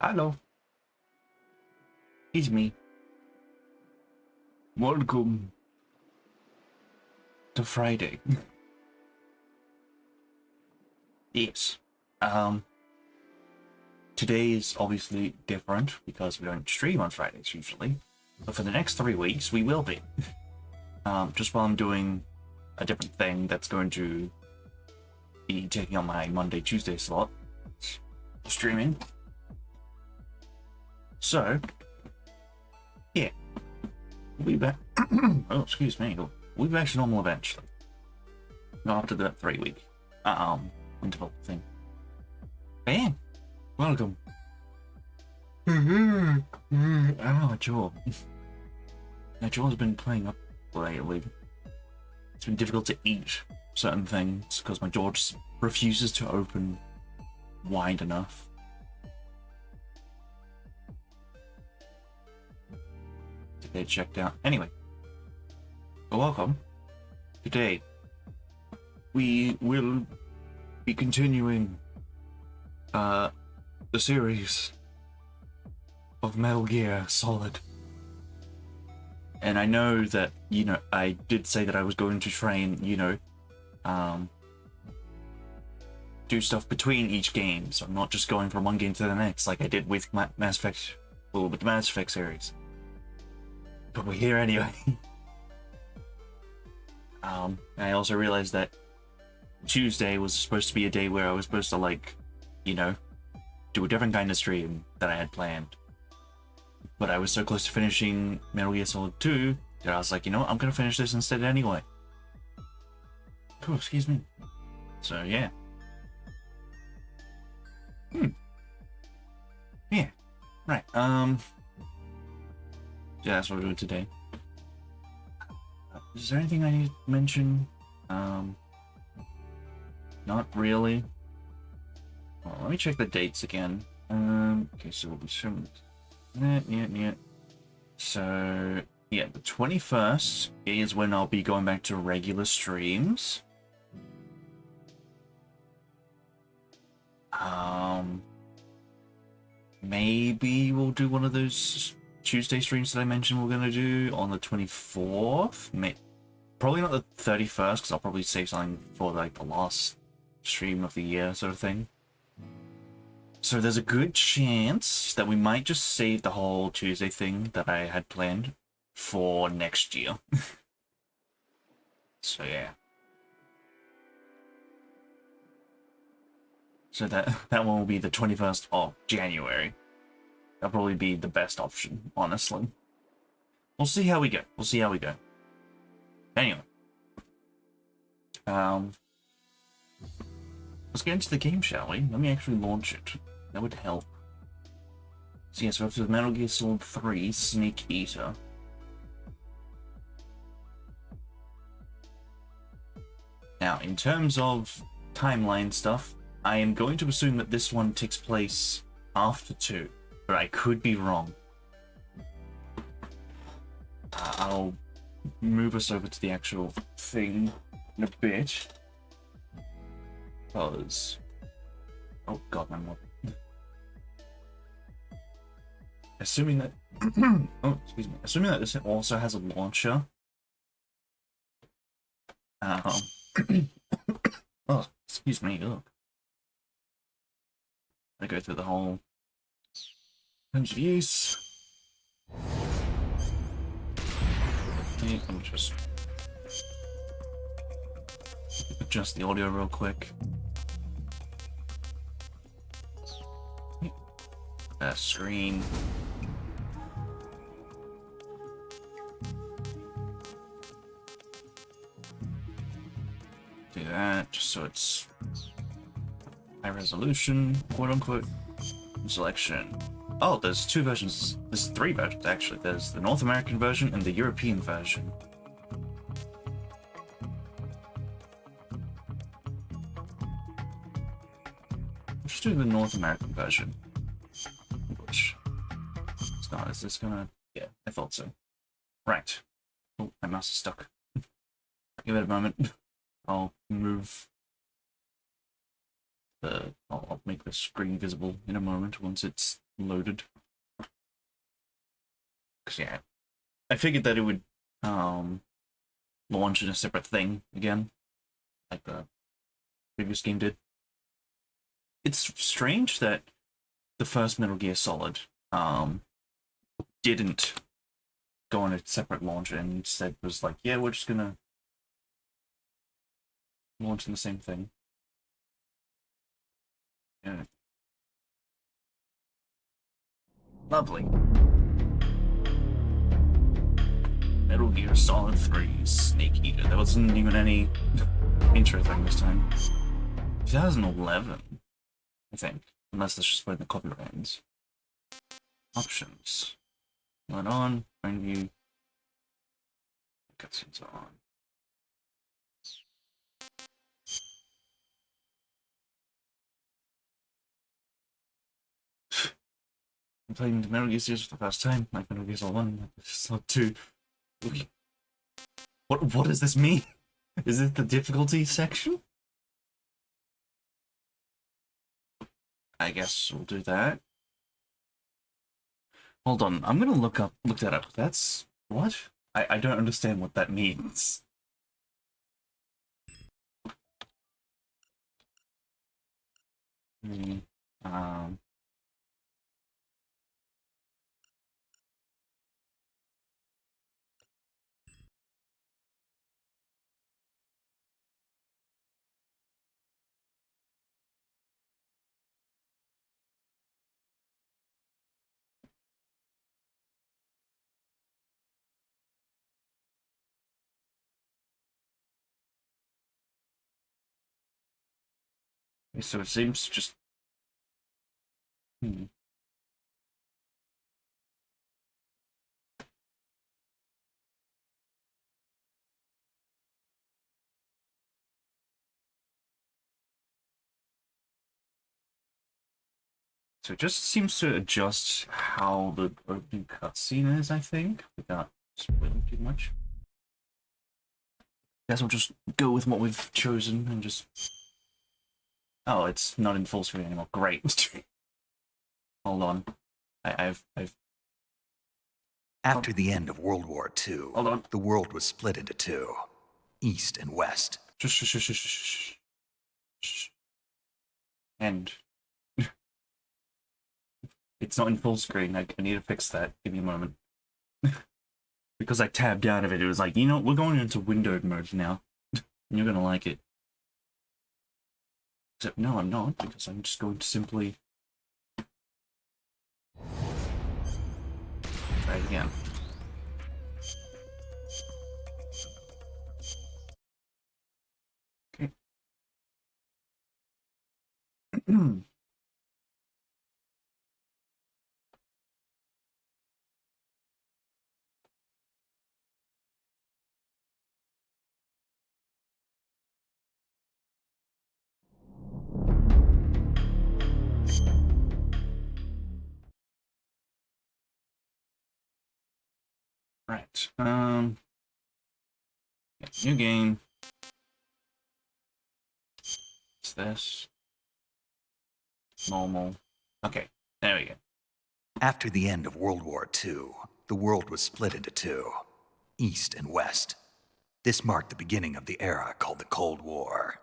Hello, it's me. Welcome to Friday. Yes. Um, Today is obviously different because we don't stream on Fridays usually, but for the next 3 weeks we will be. Just while I'm doing a different thing that's going to be taking on my Monday, Tuesday slot, streaming. So, yeah, we'll be back. Oh, excuse me. We'll be back to normal eventually. After that 3 week interval thing. Bam! Welcome. Oh, my jaw. My jaw's been playing up lately. It's been difficult to eat certain things because my jaw just refuses to open wide enough. To get checked out. Anyway. Welcome. Today, we will be continuing the series of Metal Gear Solid. And I know that, I did say that I was going to try and, do stuff between each game, so I'm not just going from one game to the next like I did with Mass Effect, well, with the Mass Effect series. But we're here anyway. I also realized that Tuesday was supposed to be a day where I was supposed to, do a different kind of stream that I had planned. But I was so close to finishing Metal Gear Solid 2 that I was like, I'm gonna finish this instead anyway. Oh, excuse me. So, yeah. Yeah. Right, yeah, that's what we're doing today. Is there anything I need to mention? Not really. Well, let me check the dates again. Okay, so we'll be soon. Yeah. So, yeah, the 21st is when I'll be going back to regular streams. Maybe we'll do one of those Tuesday streams that I mentioned we're gonna do on the 24th. Probably not the 31st, because I'll probably save something for the last stream of the year sort of thing. So there's a good chance that we might just save the whole Tuesday thing that I had planned for next year. So yeah. So that one will be the 21st of January. That'll probably be the best option, honestly. We'll see how we go. Anyway. Let's get into the game, shall we? Let me actually launch it. That would help. So yes, we're up to the Metal Gear Solid 3 Snake Eater. Now, in terms of timeline stuff, I am going to assume that this one takes place after 2, but I could be wrong. I'll move us over to the actual thing in a bit. Because... oh god, my mod. Assuming that... oh, excuse me. Assuming that this also has a launcher. Oh, excuse me. Ugh. I go through the whole terms of use. Okay, let me just adjust the audio real quick. Screen. Do that just so it's high resolution, quote unquote. Selection. Oh, there's 2 versions. There's 3 versions actually. There's the North American version and the European version. Let's do the North American version. English. It's not. Is this gonna? Yeah, I thought so. Right. Oh, my mouse is stuck. Give it a moment. I'll move I'll make the screen visible in a moment once it's loaded. Cause yeah, I figured that it would launch in a separate thing again, like the previous game did. It's strange that the first Metal Gear Solid didn't go on a separate launch and instead was like, yeah, we're just gonna launch in the same thing. Yeah. Lovely. Metal Gear Solid 3 Snake Eater. There wasn't even any intro thing this time. 2011, I think. Unless that's just when the copyright ends. Options. Let on, frame view. Cutscenes are on. I'm playing the Metal Gear series for the first time, like Metal Gear Solid 1, Solid 2. Okay. What does this mean? Is it the difficulty section? I guess we'll do that. Hold on, I'm gonna look that up. That's what? I don't understand what that means. Um so it seems to just So it just seems to adjust how the opening cutscene is, I think, without spoiling too much. Guess we'll just go with what we've chosen and just... Oh, it's not in full screen anymore. Great. Hold on. I've... After the end of World War II, Hold on. the world was split into two, East and West. Shh. And... It's not in full screen. I need to fix that. Give me a moment. Because I tabbed out of it. It was like, you know, we're going into windowed mode now. You're gonna like it. Except, no, I'm not, because I'm just going to simply... try it again. Okay. Right. New game. It's this. Normal. Okay, there we go. After the end of World War II, the world was split into two, East and West. This marked the beginning of the era called the Cold War.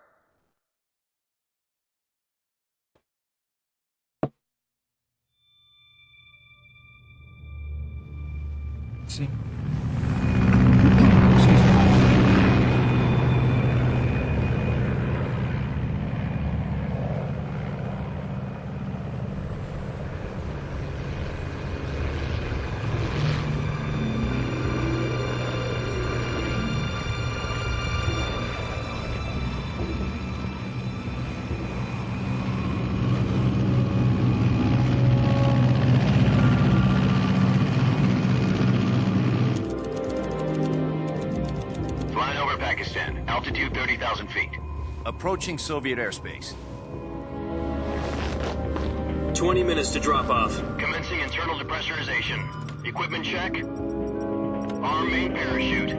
Let's see. Altitude 30,000 feet. Approaching Soviet airspace. 20 minutes to drop off. Commencing internal depressurization. Equipment check. Arm main parachute.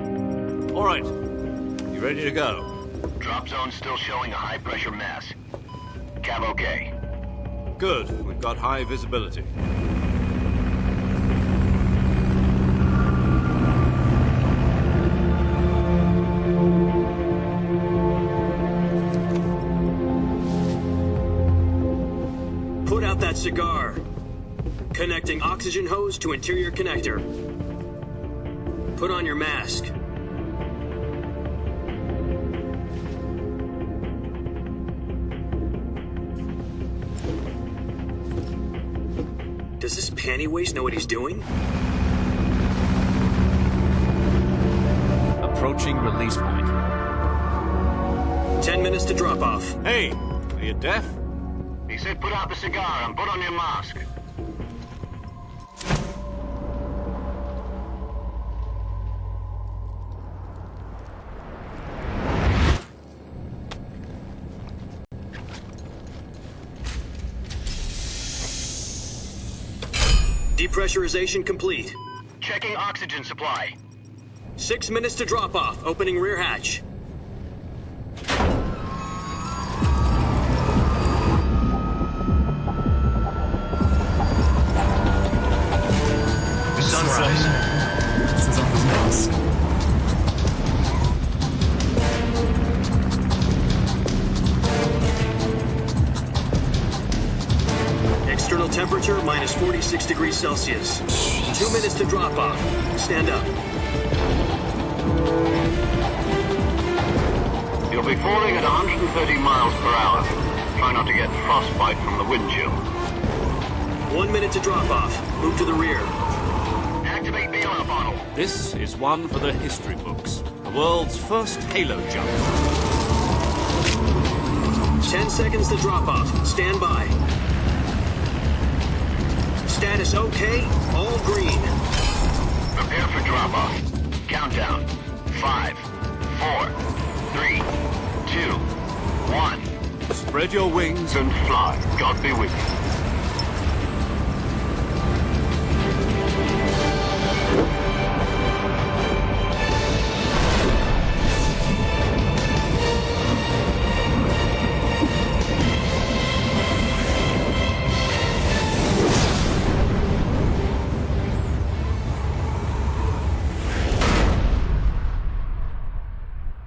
All right. You ready to go? Drop zone still showing a high pressure mass. Cav okay. Good. We've got high visibility. Put out that cigar. Connecting oxygen hose to interior connector. Put on your mask. Does this panty waste know what he's doing? Approaching release point. 10 minutes to drop off. Hey, are you deaf? He said put out the cigar and put on your mask. Depressurization complete. Checking oxygen supply. 6 minutes to drop off. Opening rear hatch. Sunrise. This is on his mask. External temperature minus 46 degrees Celsius. 2 minutes to drop off. Stand up. You'll be falling at 130 miles per hour. Try not to get frostbite from the wind chill. 1 minute to drop off. Move to the rear. Activate bailout bottle. This is one for the history books. The world's first halo jump. 10 seconds to drop off. Stand by. Status okay. All green. Prepare for drop-off. Countdown. 5, 4, 3, 2, 1. Spread your wings And fly. God be with you.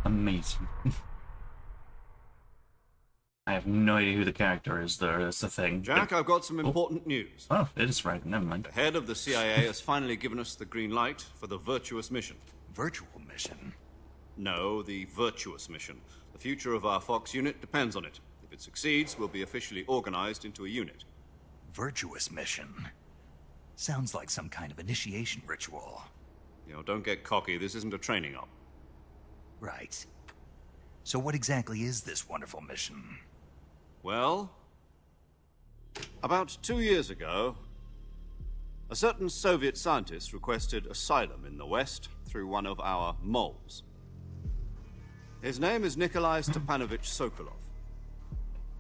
Amazing. I have no idea who the character is, though. That's the thing. Jack, I've got some important news. Oh, it is right. Never mind. The head of the CIA has finally given us the green light for the virtuous mission. Virtual mission? No, the virtuous mission. The future of our Fox unit depends on it. If it succeeds, we'll be officially organized into a unit. Virtuous mission? Sounds like some kind of initiation ritual. You know, don't get cocky. This isn't a training op. Right. So what exactly is this wonderful mission? Well, about 2 years ago, a certain Soviet scientist requested asylum in the West through one of our moles. His name is Nikolai Stepanovich Sokolov.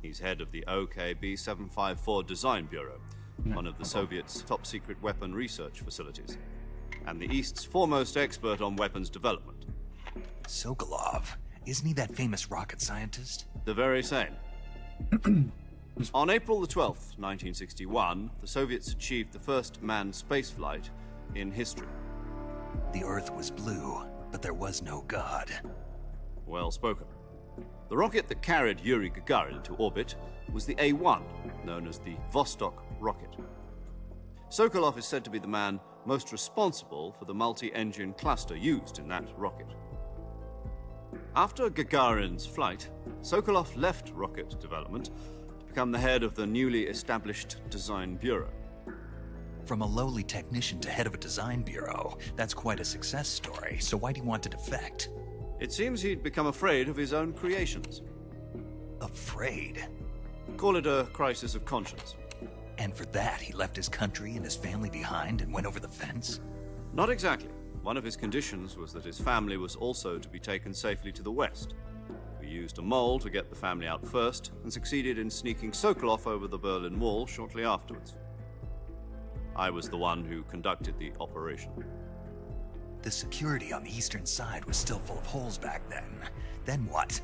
He's head of the OKB-754 Design Bureau, one of the Soviets' top-secret weapon research facilities, and the East's foremost expert on weapons development. Sokolov? Isn't he that famous rocket scientist? The very same. On April the 12th, 1961, the Soviets achieved the first manned spaceflight in history. The Earth was blue, but there was no God. Well spoken. The rocket that carried Yuri Gagarin into orbit was the A-1, known as the Vostok rocket. Sokolov is said to be the man most responsible for the multi-engine cluster used in that rocket. After Gagarin's flight, Sokolov left rocket development to become the head of the newly established Design Bureau. From a lowly technician to head of a design bureau, that's quite a success story, so why do you want to defect? It seems he'd become afraid of his own creations. Afraid? Call it a crisis of conscience. And for that, he left his country and his family behind and went over the fence? Not exactly. One of his conditions was that his family was also to be taken safely to the West. We used a mole to get the family out first, and succeeded in sneaking Sokolov over the Berlin Wall shortly afterwards. I was the one who conducted the operation. The security on the eastern side was still full of holes back then. Then what?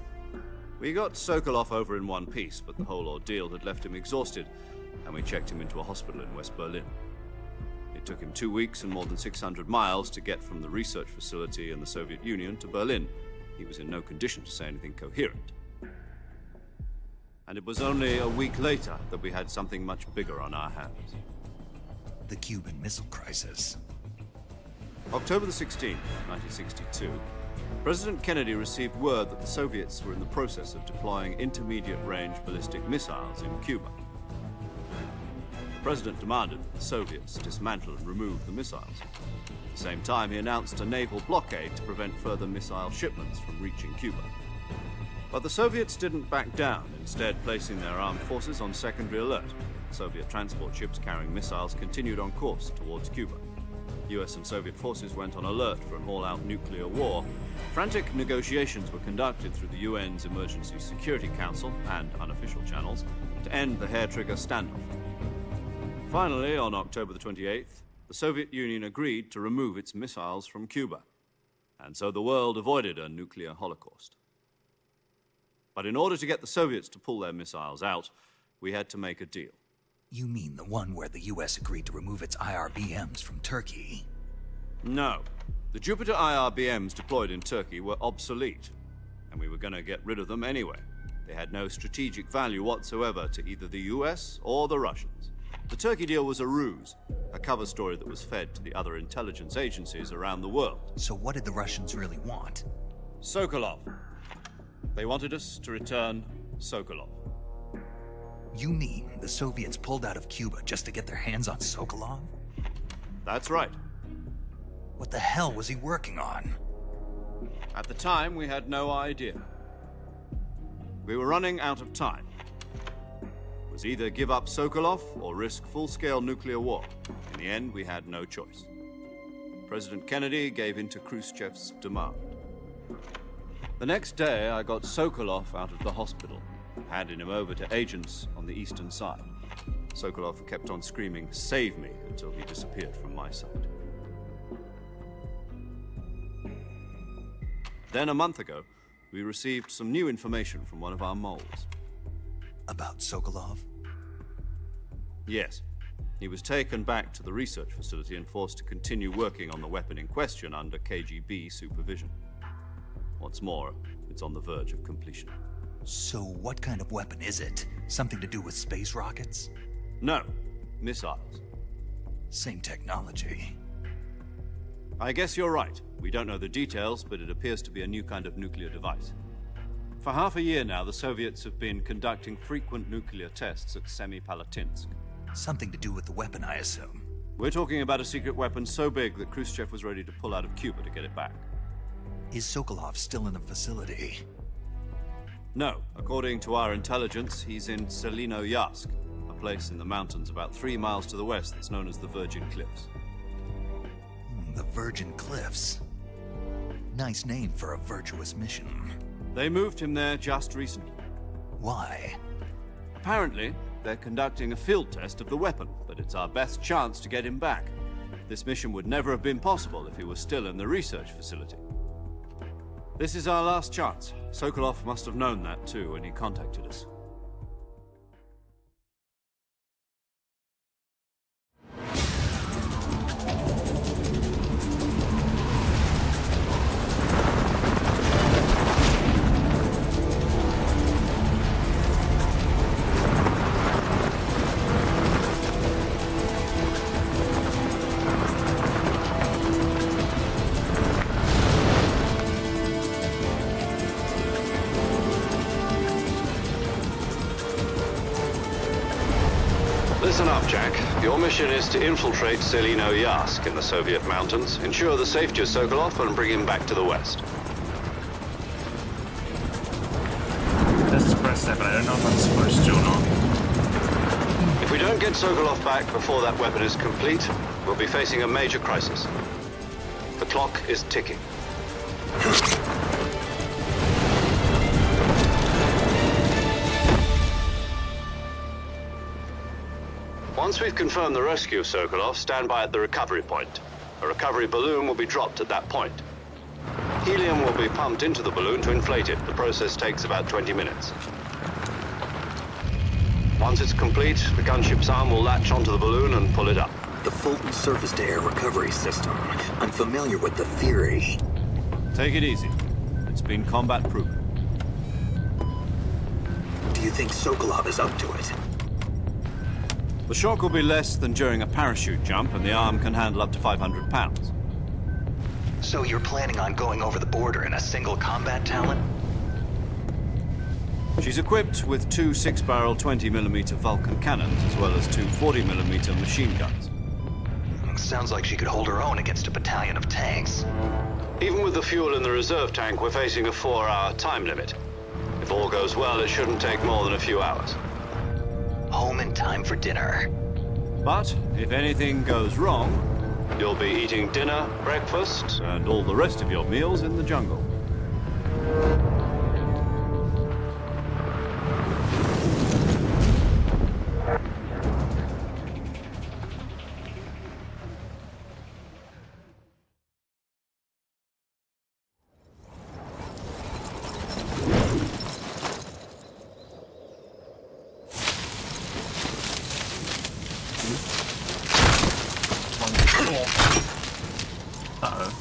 We got Sokolov over in one piece, but the whole ordeal had left him exhausted. and we checked him into a hospital in West Berlin. It took him 2 weeks and more than 600 miles to get from the research facility in the Soviet Union to Berlin. He was in no condition to say anything coherent. And it was only a week later that we had something much bigger on our hands. The Cuban Missile Crisis. October the 16th, 1962, President Kennedy received word that the Soviets were in the process of deploying intermediate-range ballistic missiles in Cuba. The president demanded that the Soviets dismantle and remove the missiles. At the same time, he announced a naval blockade to prevent further missile shipments from reaching Cuba. But the Soviets didn't back down, instead placing their armed forces on secondary alert. Soviet transport ships carrying missiles continued on course towards Cuba. US and Soviet forces went on alert for an all-out nuclear war. Frantic negotiations were conducted through the UN's Emergency Security Council and unofficial channels to end the hair-trigger standoff. Finally, on October the 28th, the Soviet Union agreed to remove its missiles from Cuba. And so the world avoided a nuclear holocaust. But in order to get the Soviets to pull their missiles out, we had to make a deal. You mean the one where the US agreed to remove its IRBMs from Turkey? No. The Jupiter IRBMs deployed in Turkey were obsolete, and we were going to get rid of them anyway. They had no strategic value whatsoever to either the US or the Russians. The Turkey deal was a ruse, a cover story that was fed to the other intelligence agencies around the world. So what did the Russians really want? Sokolov. They wanted us to return Sokolov. You mean the Soviets pulled out of Cuba just to get their hands on Sokolov? That's right. What the hell was he working on? At the time, we had no idea. We were running out of time. It was either give up Sokolov or risk full-scale nuclear war. In the end, we had no choice. President Kennedy gave in to Khrushchev's demand. The next day, I got Sokolov out of the hospital, handing him over to agents on the eastern side. Sokolov kept on screaming, "Save me," until he disappeared from my sight. Then, a month ago, we received some new information from one of our moles. About Sokolov? Yes. He was taken back to the research facility and forced to continue working on the weapon in question under KGB supervision. What's more, it's on the verge of completion. So what kind of weapon is it? Something to do with space rockets? No, missiles. Same technology. I guess you're right. We don't know the details, but it appears to be a new kind of nuclear device. For half a year now, the Soviets have been conducting frequent nuclear tests at Semipalatinsk. Something to do with the weapon, I assume. We're talking about a secret weapon so big that Khrushchev was ready to pull out of Cuba to get it back. Is Sokolov still in the facility? No. According to our intelligence, he's in Selino-Yarsk, a place in the mountains about 3 miles to the west that's known as the Virgin Cliffs. The Virgin Cliffs. Nice name for a virtuous mission. They moved him there just recently. Why? Apparently, they're conducting a field test of the weapon, but it's our best chance to get him back. This mission would never have been possible if he was still in the research facility. This is our last chance. Sokolov must have known that too when he contacted us. Listen up, Jack. Your mission is to infiltrate Selino-Yarsk in the Soviet mountains, ensure the safety of Sokolov, and bring him back to the west. Let's press that, but I don't know if I'm supposed to or not. If we don't get Sokolov back before that weapon is complete, we'll be facing a major crisis. The clock is ticking. Once we've confirmed the rescue of Sokolov, stand by at the recovery point. A recovery balloon will be dropped at that point. Helium will be pumped into the balloon to inflate it. The process takes about 20 minutes. Once it's complete, the gunship's arm will latch onto the balloon and pull it up. The Fulton surface-to-air recovery system. I'm familiar with the theory. Take it easy. It's been combat-proven. Do you think Sokolov is up to it? The shock will be less than during a parachute jump, and the arm can handle up to 500 pounds. So you're planning on going over the border in a single combat talent? She's equipped with two 6-barrel 20mm Vulcan cannons, as well as two 40mm machine guns. Sounds like she could hold her own against a battalion of tanks. Even with the fuel in the reserve tank, we're facing a 4-hour time limit. If all goes well, it shouldn't take more than a few hours. Home in time for dinner. But if anything goes wrong, you'll be eating dinner, breakfast, and all the rest of your meals in the jungle. Uh-oh.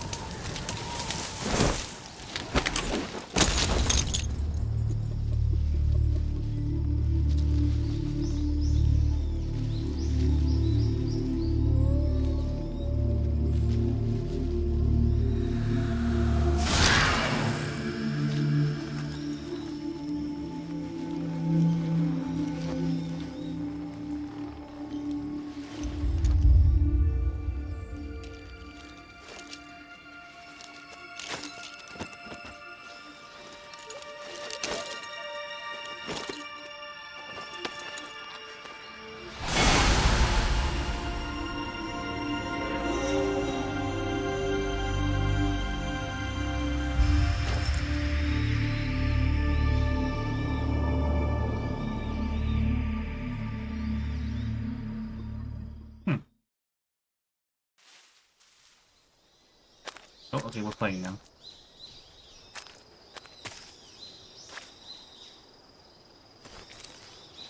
Oh, okay, we're playing now.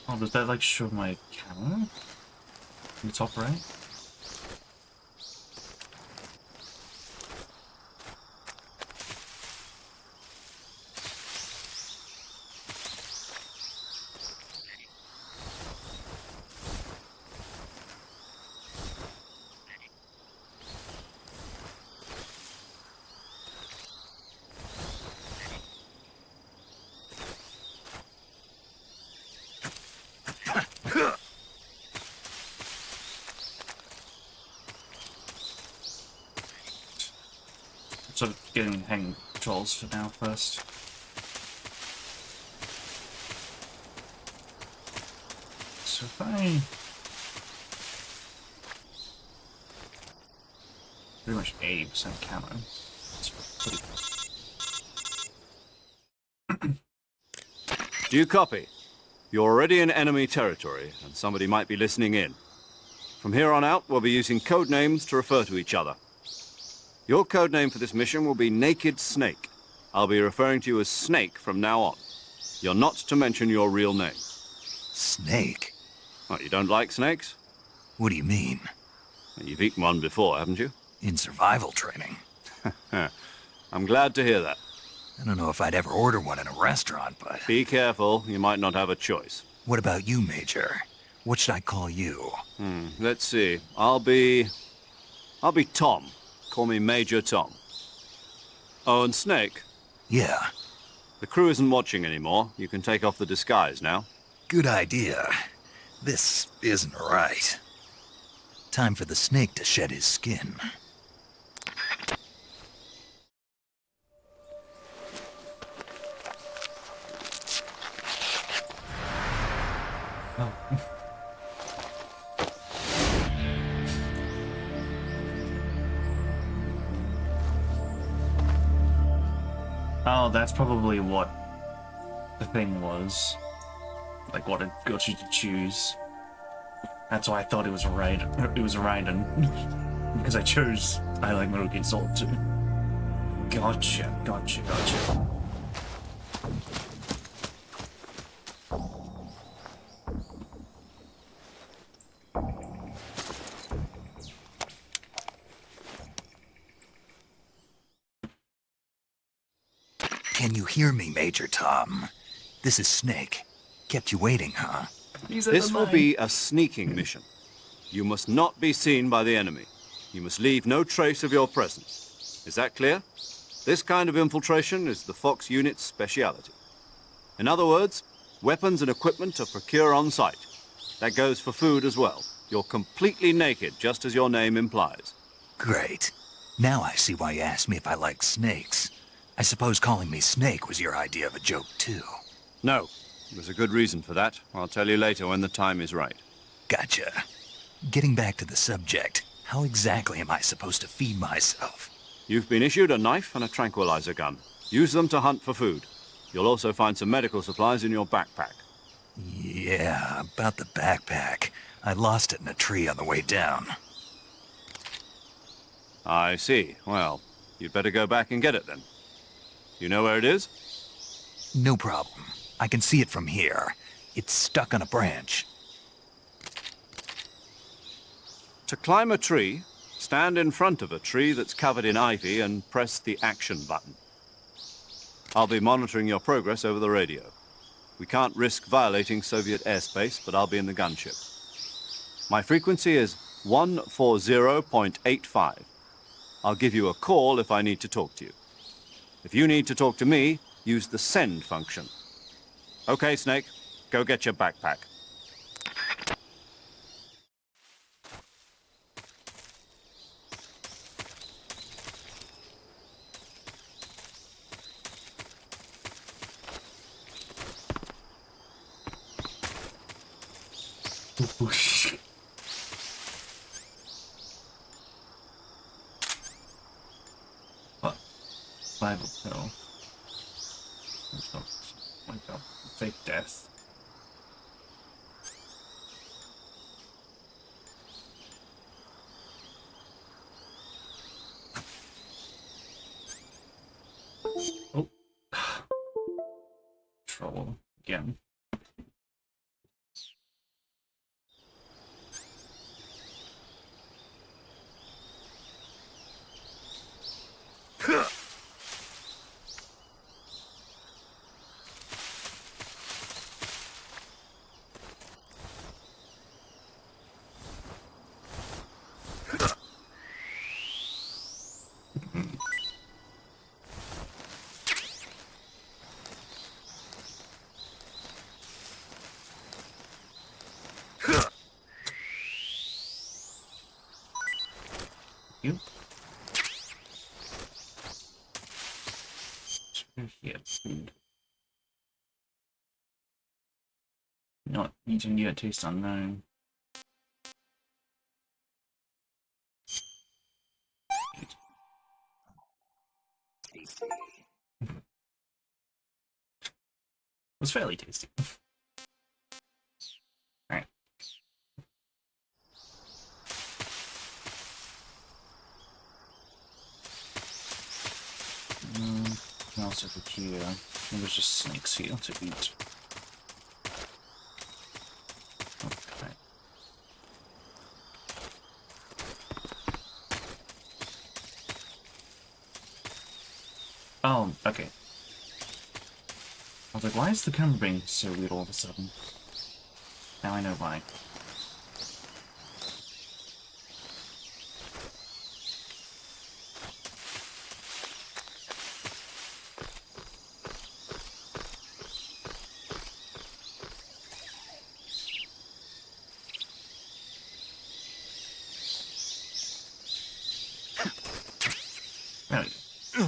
Oh, does that like show my camera? In the top right? Sort of getting hang controls for now first. So if I pretty much 80% camo. That's pretty Do you copy? You're already in enemy territory, and somebody might be listening in. From here on out, we'll be using code names to refer to each other. Your code name for this mission will be Naked Snake. I'll be referring to you as Snake from now on. You're not to mention your real name. Snake? What, you don't like snakes? What do you mean? You've eaten one before, haven't you? In survival training. I'm glad to hear that. I don't know if I'd ever order one in a restaurant, but... Be careful, you might not have a choice. What about you, Major? What should I call you? Let's see. I'll be Tom. Call me Major Tom. Oh, and Snake? Yeah, The crew isn't watching anymore. You can take off the disguise now. good idea. This isn't right. Time for the snake to shed his skin. Oh. Oh, that's probably what the thing was. Like what it got you to choose. That's why I thought it was a Raiden. It was a Raiden. Because I chose I like Metal Gear Solid 2. Gotcha. Can you hear me, Major Tom? This is Snake. Kept you waiting, huh? This will be a sneaking mission. You must not be seen by the enemy. You must leave no trace of your presence. Is that clear? This kind of infiltration is the Fox unit's speciality. In other words, weapons and equipment are procured on site. That goes for food as well. You're completely naked, just as your name implies. Great. Now I see why you asked me if I like snakes. I suppose calling me Snake was your idea of a joke, too. No, there's a good reason for that. I'll tell you later when the time is right. Gotcha. Getting back to the subject, how exactly am I supposed to feed myself? You've been issued a knife and a tranquilizer gun. Use them to hunt for food. You'll also find some medical supplies in your backpack. Yeah, about the backpack. I lost it in a tree on the way down. I see. Well, you'd better go back and get it then. You know where it is? No problem. I can see it from here. It's stuck on a branch. To climb a tree, stand in front of a tree that's covered in ivy and press the action button. I'll be monitoring your progress over the radio. We can't risk violating Soviet airspace, but I'll be in the gunship. My frequency is 140.85. I'll give you a call if I need to talk to you. If you need to talk to me, use the send function. Okay, Snake, go get your backpack. What? Bible pill. My God. Fake death. Oh. Trouble again. You? Here, food. Not eating yet, taste unknown. Was fairly tasty. Alright. What else over here? There's just snakes here to eat. Okay. Oh, okay. I was like, why is the camera being so weird all of a sudden? Now I know why. There we go.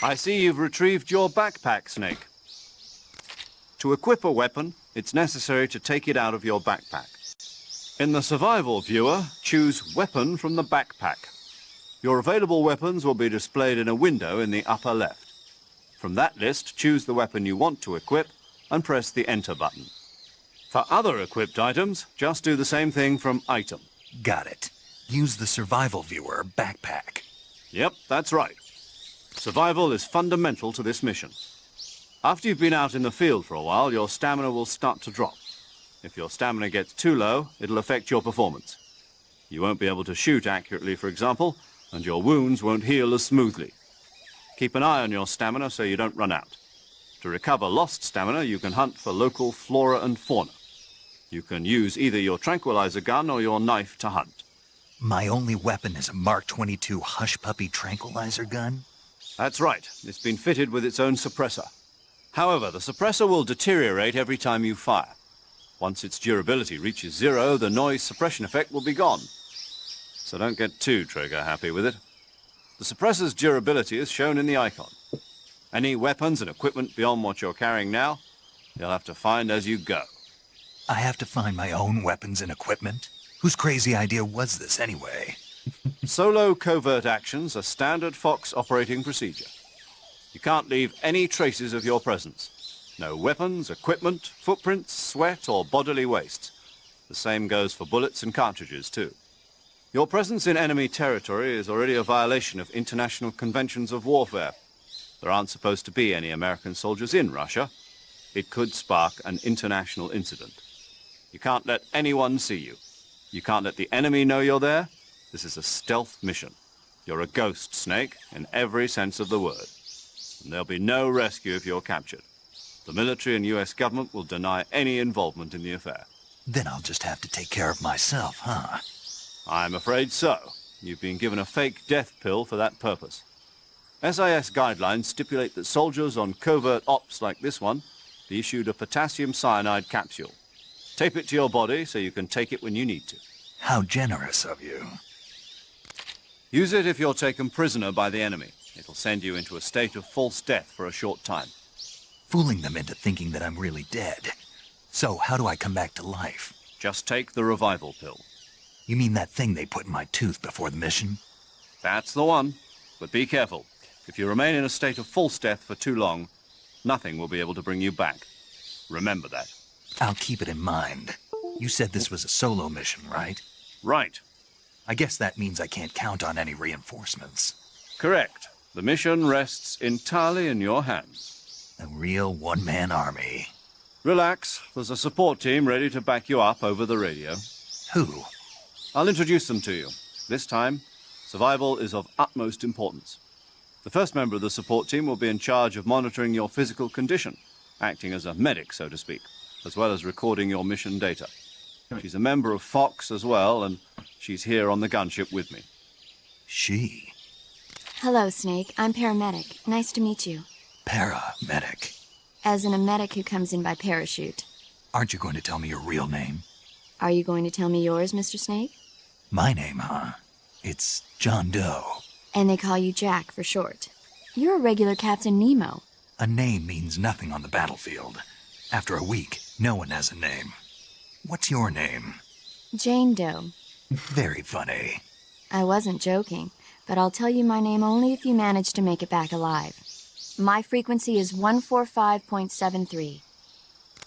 I see you've retrieved your backpack, Snake. To equip a weapon, it's necessary to take it out of your backpack. In the survival viewer, choose Weapon from the backpack. Your available weapons will be displayed in a window in the upper left. From that list, choose the weapon you want to equip and press the Enter button. For other equipped items, just do the same thing from Item. Got it. Use the survival viewer backpack. Yep, that's right. Survival is fundamental to this mission. After you've been out in the field for a while, your stamina will start to drop. If your stamina gets too low, it'll affect your performance. You won't be able to shoot accurately, for example, and your wounds won't heal as smoothly. Keep an eye on your stamina so you don't run out. To recover lost stamina, you can hunt for local flora and fauna. You can use either your tranquilizer gun or your knife to hunt. My only weapon is a Mark 22 Hush Puppy tranquilizer gun? That's right. It's been fitted with its own suppressor. However, the suppressor will deteriorate every time you fire. Once its durability reaches 0, the noise suppression effect will be gone. So don't get too trigger happy with it. The suppressor's durability is shown in the icon. Any weapons and equipment beyond what you're carrying now, you'll have to find as you go. I have to find my own weapons and equipment? Whose crazy idea was this anyway? Solo covert actions are standard Fox operating procedure. You can't leave any traces of your presence. No weapons, equipment, footprints, sweat, or bodily waste. The same goes for bullets and cartridges, too. Your presence in enemy territory is already a violation of international conventions of warfare. There aren't supposed to be any American soldiers in Russia. It could spark an international incident. You can't let anyone see you. You can't let the enemy know you're there. This is a stealth mission. You're a ghost, Snake, in every sense of the word. And there'll be no rescue if you're captured. The military and US government will deny any involvement in the affair. Then I'll just have to take care of myself, huh? I'm afraid so. You've been given a fake death pill for that purpose. SIS guidelines stipulate that soldiers on covert ops like this one be issued a potassium cyanide capsule. Tape it to your body so you can take it when you need to. How generous of you. Use it if you're taken prisoner by the enemy. It'll send you into a state of false death for a short time. Fooling them into thinking that I'm really dead. So how do I come back to life? Just take the revival pill. You mean that thing they put in my tooth before the mission? That's the one. But be careful. If you remain in a state of false death for too long, nothing will be able to bring you back. Remember that. I'll keep it in mind. You said this was a solo mission, right? Right. I guess that means I can't count on any reinforcements. Correct. The mission rests entirely in your hands. A real one-man army. Relax. There's a support team ready to back you up over the radio. Who? I'll introduce them to you. This time, survival is of utmost importance. The first member of the support team will be in charge of monitoring your physical condition, acting as a medic, so to speak, as well as recording your mission data. She's a member of Fox as well, and she's here on the gunship with me. She? Hello, Snake. I'm paramedic. Nice to meet you. Paramedic. As in a medic who comes in by parachute. Aren't you going to tell me your real name? Are you going to tell me yours, Mr. Snake? My name, huh? It's John Doe. And they call you Jack for short. You're a regular Captain Nemo. A name means nothing on the battlefield. After a week, no one has a name. What's your name? Jane Doe. Very funny. I wasn't joking, but I'll tell you my name only if you manage to make it back alive. My frequency is 145.73.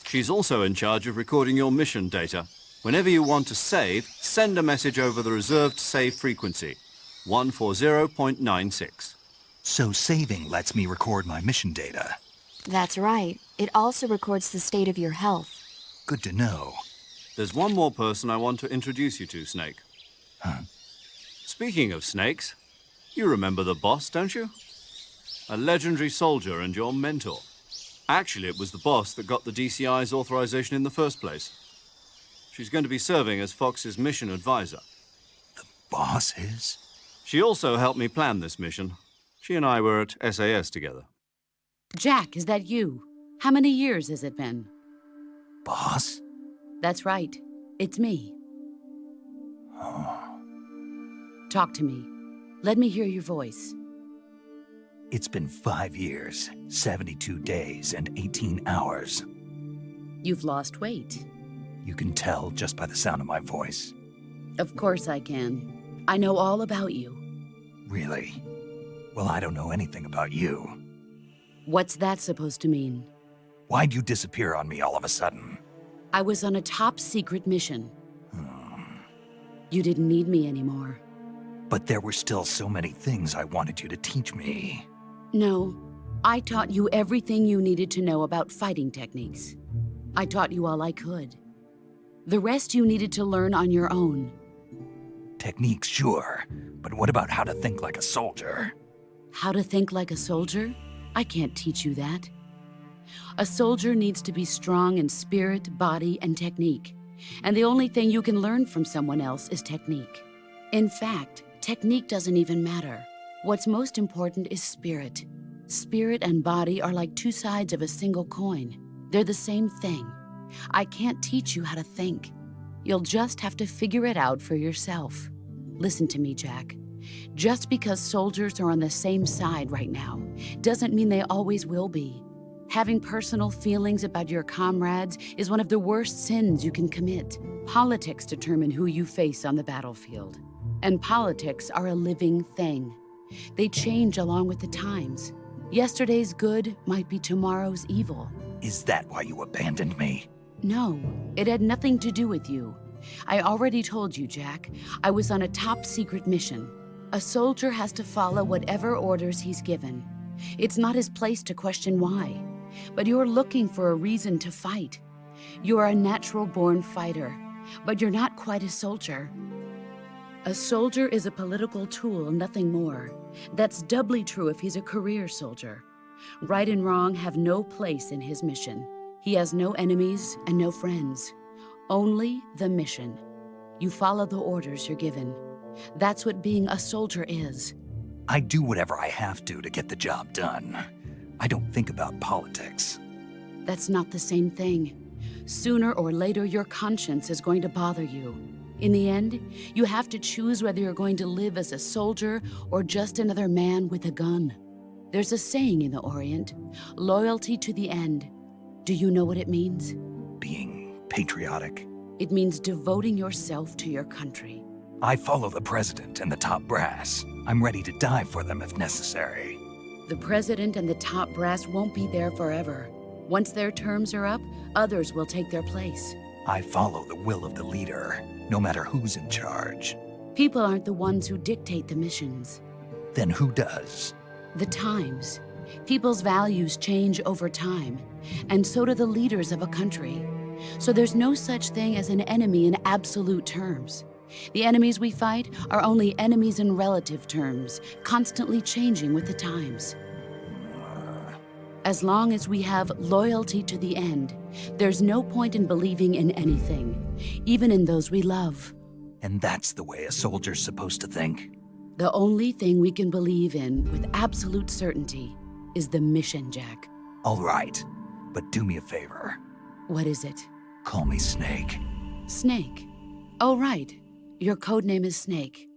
She's also in charge of recording your mission data. Whenever you want to save, send a message over the reserved save frequency, 140.96. So saving lets me record my mission data. That's right. It also records the state of your health. Good to know. There's one more person I want to introduce you to, Snake. Huh? Speaking of snakes, you remember the boss, don't you? A legendary soldier and your mentor. Actually, it was the boss that got the DCI's authorization in the first place. She's going to be serving as Fox's mission advisor. The boss is? She also helped me plan this mission. She and I were at SAS together. Jack, is that you? How many years has it been? Boss? That's right. It's me. Talk to me. Let me hear your voice. It's been 5 years, 72 days, and 18 hours. You've lost weight. You can tell just by the sound of my voice. Of course I can. I know all about you. Really? Well, I don't know anything about you. What's that supposed to mean? Why'd you disappear on me all of a sudden? I was on a top-secret mission. You didn't need me anymore. But there were still so many things I wanted you to teach me. No, I taught you everything you needed to know about fighting techniques. I taught you all I could. The rest you needed to learn on your own. Techniques, sure, but what about how to think like a soldier? How to think like a soldier? I can't teach you that. A soldier needs to be strong in spirit, body, and technique. And the only thing you can learn from someone else is technique. In fact, technique doesn't even matter. What's most important is spirit. Spirit and body are like two sides of a single coin. They're the same thing. I can't teach you how to think. You'll just have to figure it out for yourself. Listen to me, Jack. Just because soldiers are on the same side right now doesn't mean they always will be. Having personal feelings about your comrades is one of the worst sins you can commit. Politics determine who you face on the battlefield. And politics are a living thing. They change along with the times. Yesterday's good might be tomorrow's evil. Is that why you abandoned me? No, it had nothing to do with you. I already told you, Jack. I was on a top-secret mission. A soldier has to follow whatever orders he's given. It's not his place to question why. But you're looking for a reason to fight. You're a natural-born fighter, but you're not quite a soldier. A soldier is a political tool, nothing more. That's doubly true if he's a career soldier. Right and wrong have no place in his mission. He has no enemies and no friends. Only the mission. You follow the orders you're given. That's what being a soldier is. I do whatever I have to get the job done. I don't think about politics. That's not the same thing. Sooner or later, your conscience is going to bother you. In the end, you have to choose whether you're going to live as a soldier or just another man with a gun. There's a saying in the Orient, loyalty to the end. Do you know what it means? Being patriotic. It means devoting yourself to your country. I follow the president and the top brass. I'm ready to die for them if necessary. The president and the top brass won't be there forever. Once their terms are up, others will take their place. I follow the will of the leader, no matter who's in charge. People aren't the ones who dictate the missions. Then who does? The times. People's values change over time, and so do the leaders of a country. So there's no such thing as an enemy in absolute terms. The enemies we fight are only enemies in relative terms, constantly changing with the times. As long as we have loyalty to the end, there's no point in believing in anything, even in those we love. And that's the way a soldier's supposed to think? The only thing we can believe in with absolute certainty is the mission, Jack. All right, but do me a favor. What is it? Call me Snake. Snake. Oh, right. Your codename is Snake.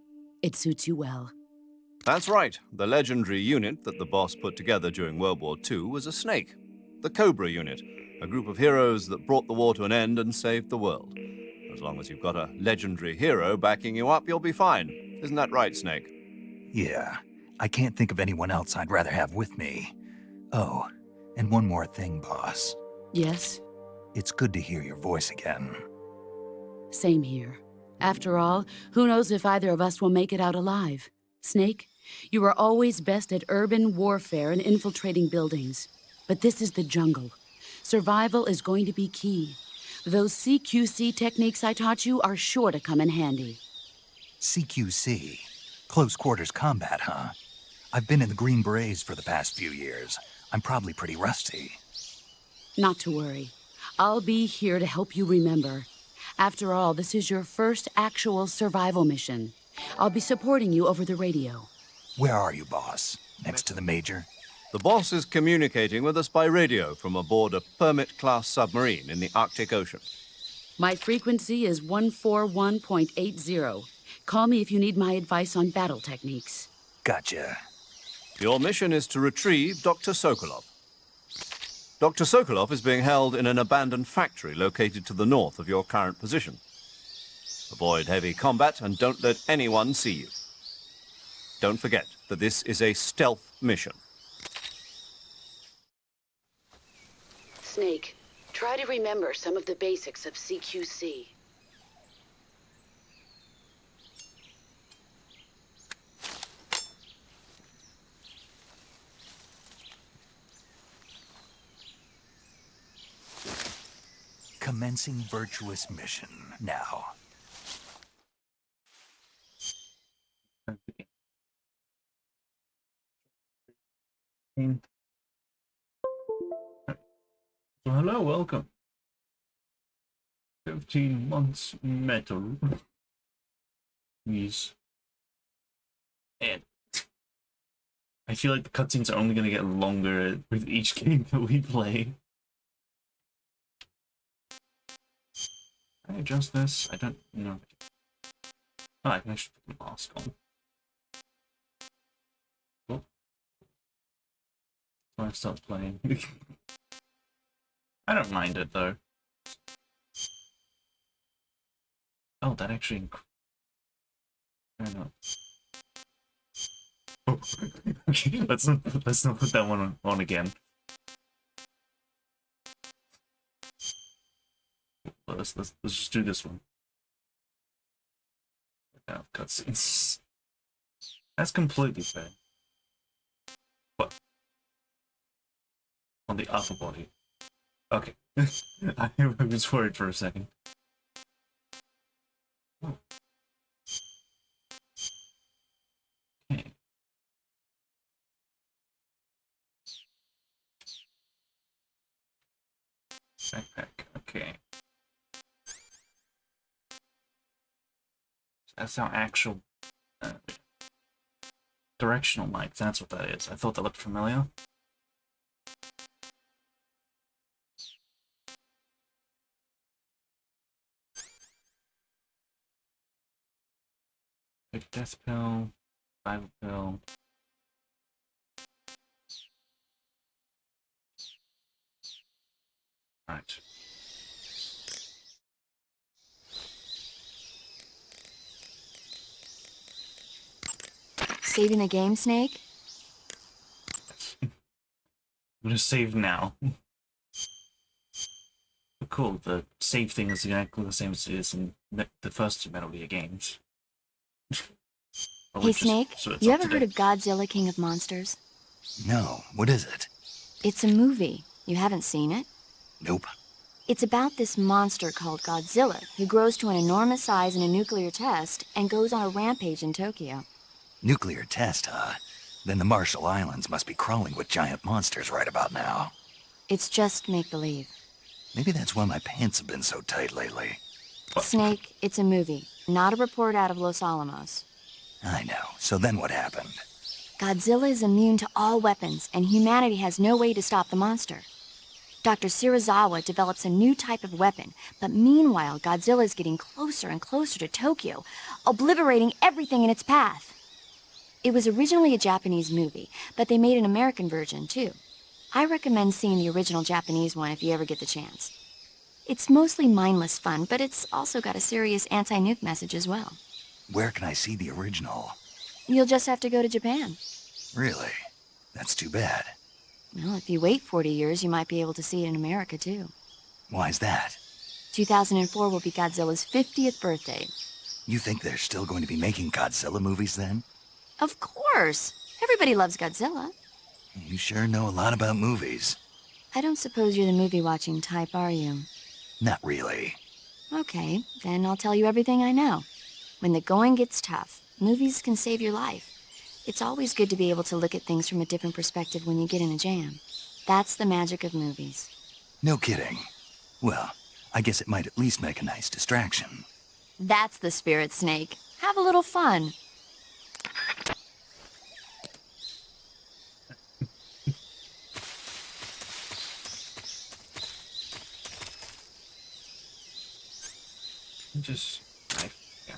It suits you well. That's right. The legendary unit that the boss put together during World War II was a snake. The Cobra unit, a group of heroes that brought the war to an end and saved the world. As long as you've got a legendary hero backing you up, you'll be fine. Isn't that right, Snake? Yeah, I can't think of anyone else I'd rather have with me. Oh, and one more thing, boss. Yes? It's good to hear your voice again. Same here. After all, who knows if either of us will make it out alive? Snake, you are always best at urban warfare and infiltrating buildings. But this is the jungle. Survival is going to be key. Those CQC techniques I taught you are sure to come in handy. CQC? Close quarters combat, huh? I've been in the Green Berets for the past few years. I'm probably pretty rusty. Not to worry. I'll be here to help you remember. After all, this is your first actual survival mission. I'll be supporting you over the radio. Where are you, boss? Next to the Major? The boss is communicating with us by radio from aboard a Permit-class submarine in the Arctic Ocean. My frequency is 141.80. Call me if you need my advice on battle techniques. Gotcha. Your mission is to retrieve Dr. Sokolov. Dr. Sokolov is being held in an abandoned factory located to the north of your current position. Avoid heavy combat and don't let anyone see you. Don't forget that this is a stealth mission. Snake, try to remember some of the basics of CQC. Commencing virtuous mission now. So hello, welcome. 15 months metal. Please. And I feel like the cutscenes are only going to get longer with each game that we play. Can I adjust this? I don't know. Oh, I can actually put the mask on. Oh. So I start playing. I don't mind it though. Oh, that actually. Fair enough. Oh. Okay, let's not put that one on again. Let's just do this one. Now cutscenes. That's completely fair. What? On the upper body. Okay. I was worried for a second. Oh. Okay. Backpack. Okay. That's our actual directional mic. That's what that is. I thought that looked familiar. Big death pill. Bible pill. Right. Saving the game, Snake? I'm gonna save now. Cool, the save thing is exactly the same as it is in the first two Metal Gear games. Hey, Snake, so you ever heard of Godzilla King of Monsters? No, what is it? It's a movie. You haven't seen it? Nope. It's about this monster called Godzilla, who grows to an enormous size in a nuclear test and goes on a rampage in Tokyo. Nuclear test, huh? Then the Marshall Islands must be crawling with giant monsters right about now. It's just make-believe. Maybe that's why my pants have been so tight lately. Snake, it's a movie, not a report out of Los Alamos. I know. So then what happened? Godzilla is immune to all weapons, and humanity has no way to stop the monster. Dr. Shirazawa develops a new type of weapon, but meanwhile, Godzilla is getting closer and closer to Tokyo, obliterating everything in its path. It was originally a Japanese movie, but they made an American version, too. I recommend seeing the original Japanese one if you ever get the chance. It's mostly mindless fun, but it's also got a serious anti-nuke message as well. Where can I see the original? You'll just have to go to Japan. Really? That's too bad. Well, if you wait 40 years, you might be able to see it in America, too. Why's that? 2004 will be Godzilla's 50th birthday. You think they're still going to be making Godzilla movies then? Of course! Everybody loves Godzilla. You sure know a lot about movies. I don't suppose you're the movie-watching type, are you? Not really. Okay, then I'll tell you everything I know. When the going gets tough, movies can save your life. It's always good to be able to look at things from a different perspective when you get in a jam. That's the magic of movies. No kidding. Well, I guess it might at least make a nice distraction. That's the spirit, Snake. Have a little fun. Just... yeah.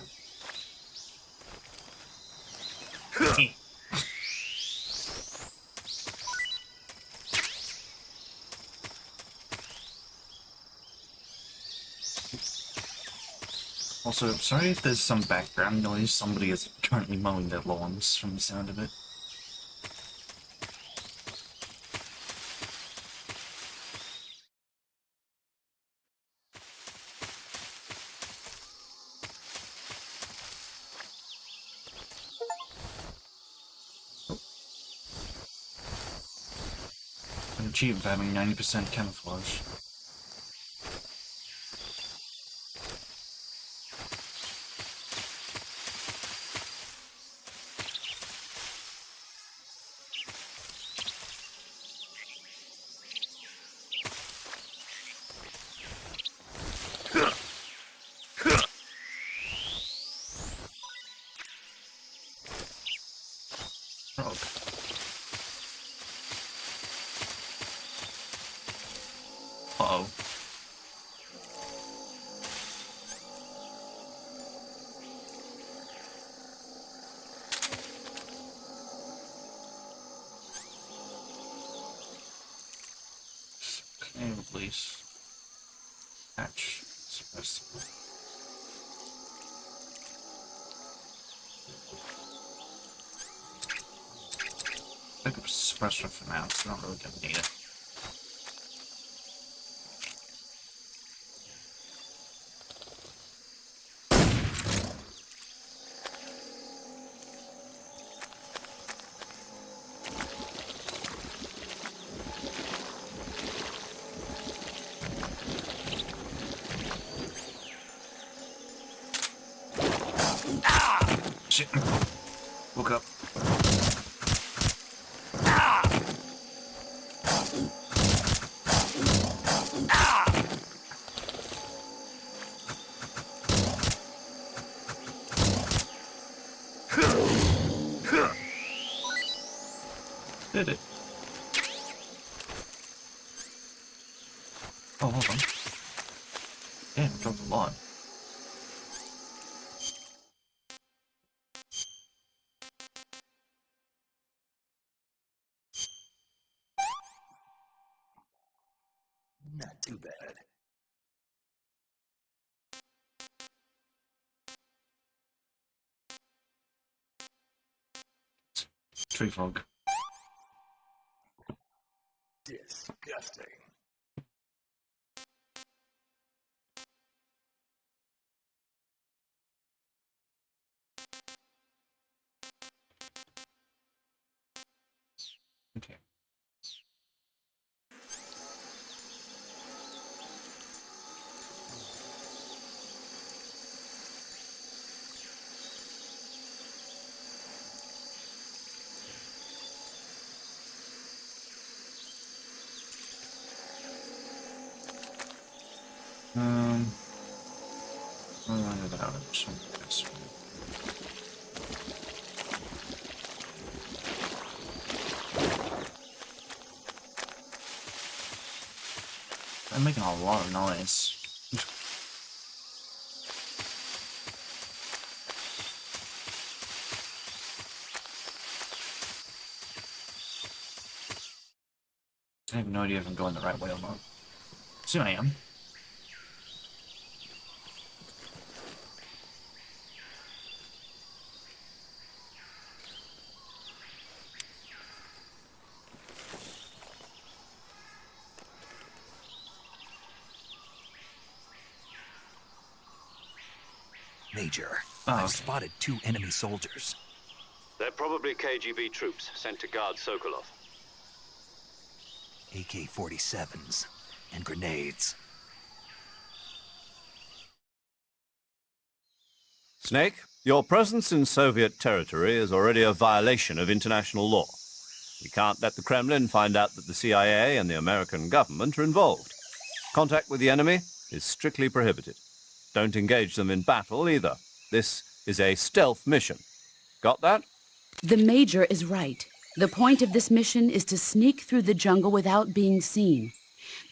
Also, sorry if there's some background noise. Somebody is currently mowing their lawns from the sound of it. An achievement having 90% camouflage. Oh. Uh-oh. Claim release. Hatch. Suppress. I think it's suppressor for now, so I don't really gonna need it. Shit. Woke up. Did it? Oh, hold on. Damn, it dropped a lot. Not too bad. Tree frog. Disgusting. Okay. I'm gonna get out of some this. I'm making a lot of noise. I have no idea if I'm going the right way or not. Soon I am. Major, Oh, I've okay. spotted 2 enemy soldiers. They're probably KGB troops sent to guard Sokolov. AK-47s and grenades. Snake, your presence in Soviet territory is already a violation of international law. We can't let the Kremlin find out that the CIA and the American government are involved. Contact with the enemy is strictly prohibited. Don't engage them in battle either. This is a stealth mission. Got that? The Major is right. The point of this mission is to sneak through the jungle without being seen.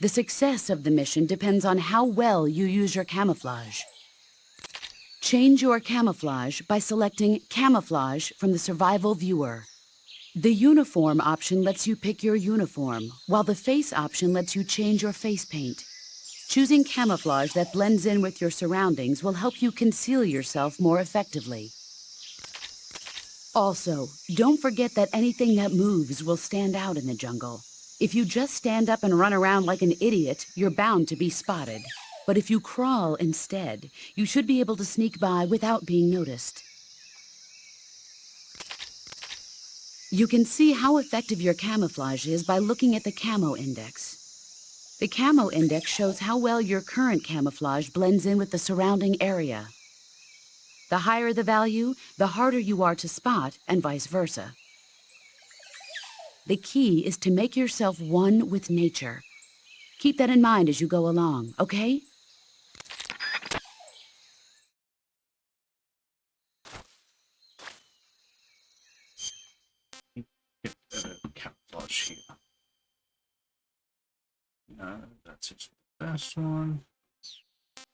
The success of the mission depends on how well you use your camouflage. Change your camouflage by selecting Camouflage from the Survival Viewer. The Uniform option lets you pick your uniform, while the Face option lets you change your face paint. Choosing camouflage that blends in with your surroundings will help you conceal yourself more effectively. Also, don't forget that anything that moves will stand out in the jungle. If you just stand up and run around like an idiot, you're bound to be spotted. But if you crawl instead, you should be able to sneak by without being noticed. You can see how effective your camouflage is by looking at the Camo Index. The Camo Index shows how well your current camouflage blends in with the surrounding area. The higher the value, the harder you are to spot, and vice versa. The key is to make yourself one with nature. Keep that in mind as you go along, okay? That's his best one.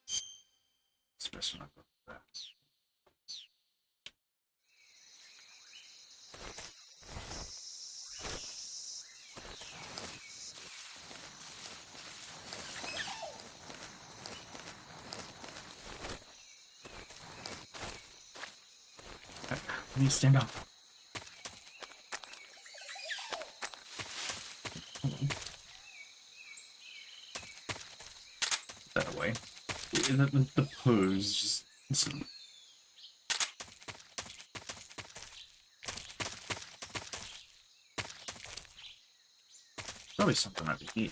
It's the best one I've got there. Let me stand up. That away. The pose just. Probably something over here.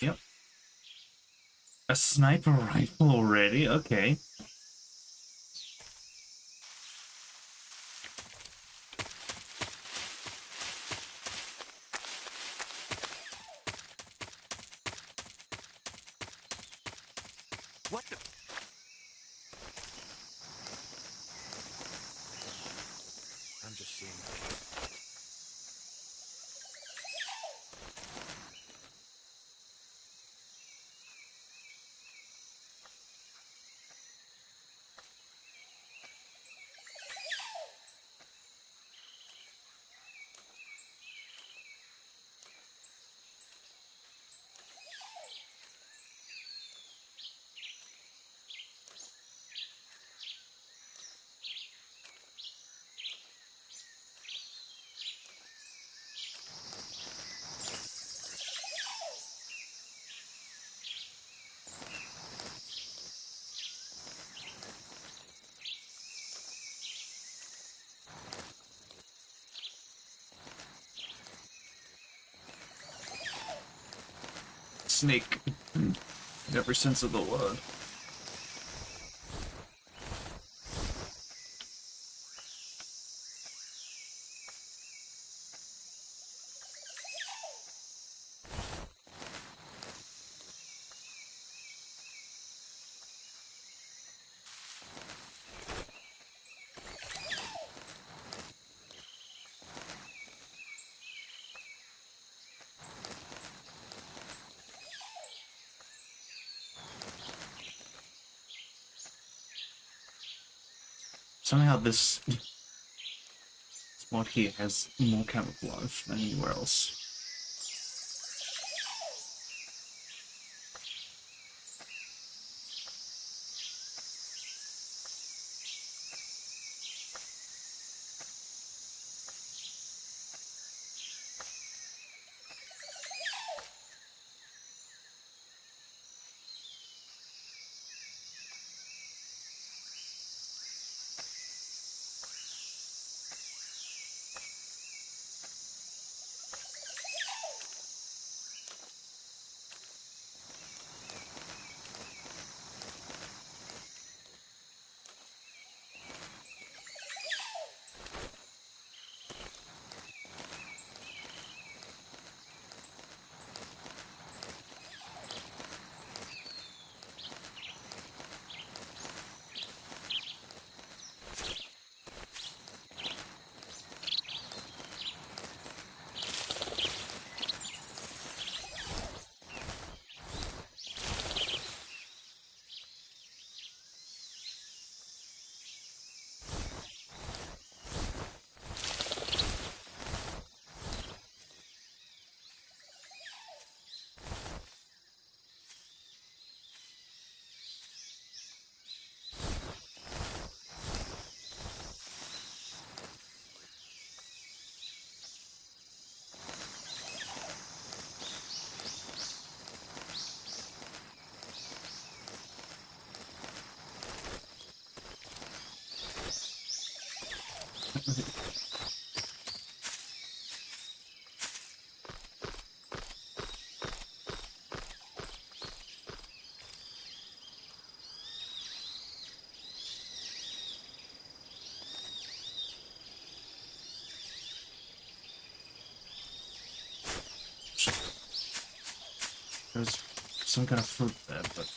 Yep. A sniper rifle already? Okay. What the? I'm just seeing. Snake. In every sense of the word. Somehow this spot here has more camouflage than anywhere else. There's some kind of fruit there, but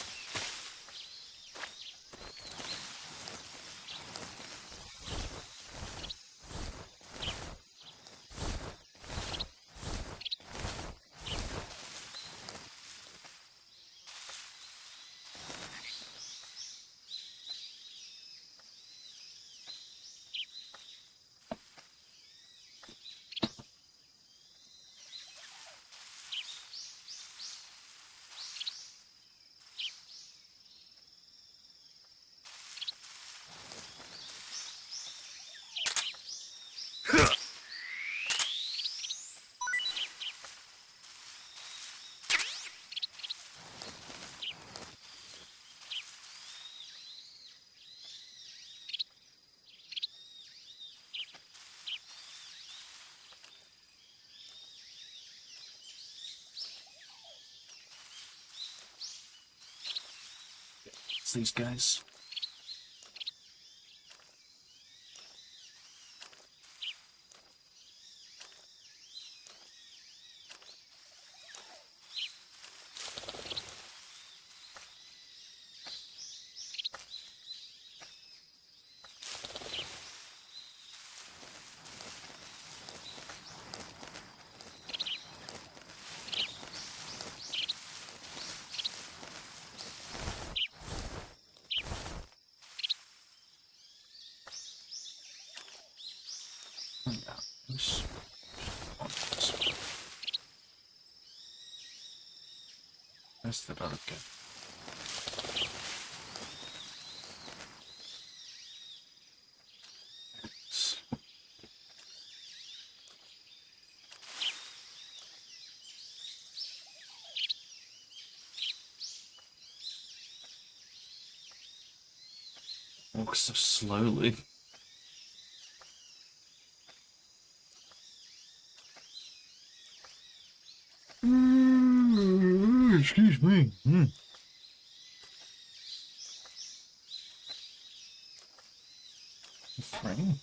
past these guys. Where's the other guy? Walk so slowly. Excuse me. It's raining.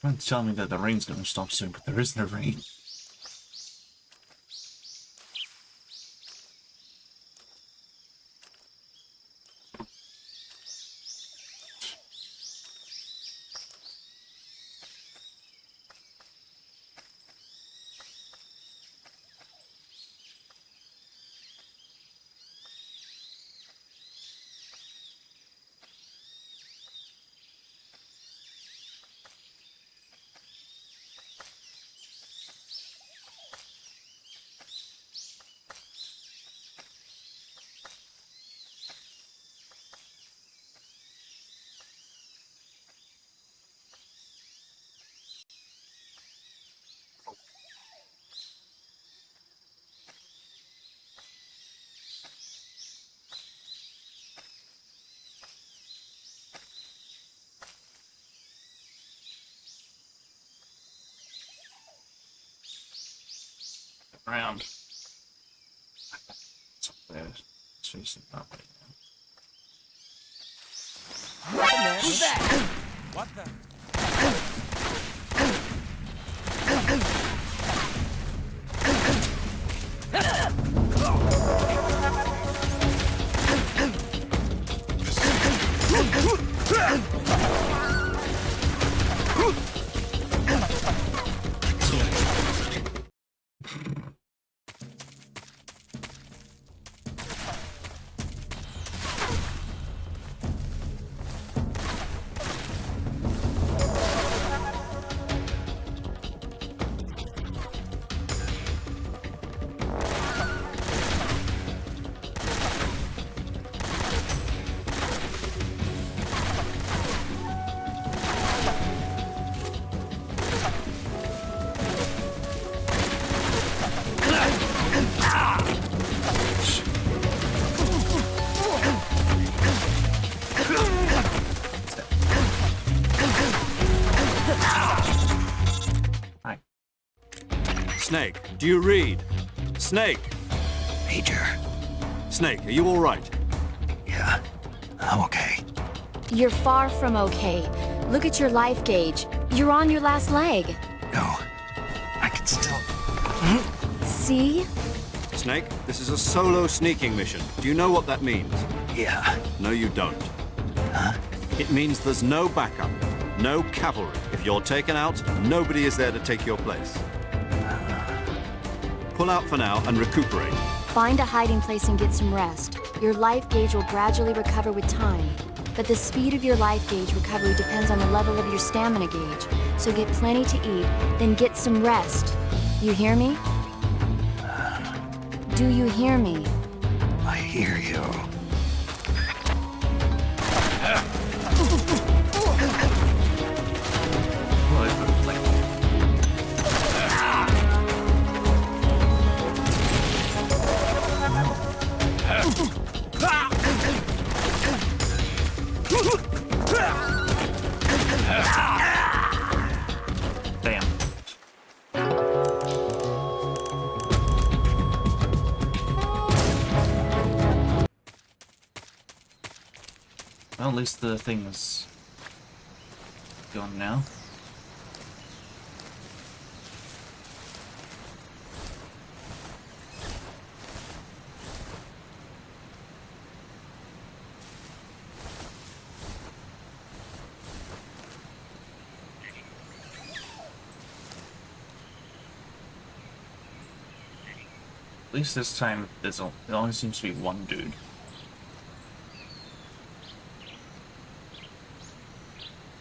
Don't tell me that the rain's going to stop soon, but there is no rain. Around. It's up there. It's facing that way now. Who's that? What the? Snake, do you read? Snake! Major. Snake, are you all right? Yeah, I'm okay. You're far from okay. Look at your life gauge. You're on your last leg. No, I can still... See? Snake, this is a solo sneaking mission. Do you know what that means? Yeah. No, you don't. Huh? It means there's no backup, no cavalry. If you're taken out, nobody is there to take your place. Pull out for now and recuperate. Find a hiding place and get some rest. Your life gauge will gradually recover with time. But the speed of your life gauge recovery depends on the level of your stamina gauge. So get plenty to eat, then get some rest. You hear me? Do you hear me? I hear you. Damn. Well, at least the thing is gone now. At least this time, it only seems to be one dude.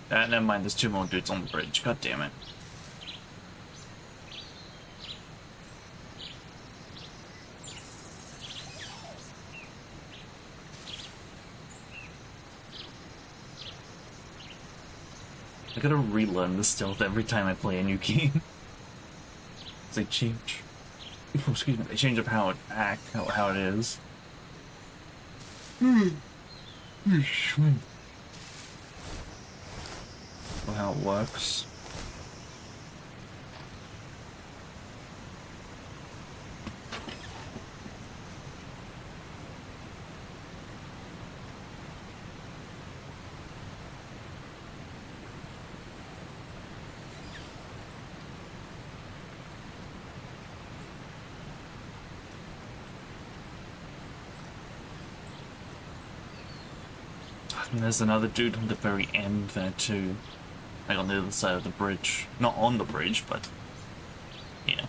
Never mind, there's 2 more dudes on the bridge. God damn it. I gotta relearn the stealth every time I play a new game. They change. Excuse me, they change up how it is. Or how it works. And there's another dude on the very end there too. Like on the other side of the bridge. Not on the bridge, but yeah.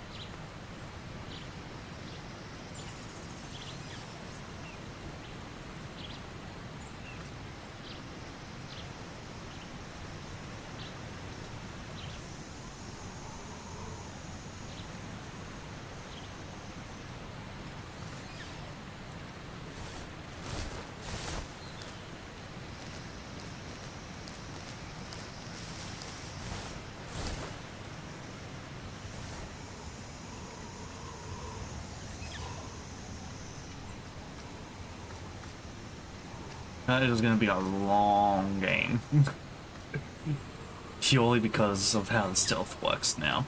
That is going to be a long game. Purely because of how the stealth works now.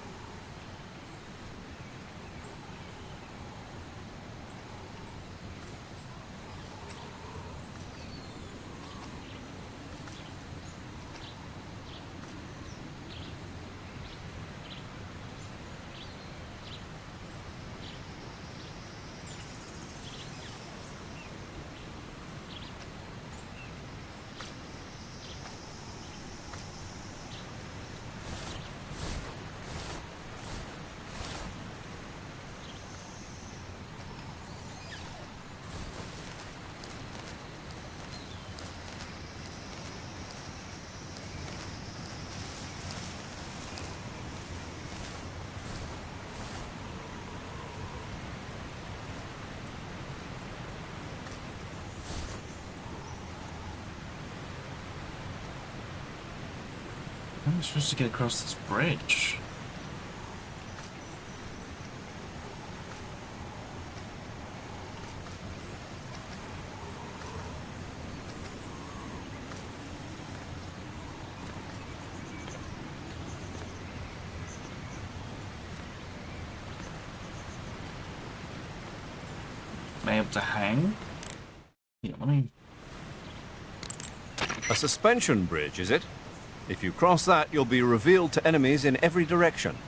How am I supposed to get across this bridge? Am I able to hang? Yeah, let me... A suspension bridge, is it? If you cross that, you'll be revealed to enemies in every direction.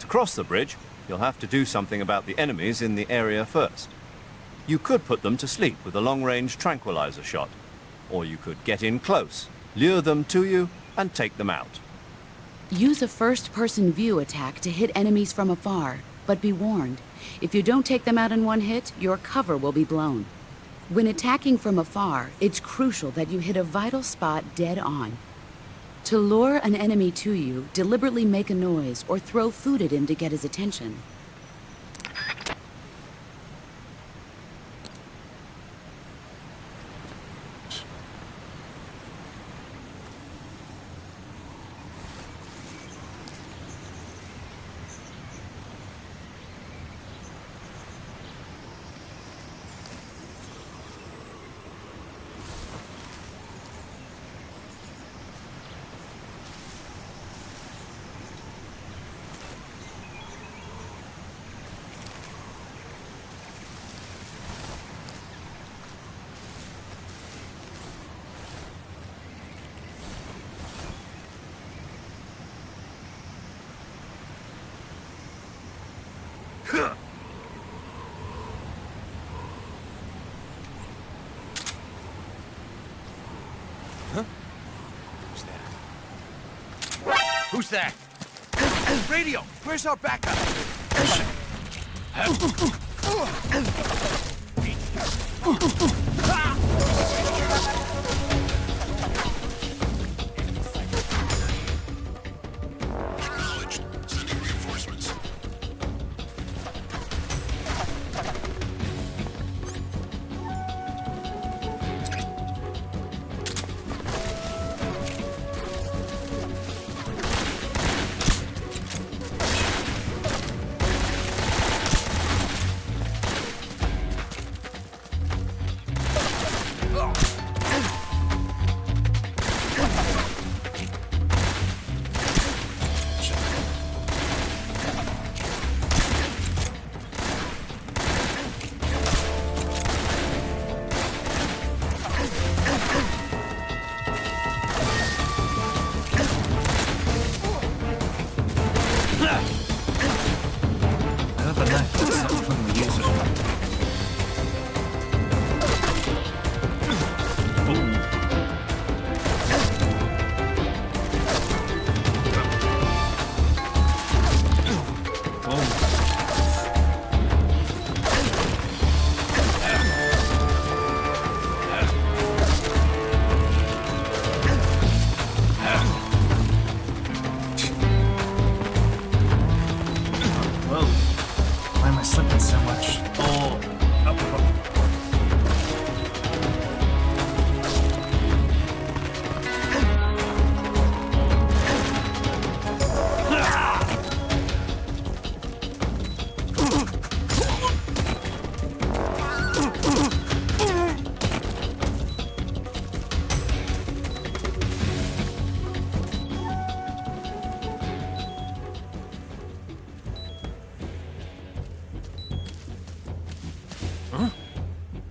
To cross the bridge, you'll have to do something about the enemies in the area first. You could put them to sleep with a long-range tranquilizer shot, or you could get in close, lure them to you, and take them out. Use a first-person view attack to hit enemies from afar, but be warned, if you don't take them out in one hit, your cover will be blown. When attacking from afar, it's crucial that you hit a vital spot dead on. To lure an enemy to you, deliberately make a noise or throw food at him to get his attention. Who's that? Radio! Where's our backup? Acknowledged. Sending reinforcements. I got the knife. That's not when we use it. Whoa. Why am I slipping so much? Oh. Up, up, up.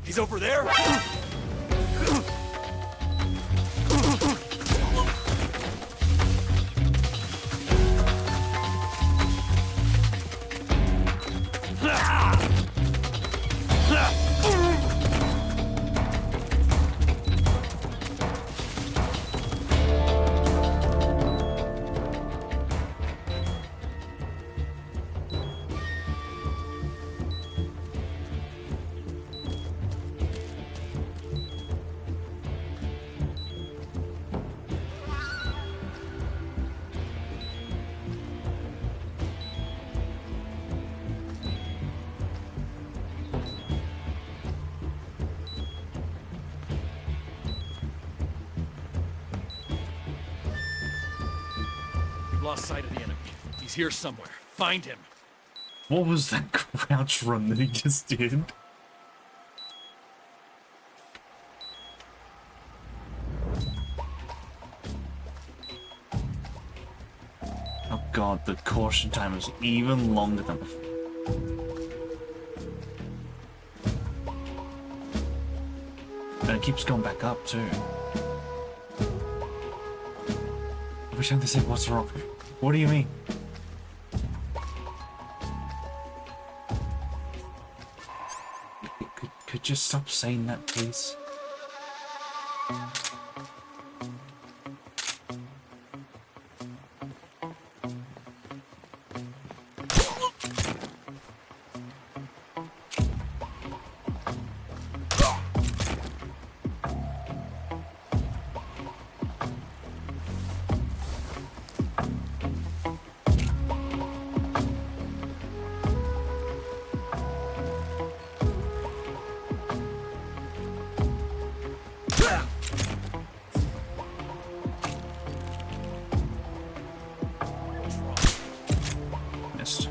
He's over there? We've lost sight of the enemy. He's here somewhere. Find him. What was that crouch run that he just did? Oh god, the caution time is even longer than before. And it keeps going back up too. Every time they say, what's wrong? What do you mean? Could you stop saying that, please? Missed.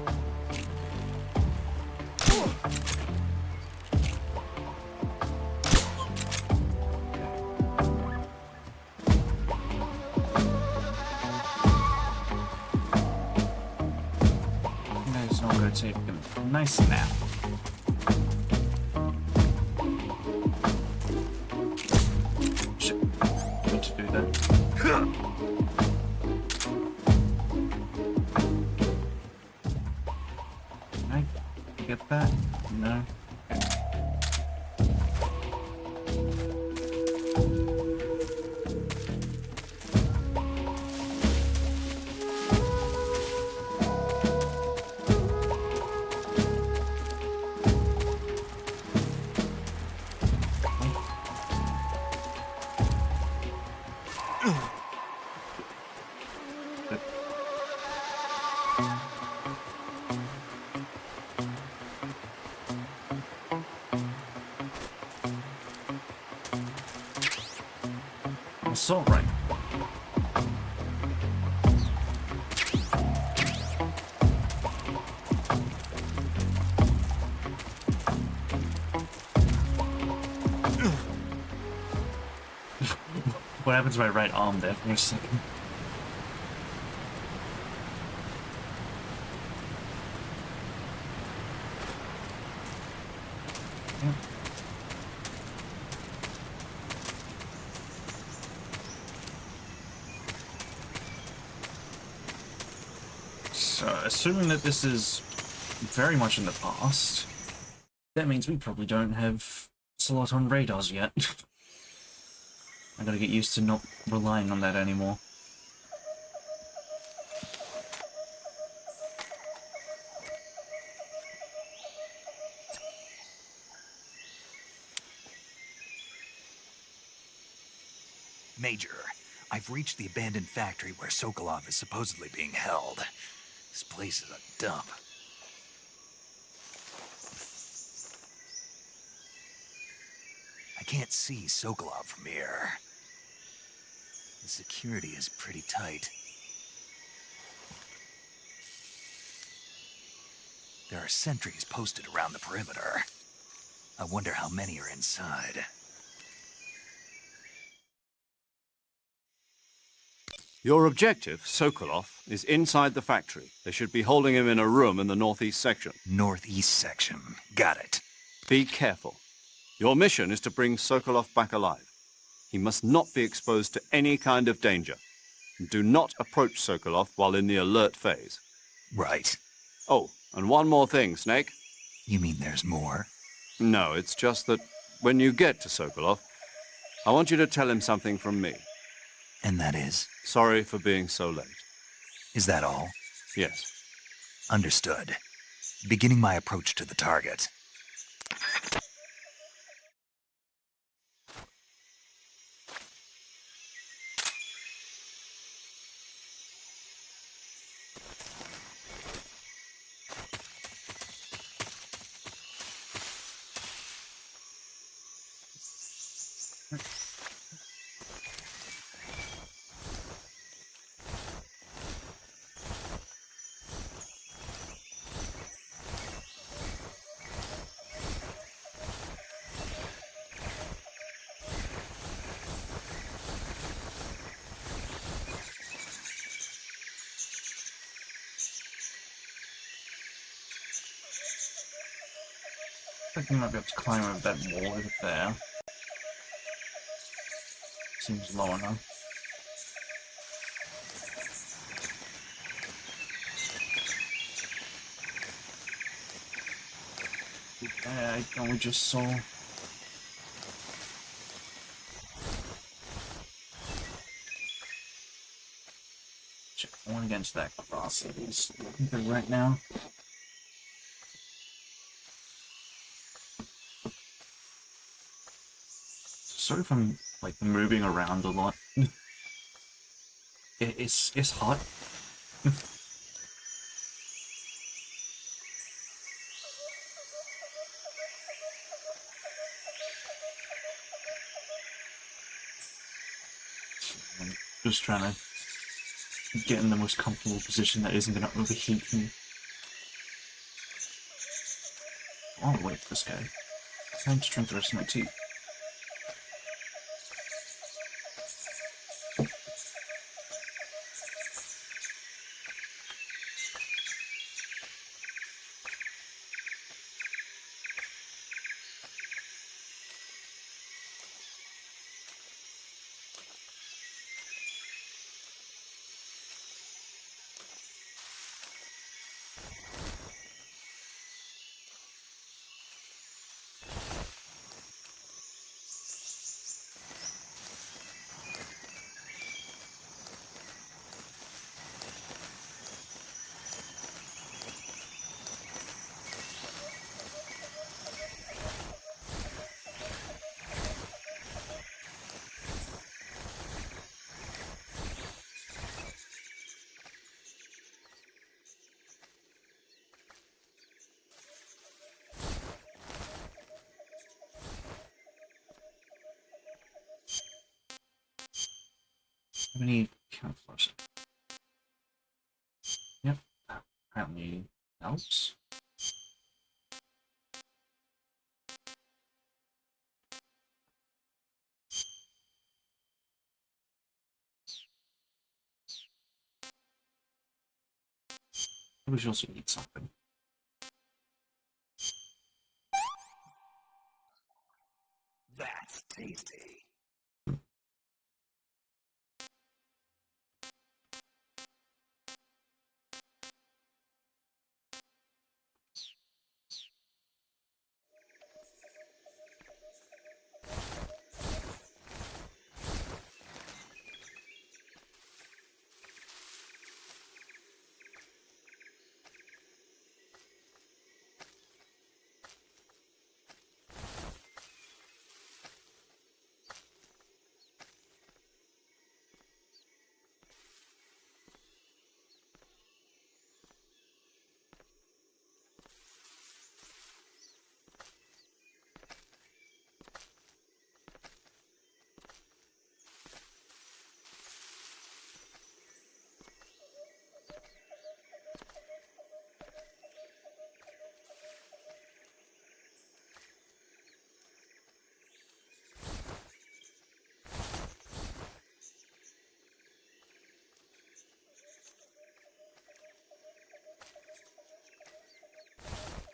It's not going to take a nice nap. Shit. Need to do that. get that? No. Assault right. What happens to my right arm there for a second? Yep. So, assuming that this is very much in the past, that means we probably don't have slot on radars yet. I gotta get used to not relying on that anymore. Major, I've reached the abandoned factory where Sokolov is supposedly being held. This place is a dump. I can't see Sokolov from here. The security is pretty tight. There are sentries posted around the perimeter. I wonder how many are inside. Your objective, Sokolov, is inside the factory. They should be holding him in a room in the northeast section. Northeast section. Got it. Be careful. Your mission is to bring Sokolov back alive. He must not be exposed to any kind of danger. Do not approach Sokolov while in the alert phase. Right. Oh, and one more thing, Snake. You mean there's more? No, it's just that when you get to Sokolov, I want you to tell him something from me. And that is? Sorry for being so late. Is that all? Yes. Understood. Beginning my approach to the target. I think I might be able to climb over that wall over there. Seems low enough. Yeah, I know we just saw. Check one against that cross at least right now. Sorry if I'm like moving around a lot. It's hot. I'm just trying to get in the most comfortable position that isn't going to overheat me. Oh, wait for this guy. Time to drink the rest of my tea. How many counselors? Yep. Apparently helps. We should also eat something. That's tasty.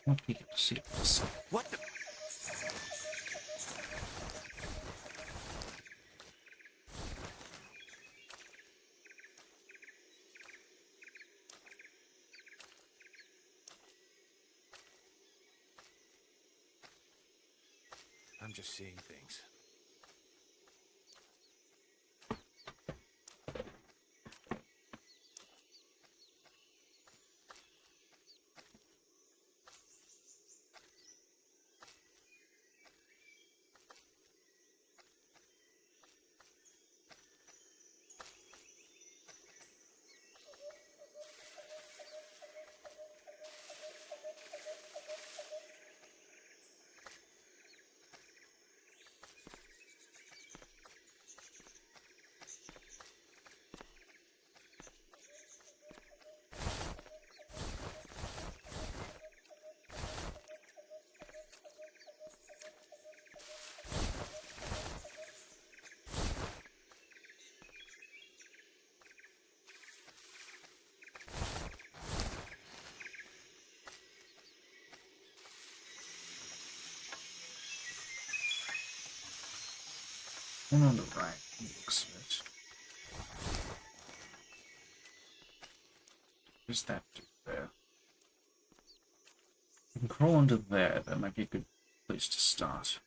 I'll peek at the sequels. What the? I'm just seeing things. And on the right, looks of it. What's that do there? You can crawl under there, that might be a good place to start.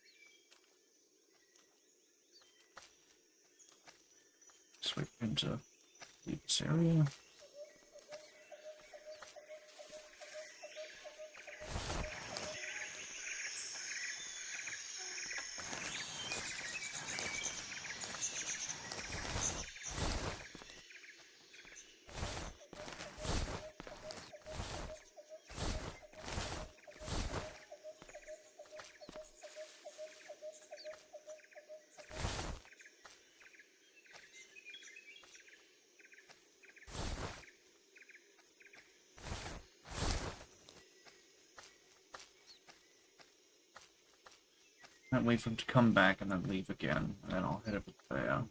Sweep into this area. Can't wait for him to come back and then leave again, and then I'll head over there.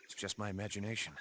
It's just my imagination.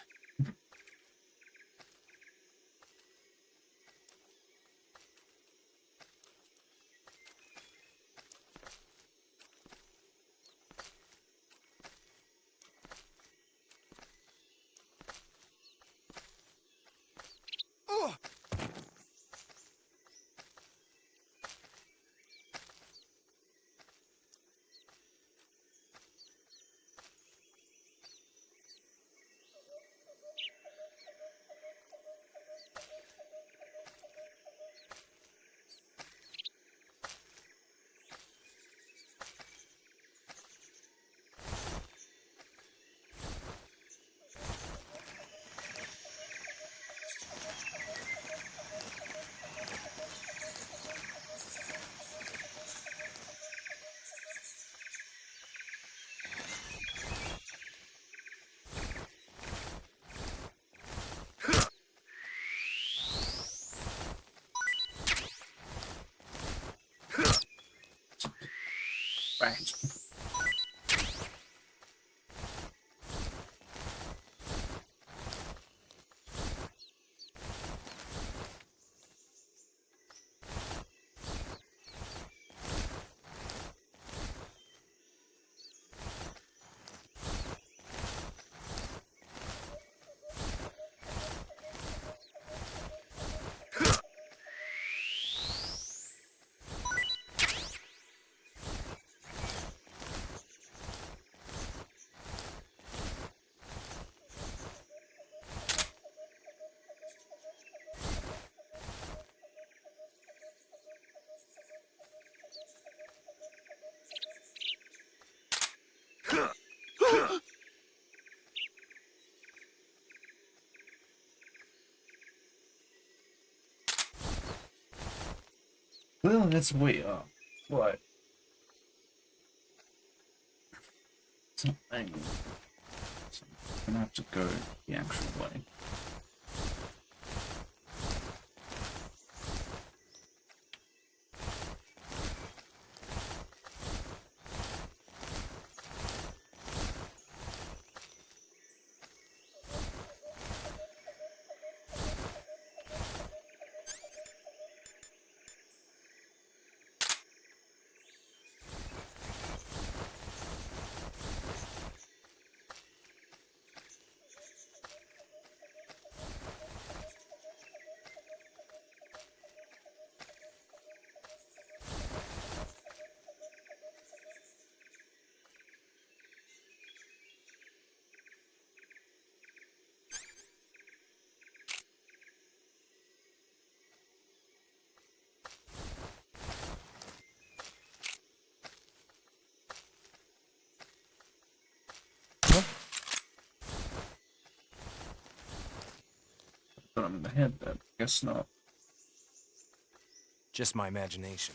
Right. Well, let's wait up. What? Something. So I'm gonna have to go the actual way. But I'm in the head then. Guess not. Just my imagination.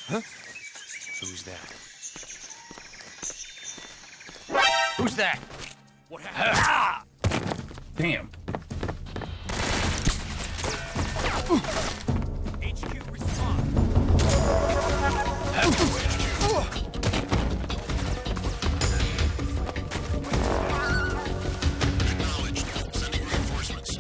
Huh? Who's that? Who's that? What happened? Damn. HQ respond. Acknowledged. Sending reinforcements.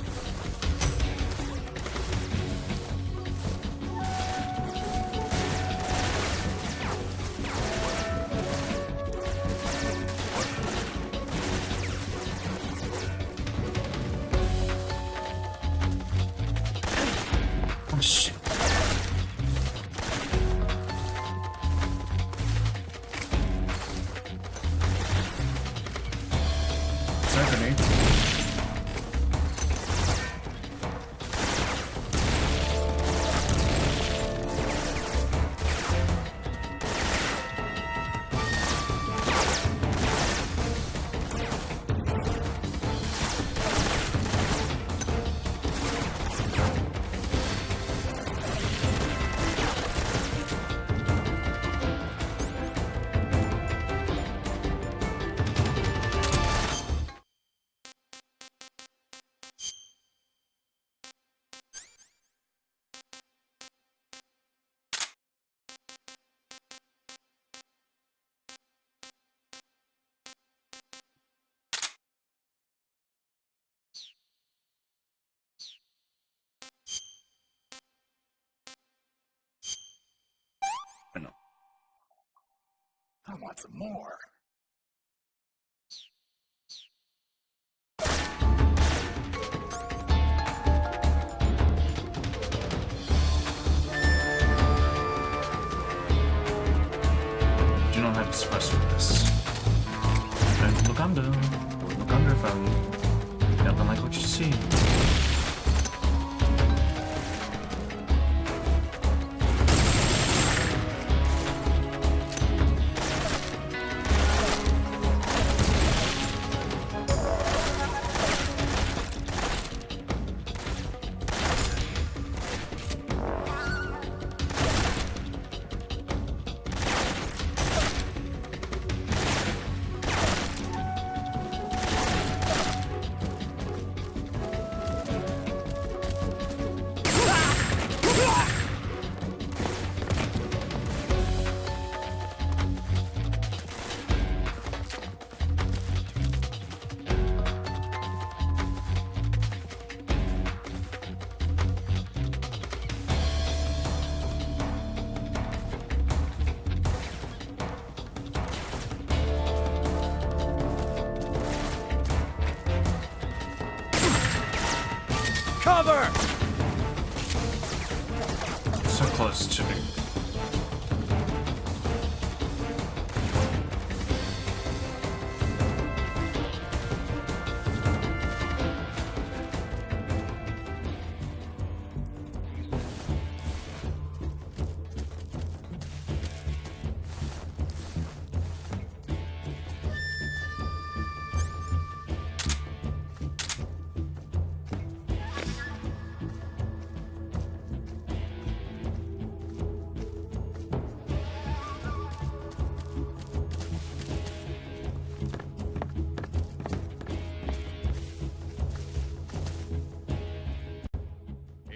grenade. I know. I want some more. Do not have to suppress for this. Don't look under. Don't look under, phone. You don't like what you see. Cover! So close to me.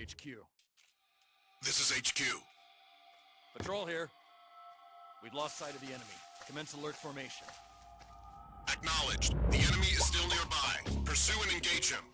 HQ. This is HQ. Patrol here. We've lost sight of the enemy. Commence alert formation. Acknowledged. The enemy is still nearby. Pursue and engage him.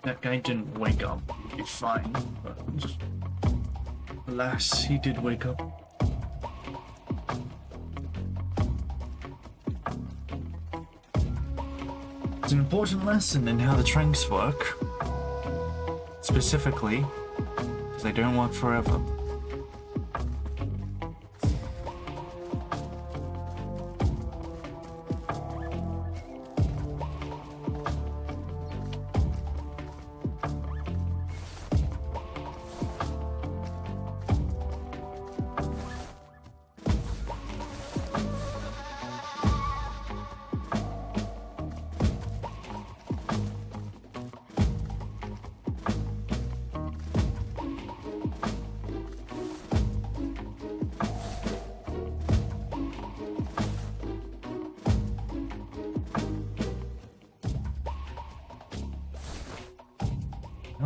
That guy didn't wake up. He's fine, but just... Alas, he did wake up. It's an important lesson in how the tranks work. Specifically, because they don't work forever.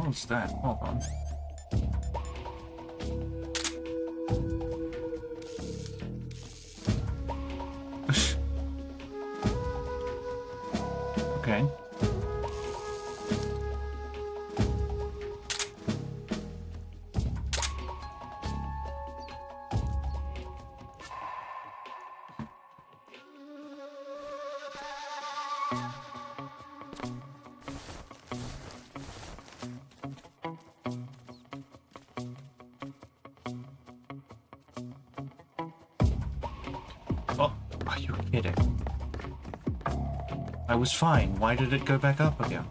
What's that? Hold on. Are you kidding? I was fine. Why did it go back up again?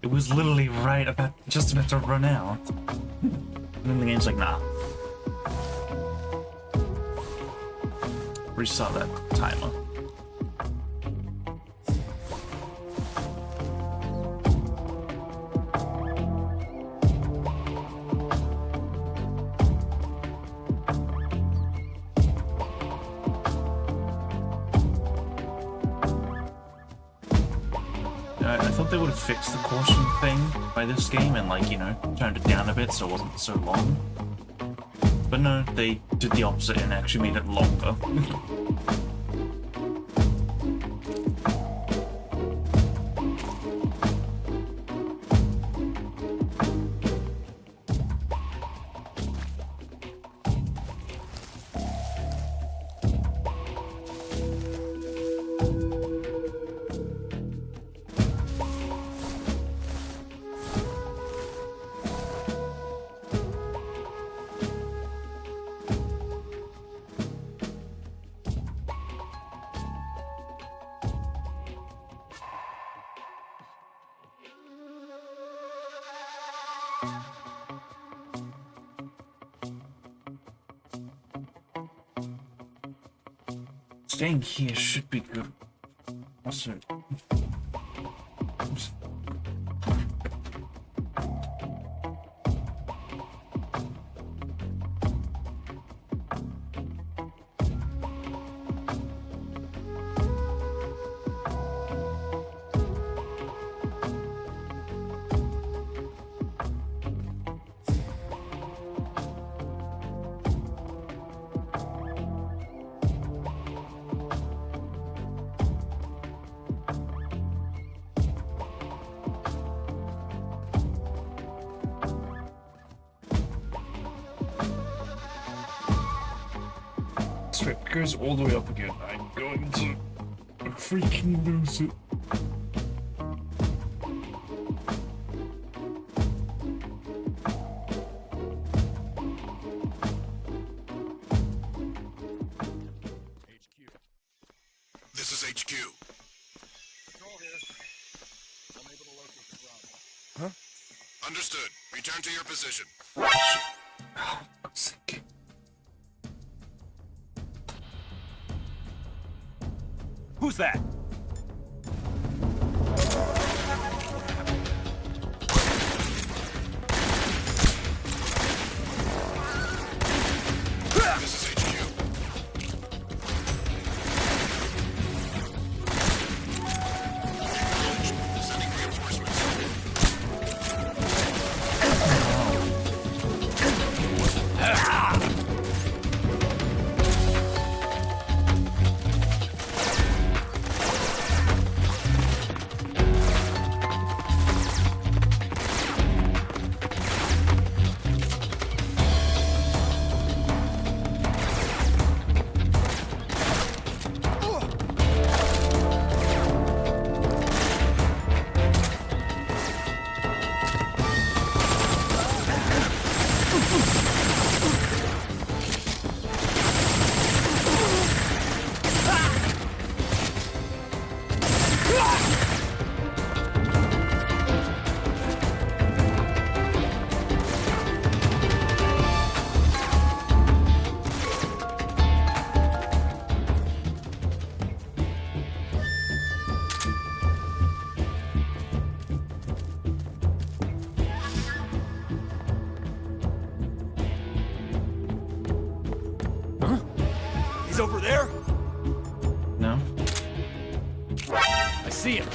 It was literally just about to run out. And then the game's like, nah. Restart that timer. I thought they would have fixed the caution thing by this game and, like, you know, turned it down a bit so it wasn't so long. But no, they did the opposite and actually made it longer. Staying here should be good. Also... If it goes all the way up again, I'm going to freaking lose it. This is HQ. Patrol here. Unable to locate the problem. Huh? Understood. Return to your position. Oh, sick. Who's that? This is HQ. Acknowledged. Sending reinforcements. He's over there? No? I see him.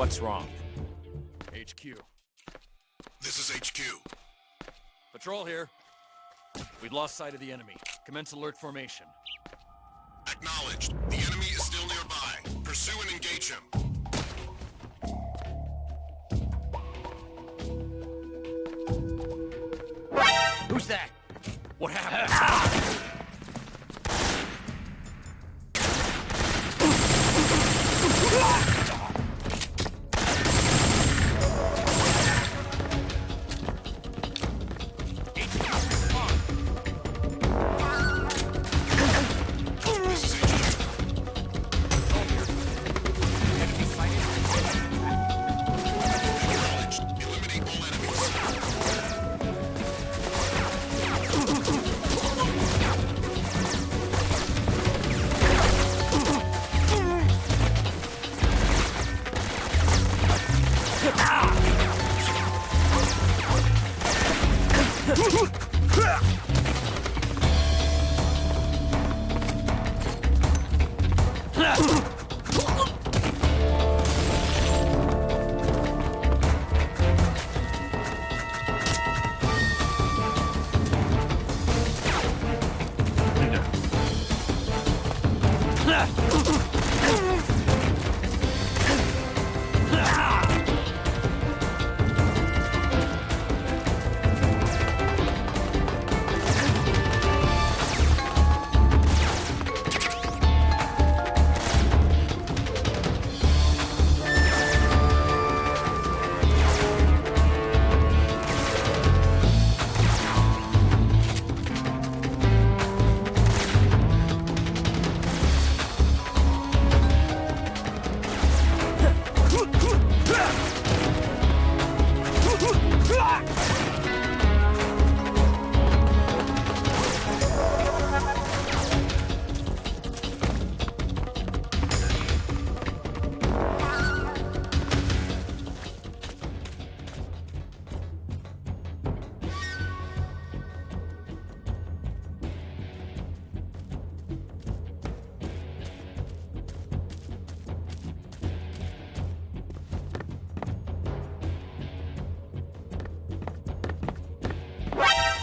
What's wrong? HQ. This is HQ. Patrol here. We've lost sight of the enemy. Commence alert formation. Acknowledged. The enemy is still nearby. Pursue and engage him. Who's that? What happened? This is HQ. Acknowledged. Eliminate all enemies.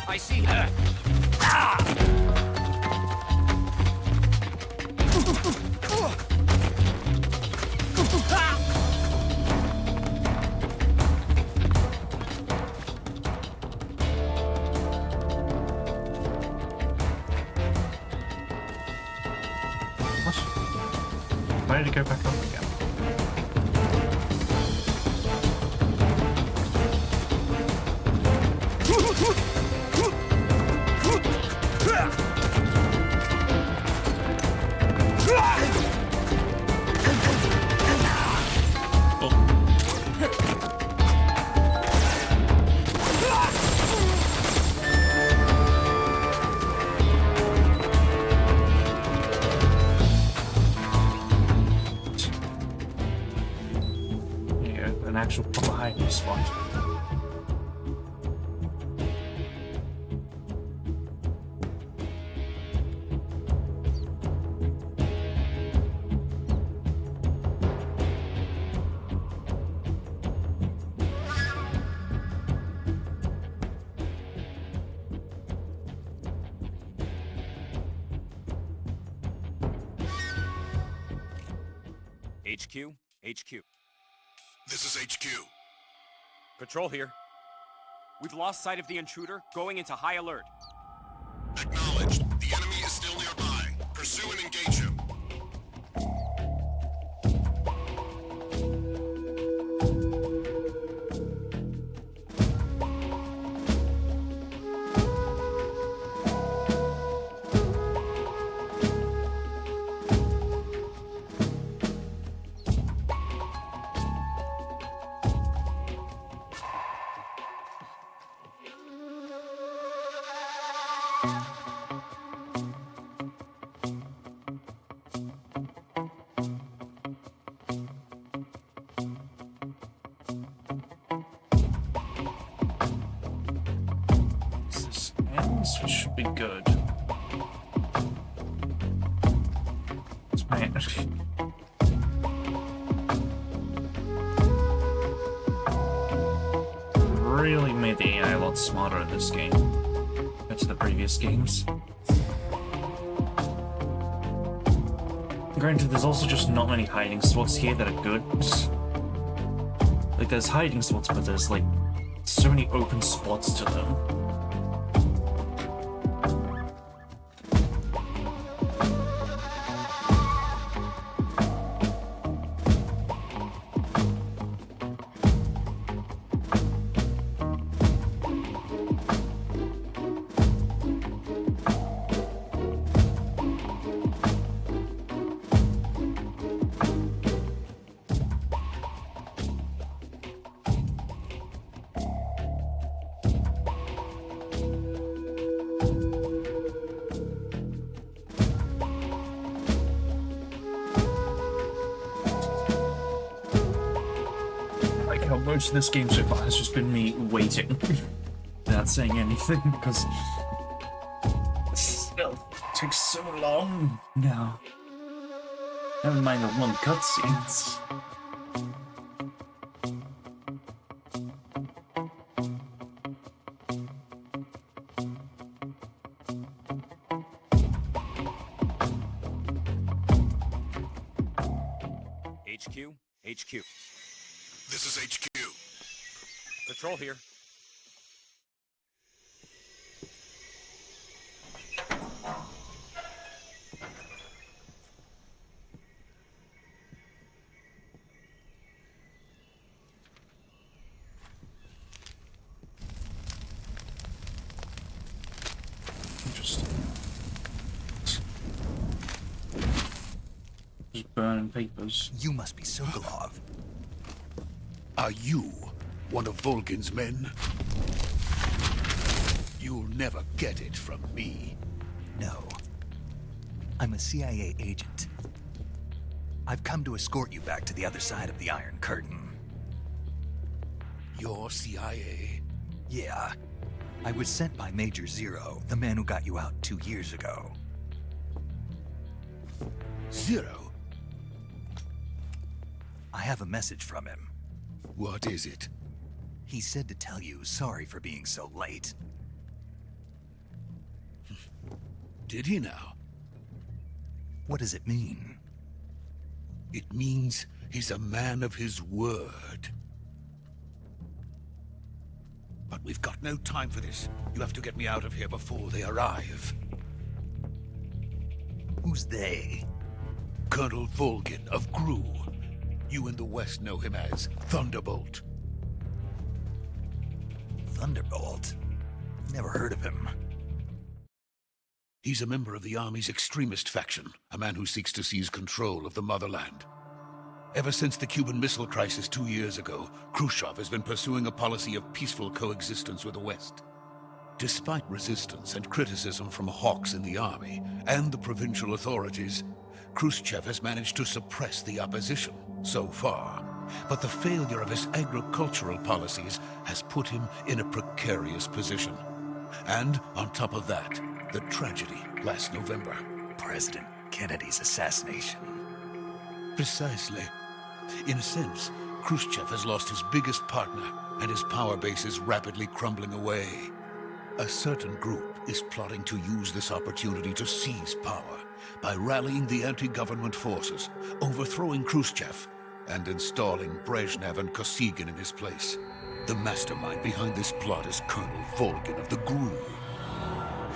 I see her. What? Why did it go back up again? Yeah, an actual proper hiding spot. HQ? HQ. This is HQ. Patrol here. We've lost sight of the intruder, going into high alert. Acknowledged. The enemy is still nearby. Pursue and engage him. This ends, which should be good. It's my the AI a lot smarter in this game compared to the previous games. Granted, there's also just not many hiding spots here that are good. Like, there's hiding spots, but there's, like, so many open spots to them. Most of this game so far has just been me waiting without saying anything because it takes so long now. Never mind the one cutscenes. HQ. This is HQ. Patrol here. Just burning papers. You must be Sokolov. Are you one of Volgin's men? You'll never get it from me. No. I'm a CIA agent. I've come to escort you back to the other side of the Iron Curtain. You're CIA? Yeah. I was sent by Major Zero, the man who got you out 2 years ago. Zero? I have a message from him. What is it? He said to tell you sorry for being so late. Did he now? What does it mean? It means he's a man of his word. But we've got no time for this. You have to get me out of here before they arrive. Who's they? Colonel Volgin of GRU. You in the West know him as Thunderbolt. Thunderbolt? Never heard of him. He's a member of the Army's extremist faction, a man who seeks to seize control of the motherland. Ever since the Cuban Missile Crisis 2 years ago, Khrushchev has been pursuing a policy of peaceful coexistence with the West. Despite resistance and criticism from hawks in the army and the provincial authorities, Khrushchev has managed to suppress the opposition so far. But the failure of his agricultural policies has put him in a precarious position. And on top of that, the tragedy last November. President Kennedy's assassination. Precisely. In a sense, Khrushchev has lost his biggest partner, and his power base is rapidly crumbling away. A certain group is plotting to use this opportunity to seize power by rallying the anti-government forces, overthrowing Khrushchev, and installing Brezhnev and Kosygin in his place. The mastermind behind this plot is Colonel Volgin of the GRU.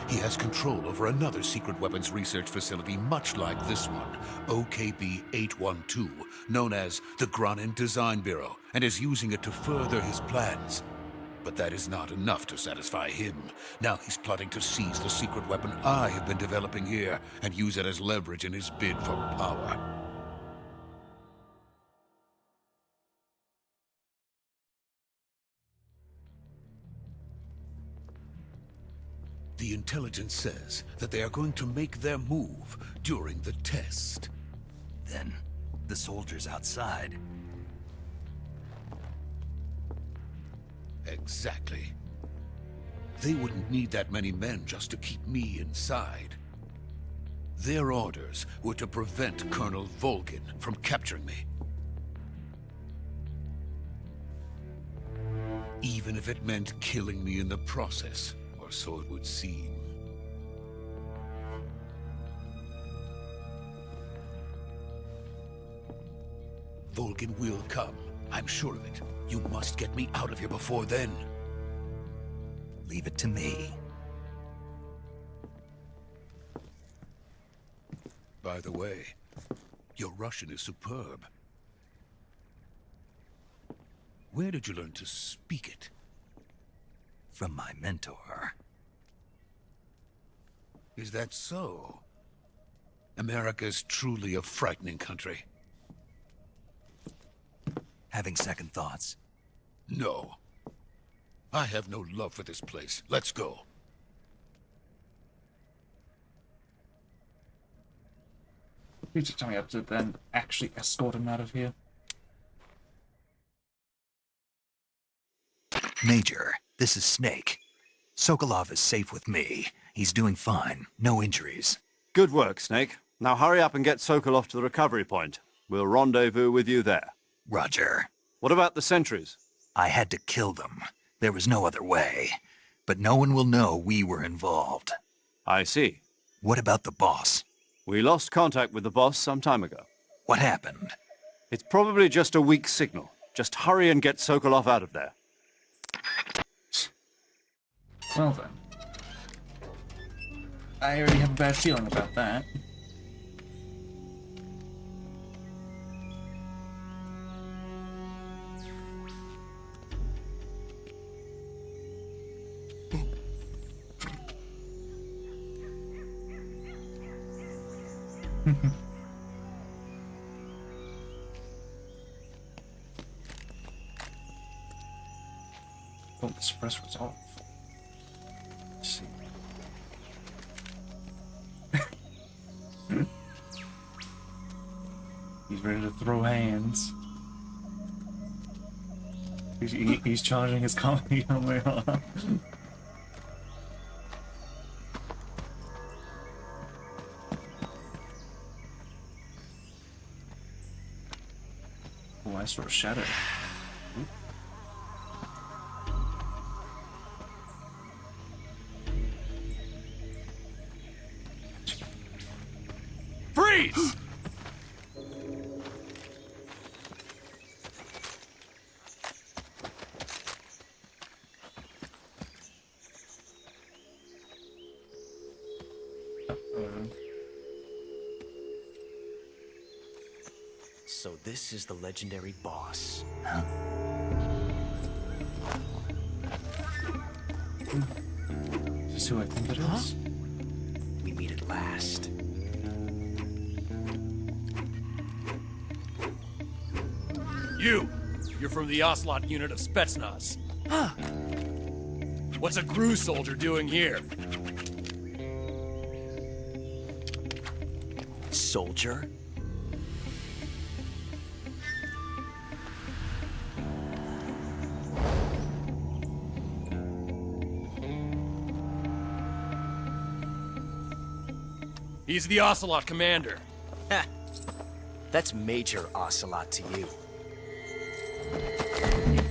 He has control over another secret weapons research facility much like this one, OKB-812, known as the Granin Design Bureau, and is using it to further his plans. But that is not enough to satisfy him. Now he's plotting to seize the secret weapon I have been developing here and use it as leverage in his bid for power. The intelligence says that they are going to make their move during the test. Then, the soldiers outside. Exactly. They wouldn't need that many men just to keep me inside. Their orders were to prevent Colonel Volgin from capturing me. even if it meant killing me in the process, or so it would seem. Vulcan will come. I'm sure of it. You must get me out of here before then. Leave it to me. By the way, your Russian is superb. Where did you learn to speak it? From my mentor. Is that so? America's truly a frightening country. Having second thoughts? No. I have no love for this place. Let's go. You just tell me I have to then actually escort him out of here. Major, this is Snake. Sokolov is safe with me. He's doing fine. No injuries. Good work, Snake. Now hurry up and get Sokolov to the recovery point. We'll rendezvous with you there. Roger. What about the sentries? I had to kill them. There was no other way. But no one will know we were involved. I see. What about the boss? We lost contact with the boss some time ago. What happened? It's probably just a weak signal. Just hurry and get Sokolov out of there. Well then. I already have a bad feeling about that. Oh, the suppressor was off. Let's see. He's ready to throw hands. He's charging his comedy on my arm. Oh, I saw a shadow. Ooh. Freeze! So this is the legendary boss. Huh? Is this who I think it is? We meet at last. You're from the Ocelot unit of Spetsnaz. Huh. What's a GRU soldier doing here? Soldier? He's the Ocelot commander. Heh. That's Major Ocelot to you.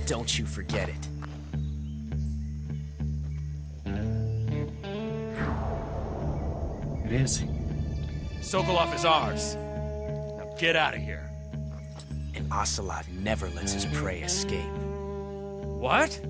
Don't you forget it. It is. Sokolov is ours. Now get out of here. And Ocelot never lets his prey escape. What?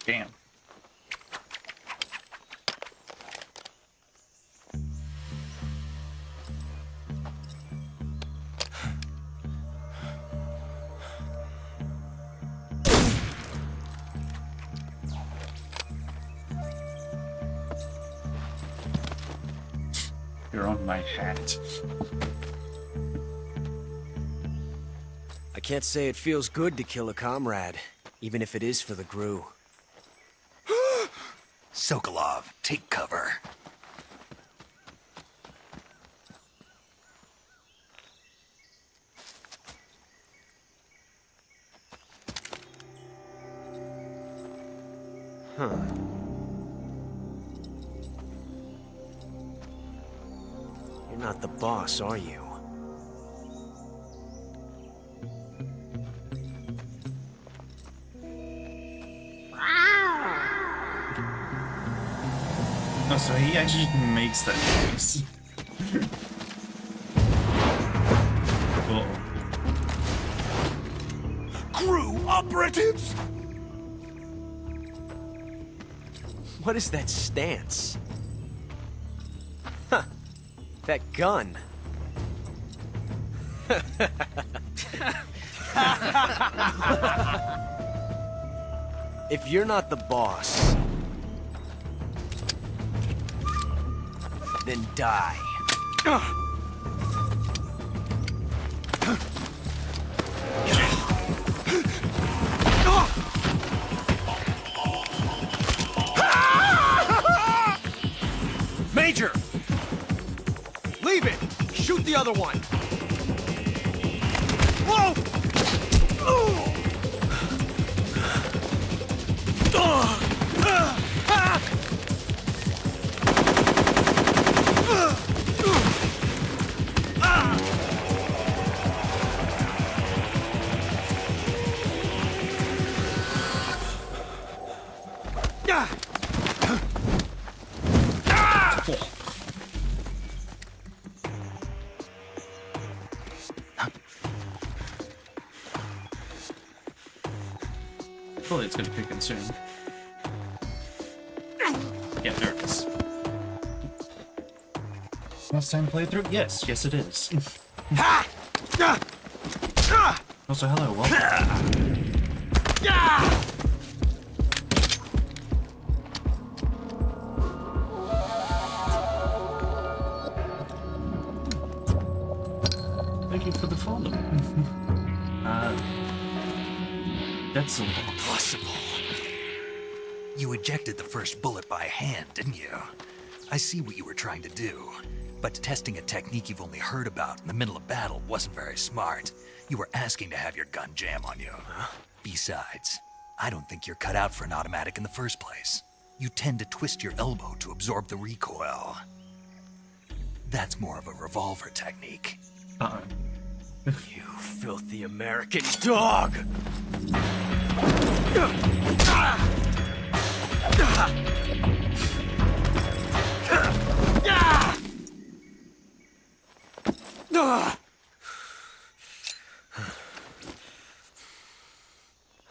Damn. You're on my hat. I can't say it feels good to kill a comrade, even if it is for the GRU. Sokolov, take cover. Huh. You're not the boss, are you? Oh, so he actually makes that noise. Uh-oh. GRU operatives! What is that stance? Huh. That gun. If you're not the boss, then die. Major! Leave it! Shoot the other one! Whoa! Surely it's gonna kick in soon. Yeah, there it is. Last time playthrough? Yes, yes it is. Also, hello, welcome. Thank you for the follow. That's impossible. You ejected the first bullet by hand, didn't you? I see what you were trying to do, but testing a technique you've only heard about in the middle of battle wasn't very smart. You were asking to have your gun jam on you. Besides, I don't think you're cut out for an automatic in the first place. You tend to twist your elbow to absorb the recoil. That's more of a revolver technique. Uh-oh. You filthy American dog!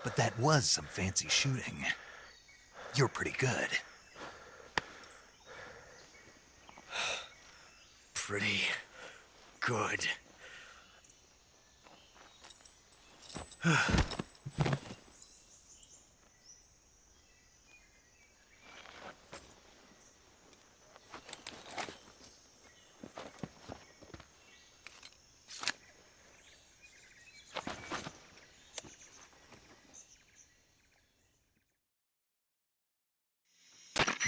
But that was some fancy shooting. You're pretty good. Pretty good.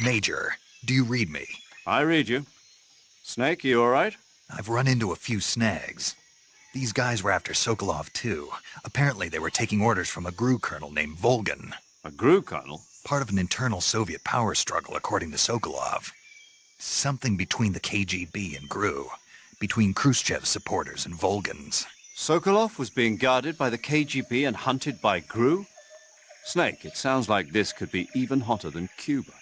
Major, do you read me? I read you. Snake, you all right? I've run into a few snags. These guys were after Sokolov too. Apparently they were taking orders from a GRU colonel named Volgan. A GRU colonel? Part of an internal Soviet power struggle, according to Sokolov. Something between the KGB and GRU. Between Khrushchev's supporters and Volgan's. Sokolov was being guarded by the KGB and hunted by GRU? Snake, it sounds like this could be even hotter than Cuba.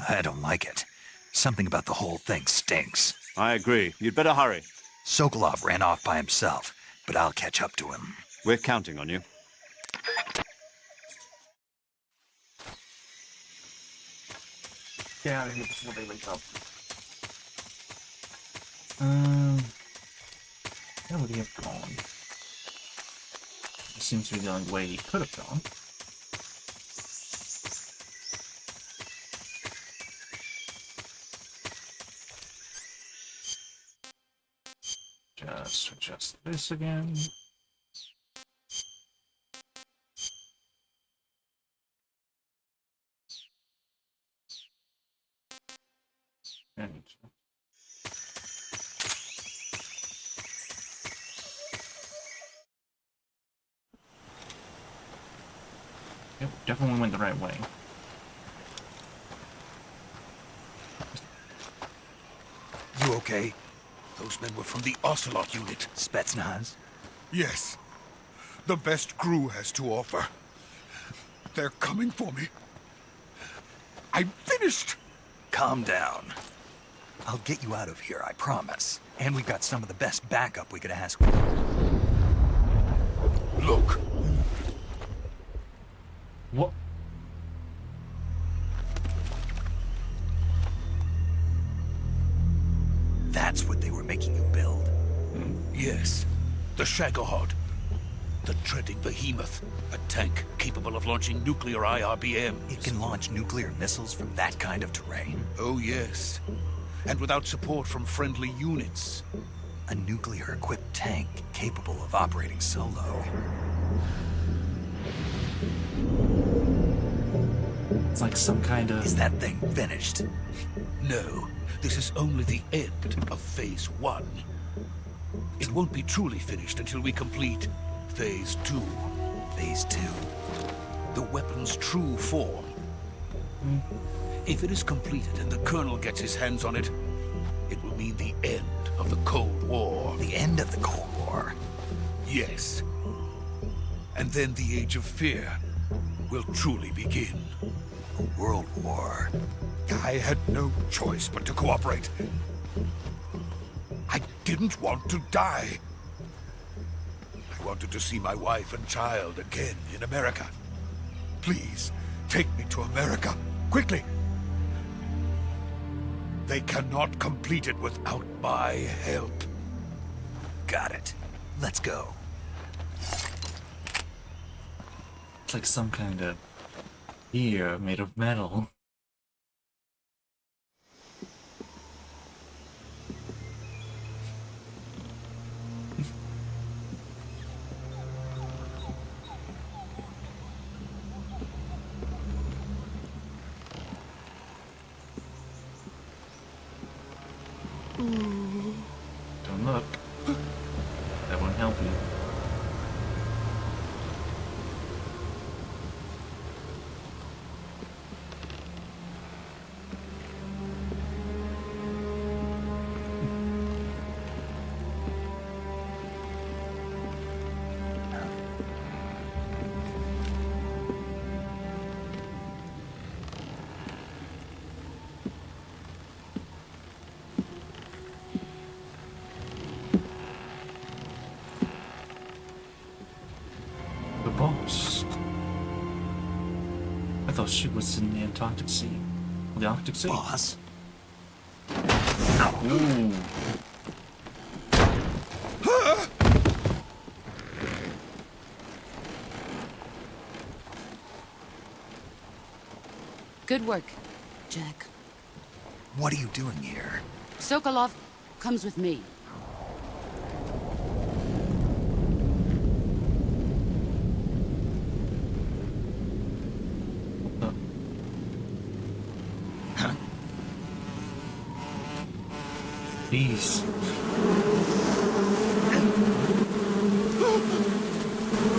I don't like it. Something about the whole thing stinks. I agree. You'd better hurry. Sokolov ran off by himself, but I'll catch up to him. We're counting on you. Get out of here before they wake up. Where would he have gone? This seems to be the only way he could have gone. Let's adjust this again. And yep, definitely went the right way. You okay? Those men were from the Ocelot unit. Spetsnaz? Yes. The best crew has to offer. They're coming for me. I'm finished! Calm down. I'll get you out of here, I promise. And we've got some of the best backup we could ask for. Look. What? That's what they were making you build? Yes. The Shagohod. The treading behemoth. A tank capable of launching nuclear IRBM. It can launch nuclear missiles from that kind of terrain? Oh, yes. And without support from friendly units. A nuclear-equipped tank capable of operating solo. It's like some kind of... Is that thing finished? No. This is only the end of Phase 1. It won't be truly finished until we complete Phase 2. Phase 2? The weapon's true form. If it is completed and the Colonel gets his hands on it, it will mean the end of the Cold War. The end of the Cold War? Yes. And then the Age of Fear will truly begin. A world war. I had no choice but to cooperate. I didn't want to die. I wanted to see my wife and child again in America. Please, take me to America, quickly. They cannot complete it without my help. Got it. Let's go. It's like some kind of ear made of metal. Don't look. That won't help you. Boss. I thought she was in the Antarctic Sea. The Arctic Sea. Boss? Ooh. Good work, Jack. What are you doing here? Sokolov comes with me. Jeez.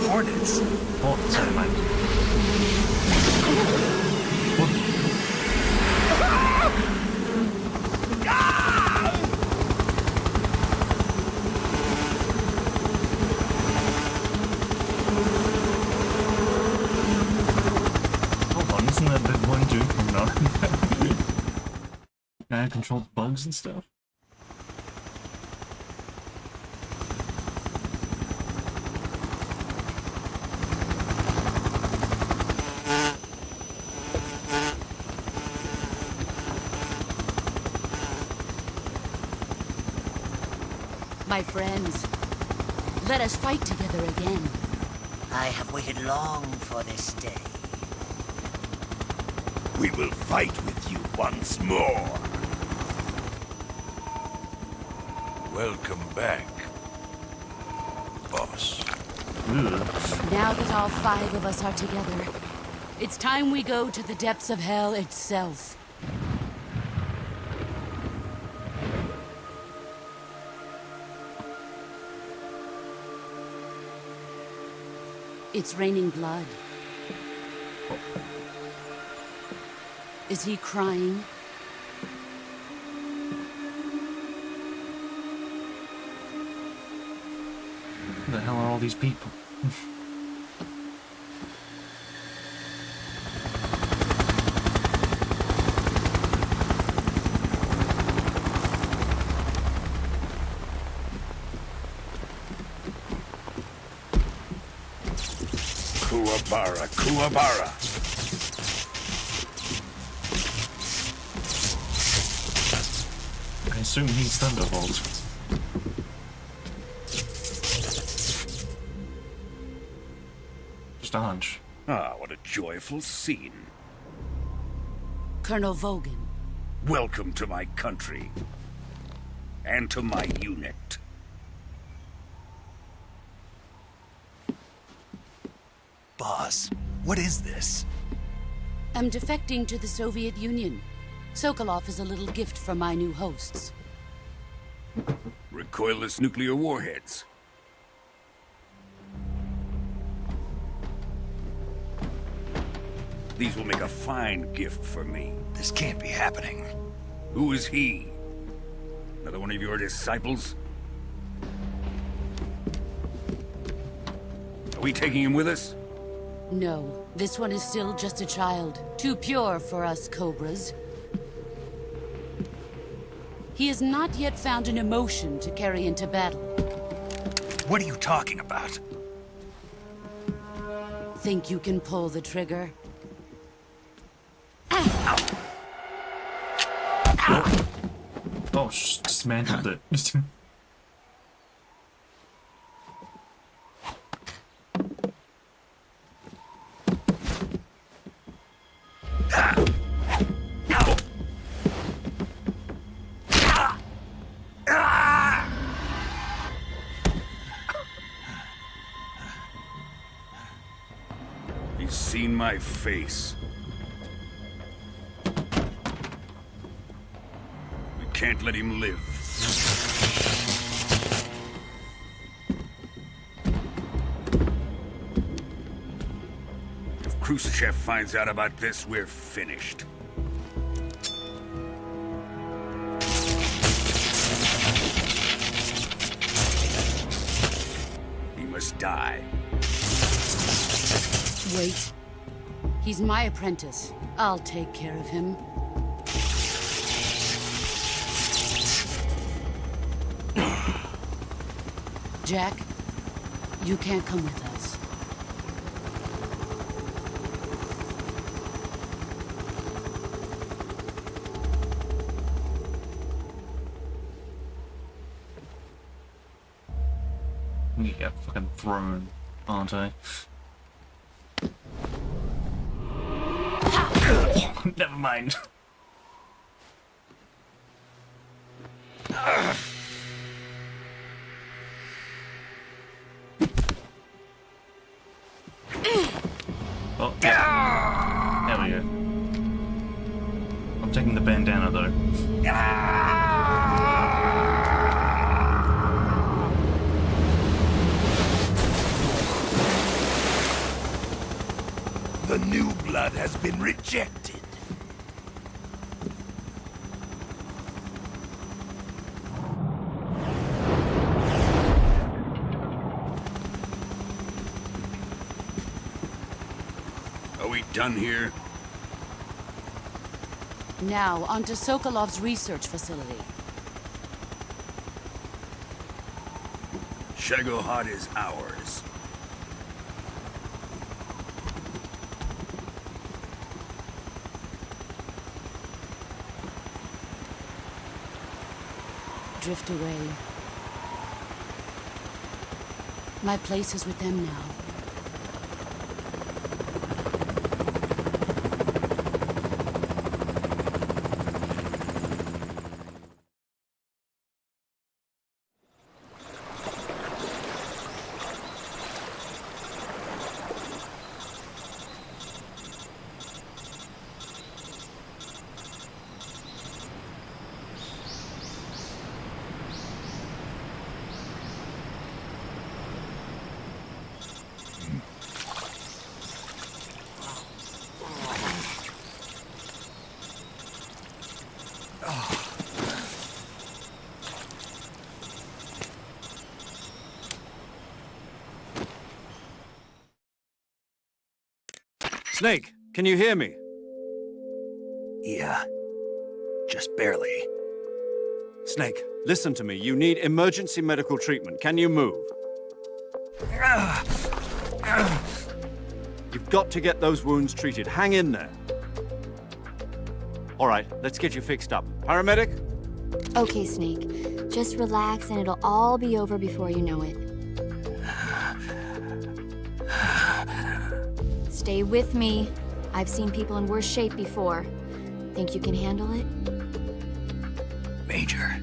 Hornets. Oh, sorry, Mike. Hold on, isn't that the one dude from Naruto? Guy controls bugs and stuff? My friends, let us fight together again. I have waited long for this day. We will fight with you once more. Welcome back, us. Now that all 5 of us are together, it's time we go to the depths of hell itself. It's raining blood. Is he crying? Who the hell are all these people? Kuwabara, Kuwabara. I assume he's Thunderbolt. Just a hunch. Ah, what a joyful scene. Colonel Vogan. Welcome to my country. And to my unit. Boss, what is this? I'm defecting to the Soviet Union. Sokolov is a little gift from my new hosts. Recoilless nuclear warheads. These will make a fine gift for me. This can't be happening. Who is he? Another one of your disciples? Are we taking him with us? No, this one is still just a child. Too pure for us Cobras. He has not yet found an emotion to carry into battle. What are you talking about? Think you can pull the trigger? Oh, dismantled it. He's seen my face. We can't let him live. If Khrushchev finds out about this, we're finished. He must die. Wait. He's my apprentice. I'll take care of him. Jack, you can't come with us. I'm gonna get fucking thrown, aren't I? Never mind. Oh, yeah. There we go. I'm taking the bandana though. The new blood has been rejected. Are we done here? Now, onto Sokolov's research facility. Shegohod is ours. Drift away. My place is with them now. Snake, can you hear me? Yeah. Just barely. Snake, listen to me. You need emergency medical treatment. Can you move? You've got to get those wounds treated. Hang in there. All right, let's get you fixed up. Paramedic? Okay, Snake. Just relax and it'll all be over before you know it. Stay with me. I've seen people in worse shape before. Think you can handle it? Major.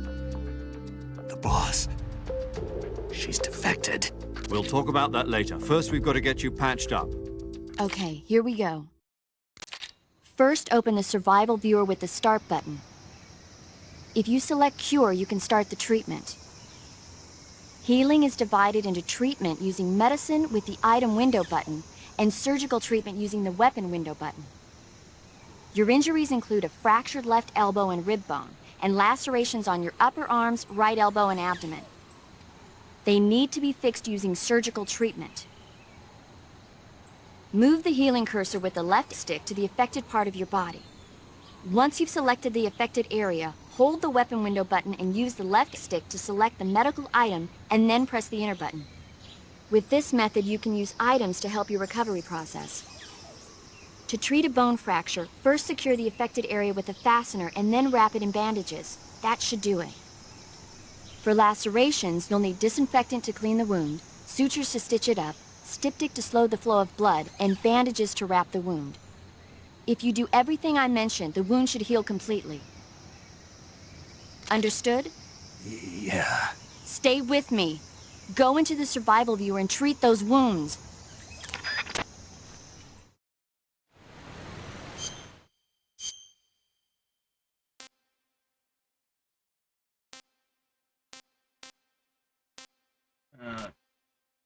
The boss. She's defected. We'll talk about that later. First, we've got to get you patched up. Okay, here we go. First, open the survival viewer with the start button. If you select cure, you can start the treatment. Healing is divided into treatment using medicine with the item window button and surgical treatment using the weapon window button. Your injuries include a fractured left elbow and rib bone, and lacerations on your upper arms, right elbow, and abdomen. They need to be fixed using surgical treatment. Move the healing cursor with the left stick to the affected part of your body. Once you've selected the affected area, hold the weapon window button and use the left stick to select the medical item, and then press the enter button. With this method, you can use items to help your recovery process. To treat a bone fracture, first secure the affected area with a fastener and then wrap it in bandages. That should do it. For lacerations, you'll need disinfectant to clean the wound, sutures to stitch it up, styptic to slow the flow of blood, and bandages to wrap the wound. If you do everything I mentioned, the wound should heal completely. Understood? Yeah. Stay with me. Go into the survival viewer and treat those wounds.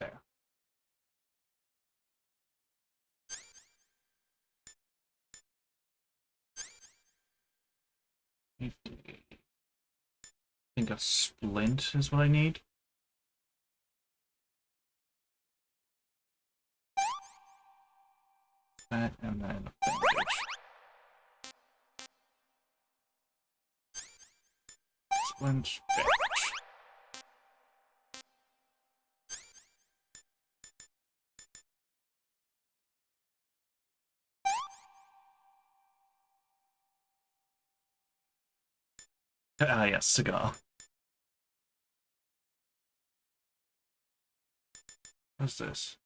There. I think a splint is what I need. That and then a bandage. Splint, bandage. Ah, yes, cigar. What's this?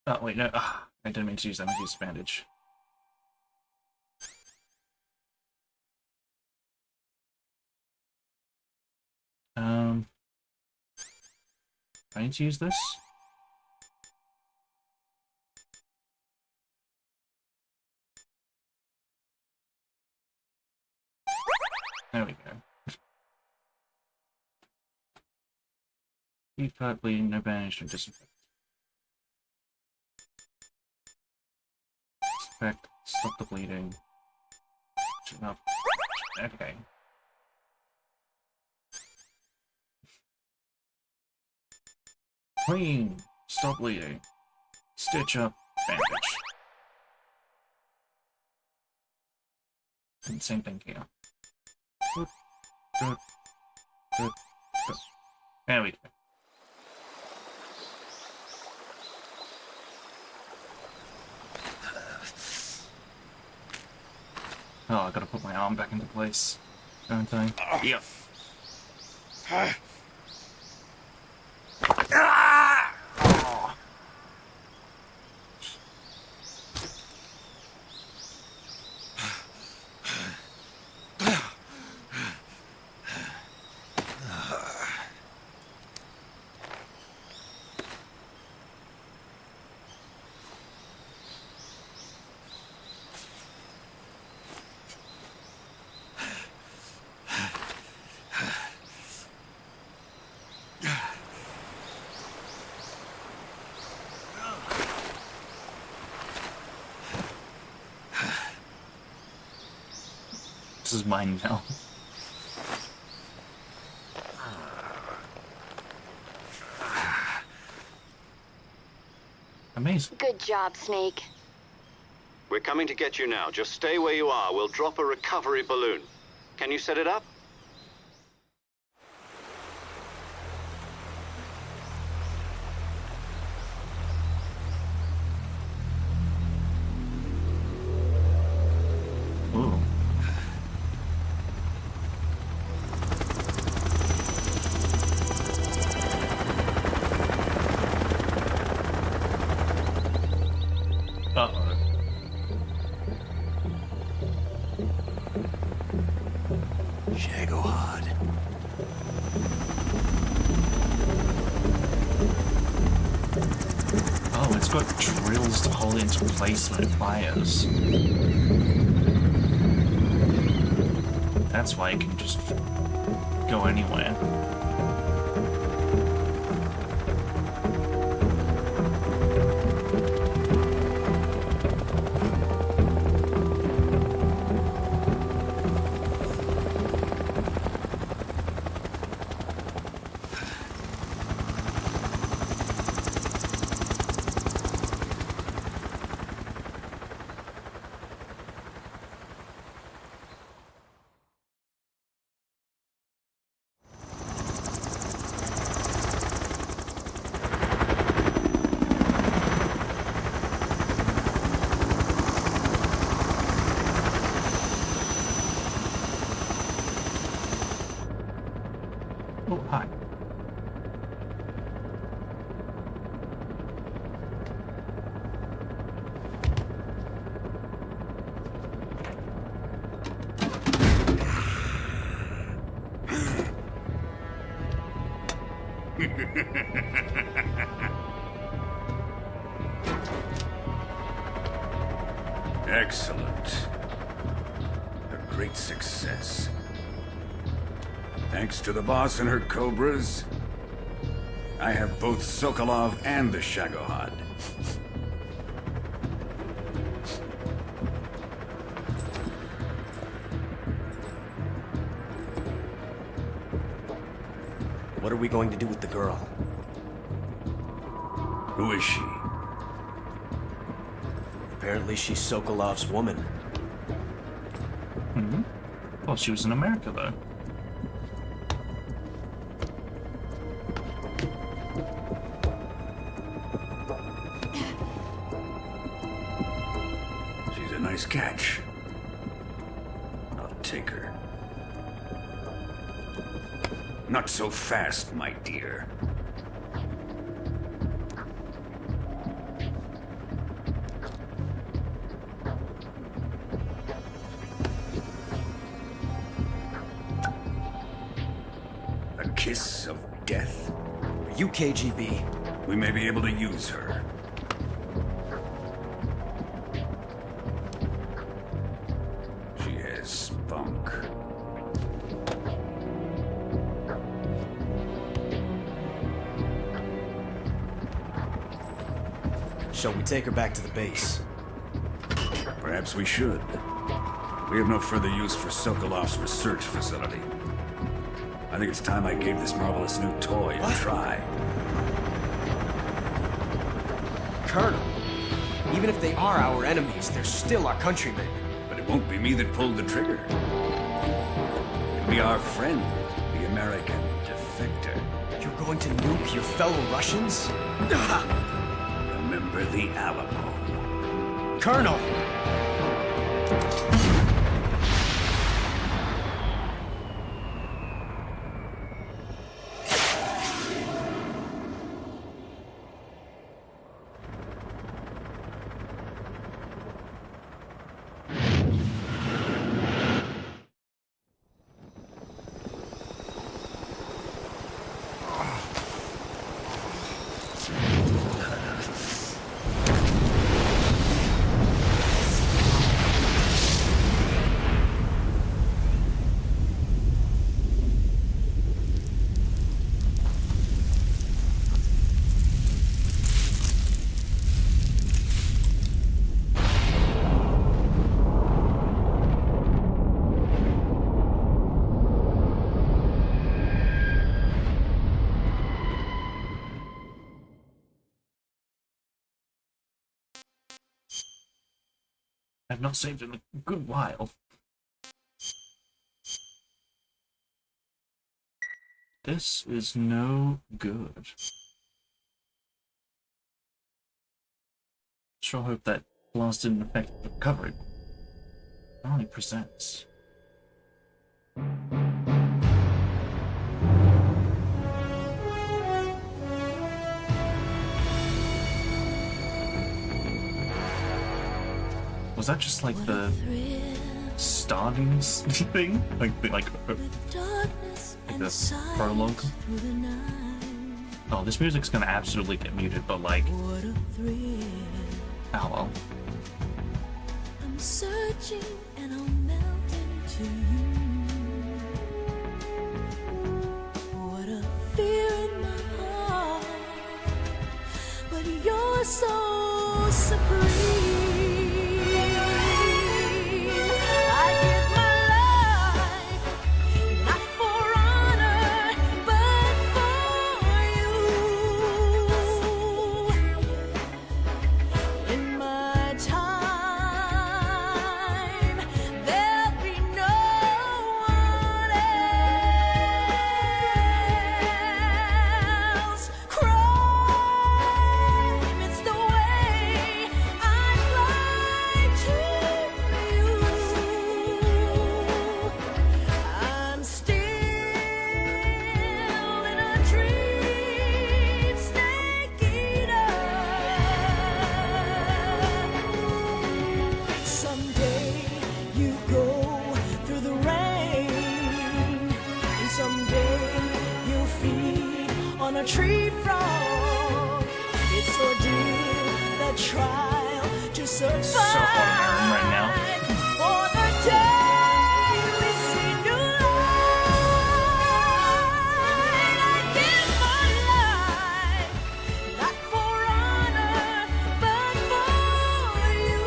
Oh, wait, no. Ah, I didn't mean to use that. I meant to use bandage. I need to use this? There we go. Keep that bleeding, no bandage, no disinfect. Disinfect, stop the bleeding. Turn up. Okay. Clean, stop bleeding. Stitch up, bandage. And same thing here. Good, good, good, good. There we go. Oh, I gotta put my arm back into place. Don't I? Yep. This is mine now. Amazing. Good job, Snake. We're coming to get you now. Just stay where you are. We'll drop a recovery balloon. Can you set it up? Ooh. Uh-oh. Shagohod. Oh, it's got drills to hold it into place when it fires. That's why it can just go anywhere. Oh, hi. Excellent. A great success. Thanks to the boss and her cobras, I have both Sokolov and the Shagohod. What are we going to do with the girl? Who is she? Apparently she's Sokolov's woman. Mm-hmm. Well, she was in America, though. She's a nice catch. I'll take her. Not so fast, my dear. A kiss of death? Are you KGB? We may be able to use her. She has spunk. Shall we take her back to the base? Perhaps we should. We have no further use for Sokolov's research facility. I think it's time I gave this marvelous new toy a try. Colonel, even if they are our enemies, they're still our countrymen. But it won't be me that pulled the trigger. It'll be our friend, the American defector. You're going to nuke your fellow Russians? Remember the Alamo. Colonel! I've not saved in a good while. This is no good. Sure hope that blast didn't affect the recovery. It only presents. Was that just like the starting thing? Like the prologue? Oh, this music's gonna absolutely get muted, but like... Oh well. I'm searching and I'll melt into you. What a fear in my heart, but you're so supreme. On a tree frog, it's ordeal, the trial to survive. So hot right now. For the day we see new light, I give my life, not for honor, but for you.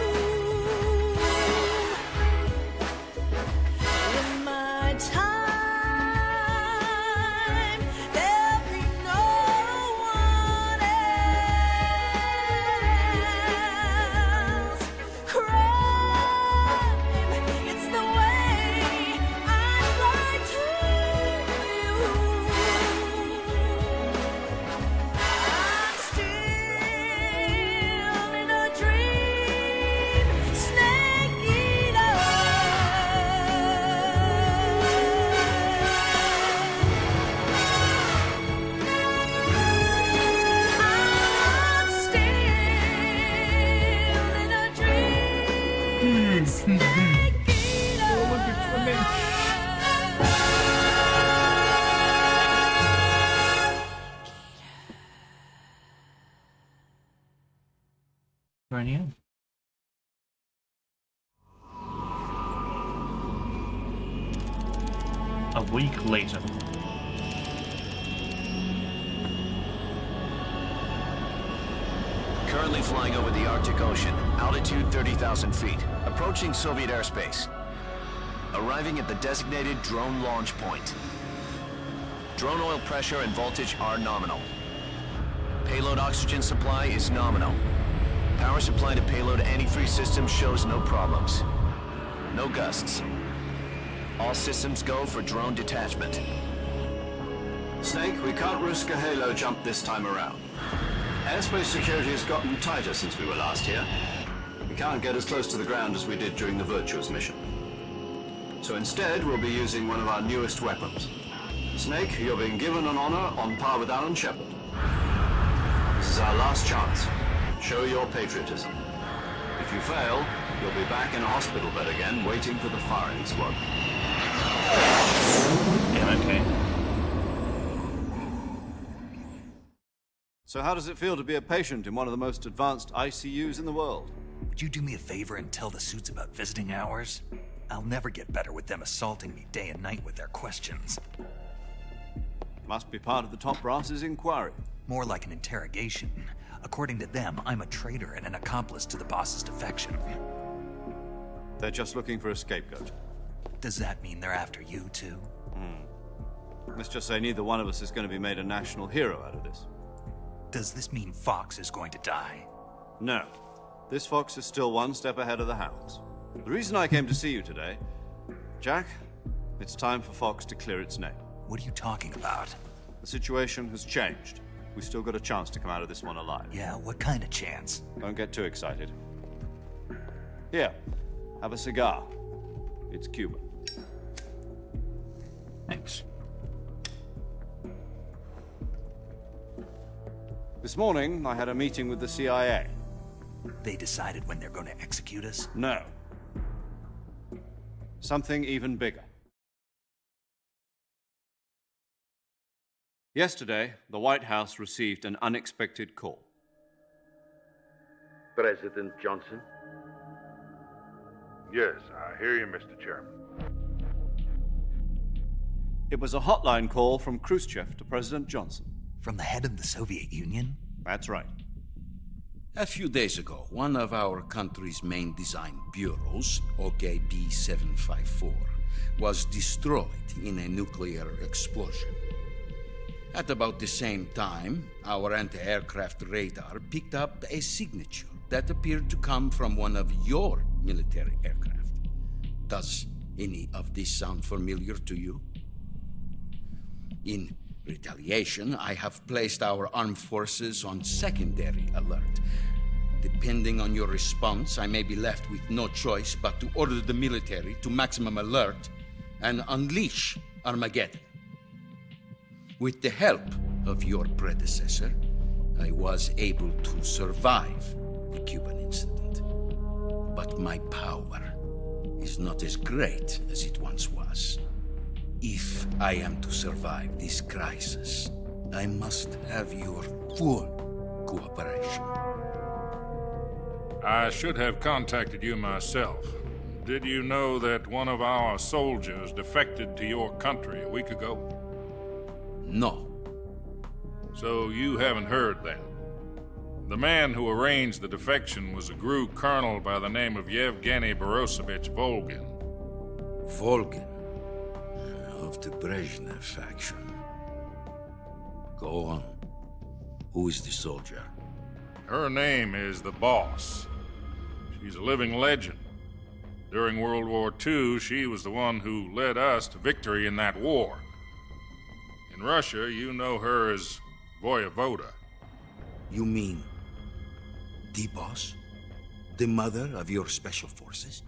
In my time, there'll be no one else. Crime, it's the way I fly to you. I'm still in a dream, snake eater. I'm still in a dream, snake eater. Right here. A week later. Currently flying over the Arctic Ocean, altitude 30,000 feet, approaching Soviet airspace. Arriving at the designated drone launch point. Drone oil pressure and voltage are nominal. Payload oxygen supply is nominal. Power supply to payload antifreeze system shows no problems. No gusts. All systems go for drone detachment. Snake, we can't risk a halo jump this time around. Airspace security has gotten tighter since we were last here. We can't get as close to the ground as we did during the Virtuous mission. So instead, we'll be using one of our newest weapons. Snake, you're being given an honor on par with Alan Shepard. This is our last chance. Show your patriotism. If you fail, you'll be back in a hospital bed again, waiting for the firing squad. Yeah, okay. So how does it feel to be a patient in one of the most advanced ICUs in the world? Would you do me a favor and tell the suits about visiting hours? I'll never get better with them assaulting me day and night with their questions. Must be part of the top brass's inquiry. More like an interrogation. According to them, I'm a traitor and an accomplice to the boss's defection. They're just looking for a scapegoat. Does that mean they're after you, too? Let's just say neither one of us is going to be made a national hero out of this. Does this mean Fox is going to die? No. This fox is still one step ahead of the hounds. The reason I came to see you today, Jack, it's time for Fox to clear its name. What are you talking about? The situation has changed. We've still got a chance to come out of this one alive. Yeah, what kind of chance? Don't get too excited. Here, have a cigar. It's Cuban. Thanks. This morning, I had a meeting with the CIA. They decided when they're going to execute us? No. Something even bigger. Yesterday, the White House received an unexpected call. President Johnson? Yes, I hear you, Mr. Chairman. It was a hotline call from Khrushchev to President Johnson. From the head of the Soviet Union? That's right. A few days ago, one of our country's main design bureaus, OKB 754, was destroyed in a nuclear explosion. At about the same time, our anti-aircraft radar picked up a signature that appeared to come from one of your military aircraft. Does any of this sound familiar to you? In retaliation, I have placed our armed forces on secondary alert. Depending on your response, I may be left with no choice but to order the military to maximum alert and unleash Armageddon. With the help of your predecessor, I was able to survive the Cuban incident. But my power is not as great as it once was. If I am to survive this crisis, I must have your full cooperation. I should have contacted you myself. Did you know that one of our soldiers defected to your country a week ago? No. So you haven't heard then. The man who arranged the defection was a GRU colonel by the name of Yevgeny Borosovich Volgin. Volgin? Of the Brezhnev faction. Go on. Who is the soldier? Her name is the Boss. She's a living legend. During World War II, she was the one who led us to victory in that war. In Russia, you know her as Voyevoda. You mean the Boss? The mother of your special forces?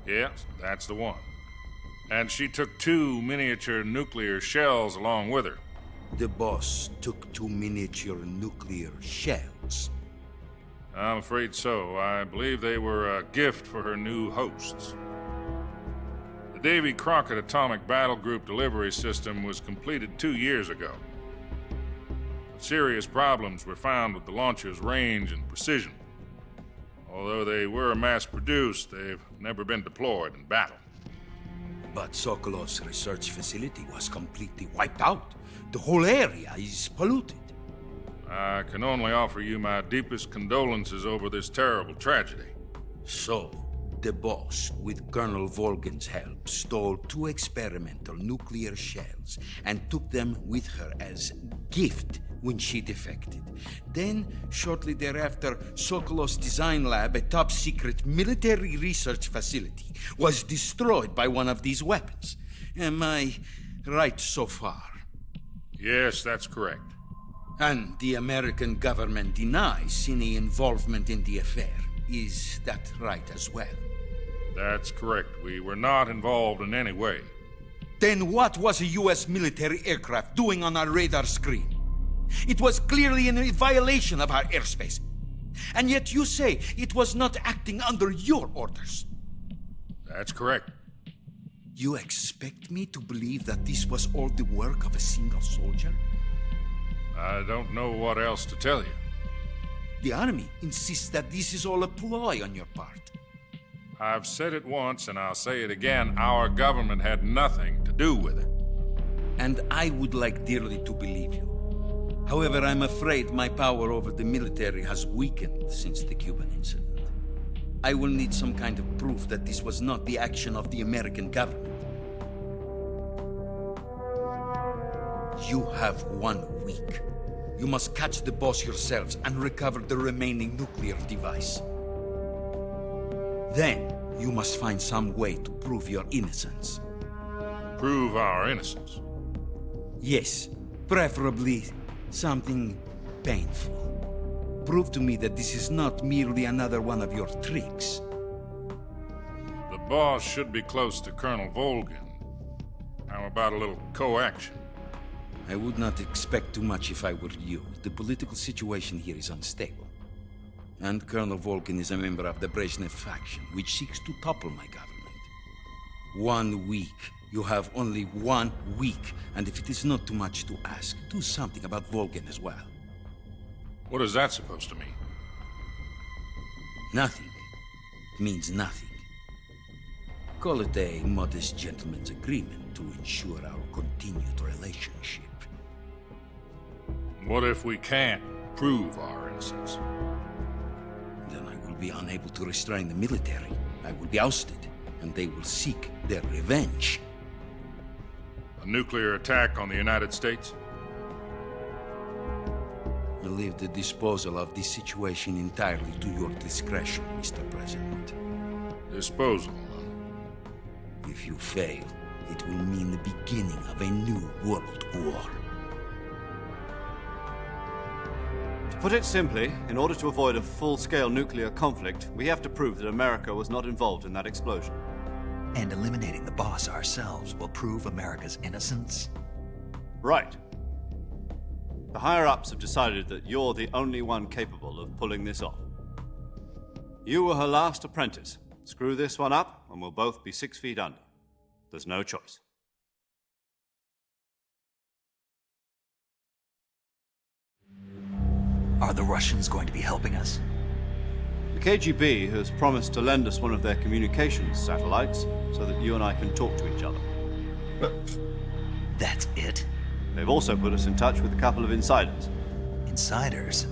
Yes, that's the one. And she took 2 miniature nuclear shells along with her. The Boss took 2 miniature nuclear shells? I'm afraid so. I believe they were a gift for her new hosts. The Davy Crockett Atomic Battle Group delivery system was completed 2 years ago. But serious problems were found with the launcher's range and precision. Although they were mass-produced, they've never been deployed in battle. But Sokolov's research facility was completely wiped out. The whole area is polluted. I can only offer you my deepest condolences over this terrible tragedy. So, the Boss, with Colonel Volgin's help, stole 2 experimental nuclear shells and took them with her as gift when she defected. Then, shortly thereafter, Sokolov's design lab, a top-secret military research facility, was destroyed by one of these weapons. Am I right so far? Yes, that's correct. And the American government denies any involvement in the affair. Is that right as well? That's correct. We were not involved in any way. Then what was a U.S. military aircraft doing on our radar screen? It was clearly in violation of our airspace. And yet you say it was not acting under your orders. That's correct. You expect me to believe that this was all the work of a single soldier? I don't know what else to tell you. The Army insists that this is all a ploy on your part. I've said it once and I'll say it again. Our government had nothing to do with it. And I would like dearly to believe you. However, I'm afraid my power over the military has weakened since the Cuban incident. I will need some kind of proof that this was not the action of the American government. You have 1 week. You must catch the Boss yourselves and recover the remaining nuclear device. Then, You must find some way to prove your innocence. Prove our innocence? Yes, preferably something painful. Prove to me that this is not merely another one of your tricks. The boss should be close to Colonel Volgin. How about a little coaction? I would not expect too much if I were you. The political situation here is unstable. And Colonel Volgin is a member of the Brezhnev faction, which seeks to topple my government. 1 week. You have only 1 week. And if it is not too much to ask, do something about Volgin as well. What is that supposed to mean? Nothing. It means nothing. Call it a modest gentleman's agreement to ensure our continued relationship. What if we can't prove our innocence? Then I will be unable to restrain the military. I will be ousted, and they will seek their revenge. A nuclear attack on the United States? I leave the disposal of this situation entirely to your discretion, Mr. President. Disposal? If you fail, it will mean the beginning of a new world war. To put it simply, in order to avoid a full-scale nuclear conflict, we have to prove that America was not involved in that explosion. And eliminating the boss ourselves will prove America's innocence? Right. The higher-ups have decided that you're the only one capable of pulling this off. You were her last apprentice. Screw this one up, and we'll both be 6 feet under. There's no choice. Are the Russians going to be helping us? The KGB has promised to lend us one of their communications satellites so that you and I can talk to each other. That's it? They've also put us in touch with a couple of insiders. Insiders?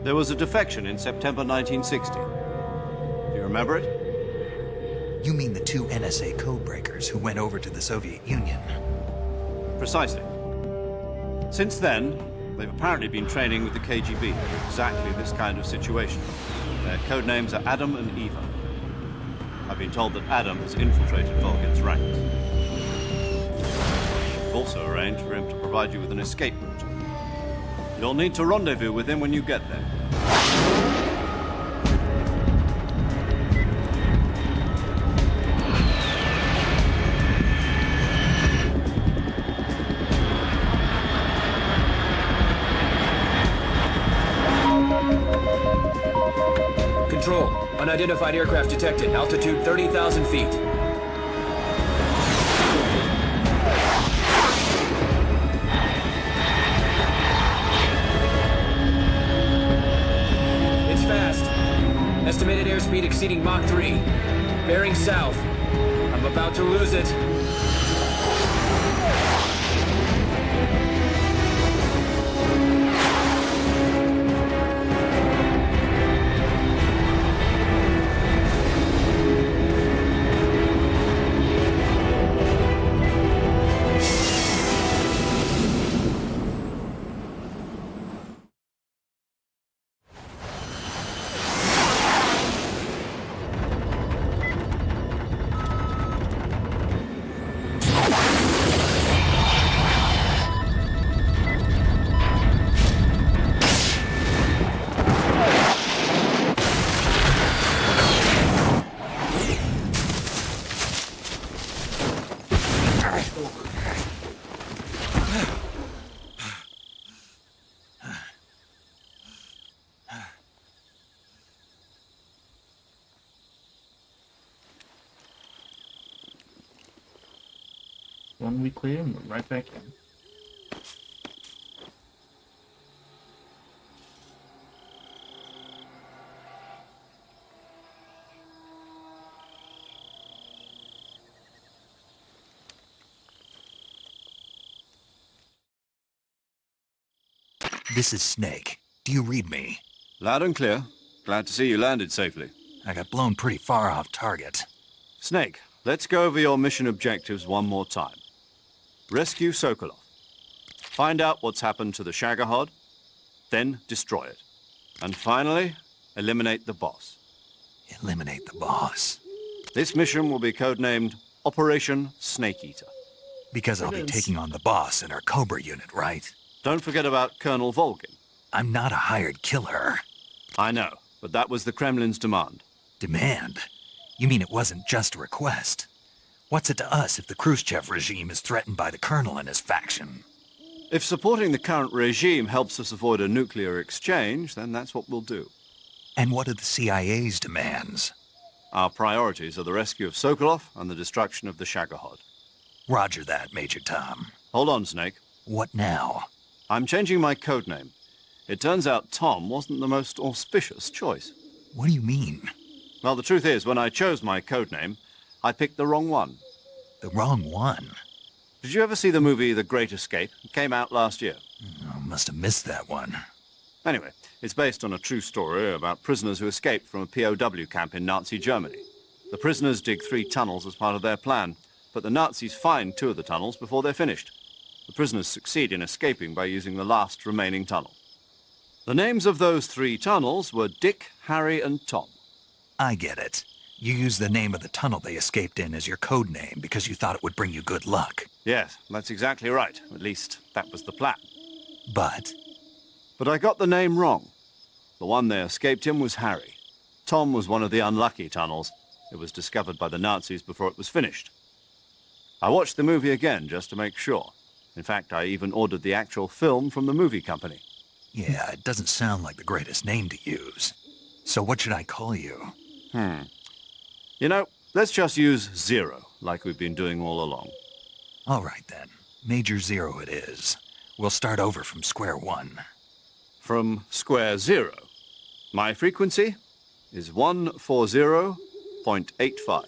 There was a defection in September 1960. Do you remember it? You mean the 2 NSA codebreakers who went over to the Soviet Union? Precisely. Since then, they've apparently been training with the KGB for exactly this kind of situation. Their code names are Adam and Eva. I've been told that Adam has infiltrated Volgin's ranks. We've also arranged for him to provide you with an escape route. You'll need to rendezvous with him when you get there. Control. Unidentified aircraft detected. Altitude 30,000 feet. It's fast. Estimated airspeed exceeding Mach 3. Bearing south. I'm about to lose it. One we clear and we're right back in. This is Snake. Do you read me? Loud and clear. Glad to see you landed safely. I got blown pretty far off target. Snake, let's go over your mission objectives one more time. Rescue Sokolov. Find out what's happened to the Shagohod, then destroy it. And finally, eliminate the boss. Eliminate the boss. This mission will be codenamed Operation Snake Eater. Because I'll be taking on the boss in our Cobra unit, right? Don't forget about Colonel Volgin. I'm not a hired killer. I know, but that was the Kremlin's demand. Demand? You mean it wasn't just a request? What's it to us if the Khrushchev regime is threatened by the Colonel and his faction? If supporting the current regime helps us avoid a nuclear exchange, then that's what we'll do. And what are the CIA's demands? Our priorities are the rescue of Sokolov and the destruction of the Shagohod. Roger that, Major Tom. Hold on, Snake. What now? I'm changing my codename. It turns out Tom wasn't the most auspicious choice. What do you mean? Well, the truth is, when I chose my codename, I picked the wrong one. The wrong one? Did you ever see the movie The Great Escape? It came out last year. I must have missed that one. Anyway, it's based on a true story about prisoners who escaped from a POW camp in Nazi Germany. The prisoners dig 3 tunnels as part of their plan, but the Nazis find 2 of the tunnels before they're finished. The prisoners succeed in escaping by using the last remaining tunnel. The names of those 3 tunnels were Dick, Harry, and Tom. I get it. You used the name of the tunnel they escaped in as your code name because you thought it would bring you good luck. Yes, that's exactly right. At least, that was the plan. But I got the name wrong. The one they escaped in was Harry. Tom was one of the unlucky tunnels. It was discovered by the Nazis before it was finished. I watched the movie again just to make sure. In fact, I even ordered the actual film from the movie company. Yeah, it doesn't sound like the greatest name to use. So what should I call you? You know, let's just use Zero, like we've been doing all along. All right, then. Major Zero it is. We'll start over from square one. From square zero. My frequency is 140.85.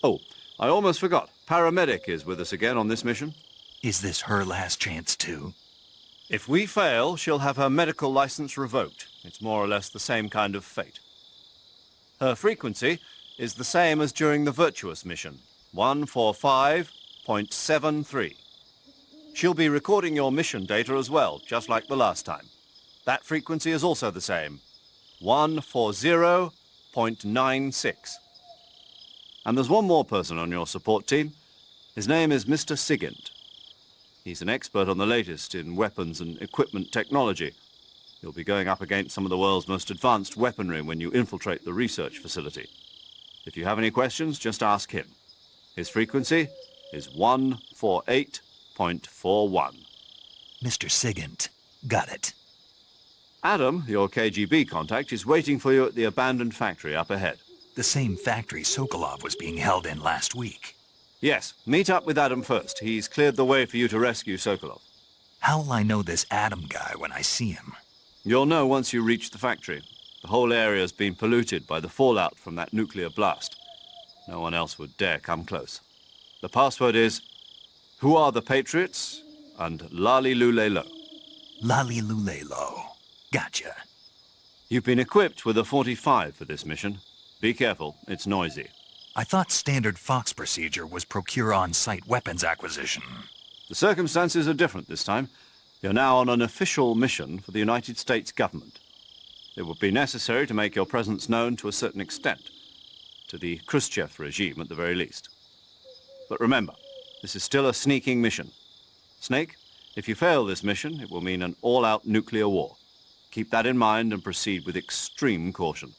Oh, I almost forgot. Paramedic is with us again on this mission. Is this her last chance, too? If we fail, she'll have her medical license revoked. It's more or less the same kind of fate. Her frequency is the same as during the Virtuous mission, 145.73. She'll be recording your mission data as well, just like the last time. That frequency is also the same, 140.96. And there's one more person on your support team. His name is Mr. Sigint. He's an expert on the latest in weapons and equipment technology. You'll be going up against some of the world's most advanced weaponry when you infiltrate the research facility. If you have any questions, just ask him. His frequency is 148.41. Mr. Sigint. Got it. Adam, your KGB contact, is waiting for you at the abandoned factory up ahead. The same factory Sokolov was being held in last week. Yes, meet up with Adam first. He's cleared the way for you to rescue Sokolov. How will I know this Adam guy when I see him? You'll know once you reach the factory. The whole area's been polluted by the fallout from that nuclear blast. No one else would dare come close. The password is, "Who are the Patriots?" and Lali Lule Lo. Lali Lule Lo. Gotcha. You've been equipped with a 45 for this mission. Be careful, it's noisy. I thought standard Fox procedure was procure on-site weapons acquisition. The circumstances are different this time. You're now on an official mission for the United States government. It would be necessary to make your presence known to a certain extent, to the Khrushchev regime at the very least. But remember, this is still a sneaking mission. Snake, if you fail this mission, it will mean an all-out nuclear war. Keep that in mind and proceed with extreme caution.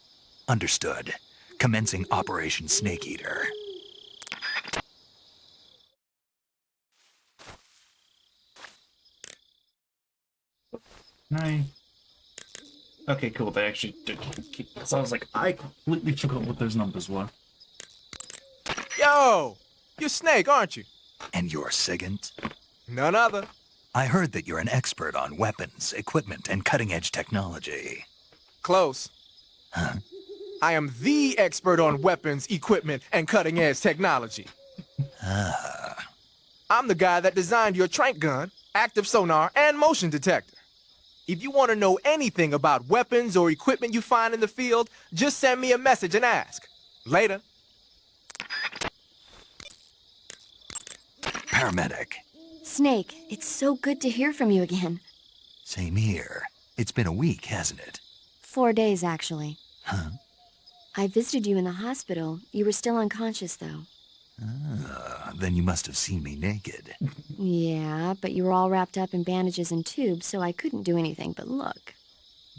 Understood. Commencing Operation Snake Eater. Hi. Okay, cool. They actually did keep... So I was like, I completely forgot what those numbers were. Yo! You're Snake, aren't you? And you're Sigint? None other. I heard that you're an expert on weapons, equipment, and cutting-edge technology. Close. Huh? I am the expert on weapons, equipment, and cutting-edge technology. Ah. I'm the guy that designed your trank gun, active sonar, and motion detector. If you want to know anything about weapons or equipment you find in the field, just send me a message and ask. Later. Paramedic. Snake, it's so good to hear from you again. Same here. It's been a week, hasn't it? 4 days, actually. Huh? I visited you in the hospital. You were still unconscious, though. Then you must have seen me naked. Yeah, but you were all wrapped up in bandages and tubes, so I couldn't do anything but look.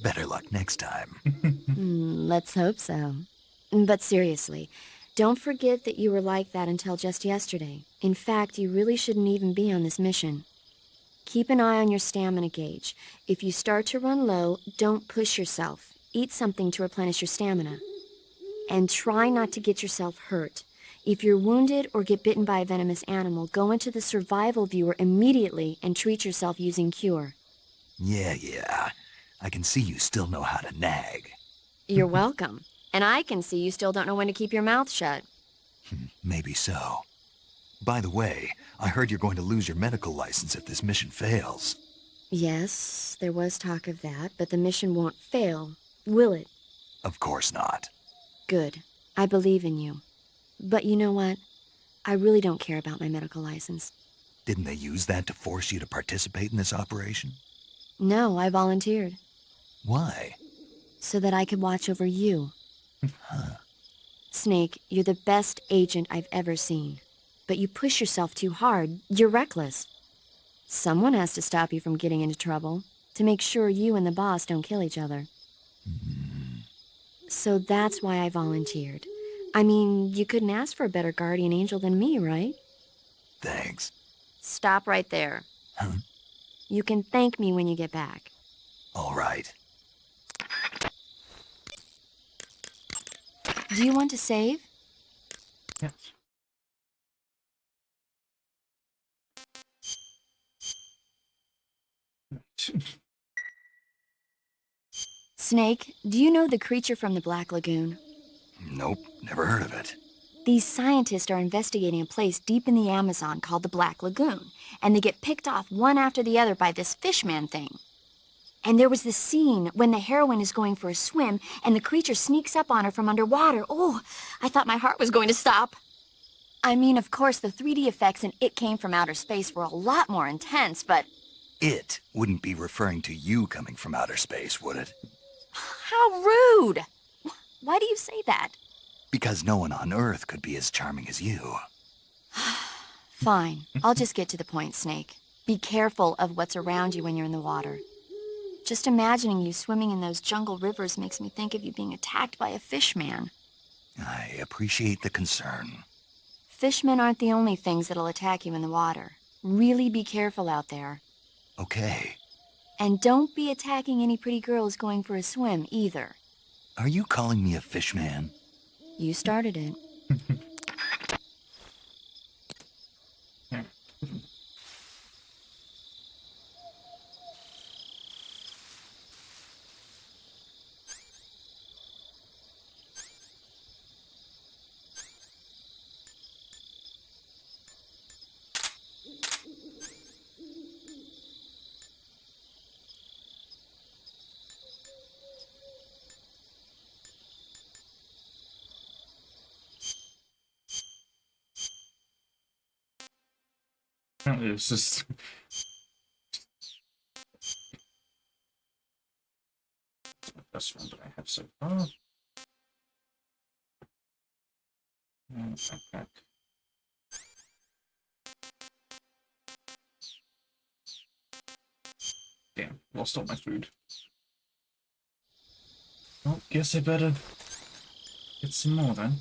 Better luck next time. Let's hope so. But seriously, don't forget that you were like that until just yesterday. In fact, you really shouldn't even be on this mission. Keep an eye on your stamina gauge. If you start to run low, don't push yourself. Eat something to replenish your stamina. And try not to get yourself hurt. If you're wounded or get bitten by a venomous animal, go into the survival viewer immediately and treat yourself using Cure. Yeah. I can see you still know how to nag. You're welcome. And I can see you still don't know when to keep your mouth shut. Maybe so. By the way, I heard you're going to lose your medical license if this mission fails. Yes, there was talk of that, but the mission won't fail, will it? Of course not. Good. I believe in you. But you know what? I really don't care about my medical license. Didn't they use that to force you to participate in this operation? No, I volunteered. Why? So that I could watch over you. Snake, you're the best agent I've ever seen. But you push yourself too hard. You're reckless. Someone has to stop you from getting into trouble, to make sure you and the boss don't kill each other. So that's why I volunteered. I mean, you couldn't ask for a better guardian angel than me, right? Thanks. Stop right there. You can thank me when you get back. All right. Do you want to save? Yes. Snake, do you know the creature from the Black Lagoon? Nope, never heard of it. These scientists are investigating a place deep in the Amazon called the Black Lagoon, and they get picked off one after the other by this fishman thing. And there was this scene when the heroine is going for a swim, and the creature sneaks up on her from underwater. Oh, I thought my heart was going to stop. I mean, of course, the 3D effects in It Came from Outer Space were a lot more intense, but... It wouldn't be referring to you coming from outer space, would it? How rude! Why do you say that? Because no one on Earth could be as charming as you. Fine. I'll just get to the point, Snake. Be careful of what's around you when you're in the water. Just imagining you swimming in those jungle rivers makes me think of you being attacked by a fishman. I appreciate the concern. Fishmen aren't the only things that'll attack you in the water. Really be careful out there. Okay. And don't be attacking any pretty girls going for a swim, either. Are you calling me a fishman? You started it. It's just... That's one that I have so far. Backpack. Damn, lost all my food. Well, guess I better get some more then.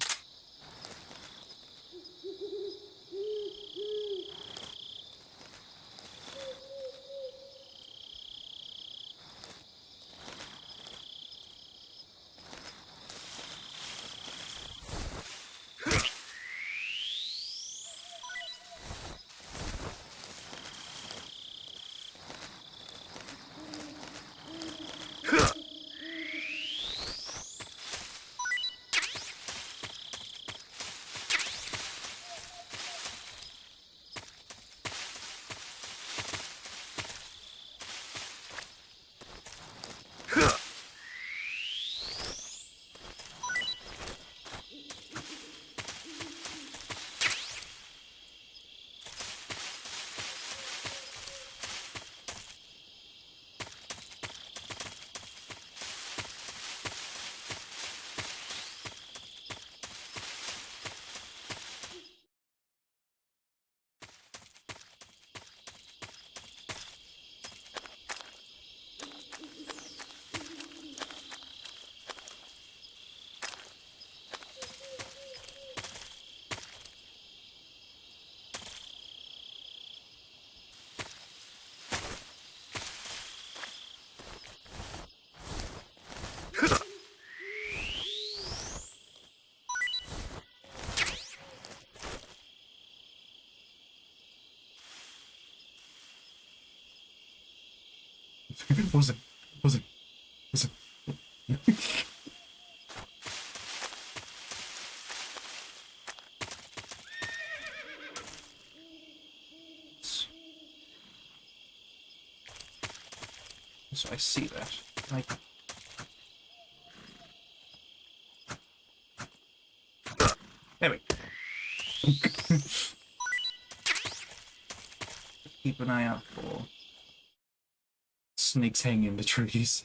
Wasn't. So I see that. Like. There we go. Keep an eye out for snakes hanging in the trees.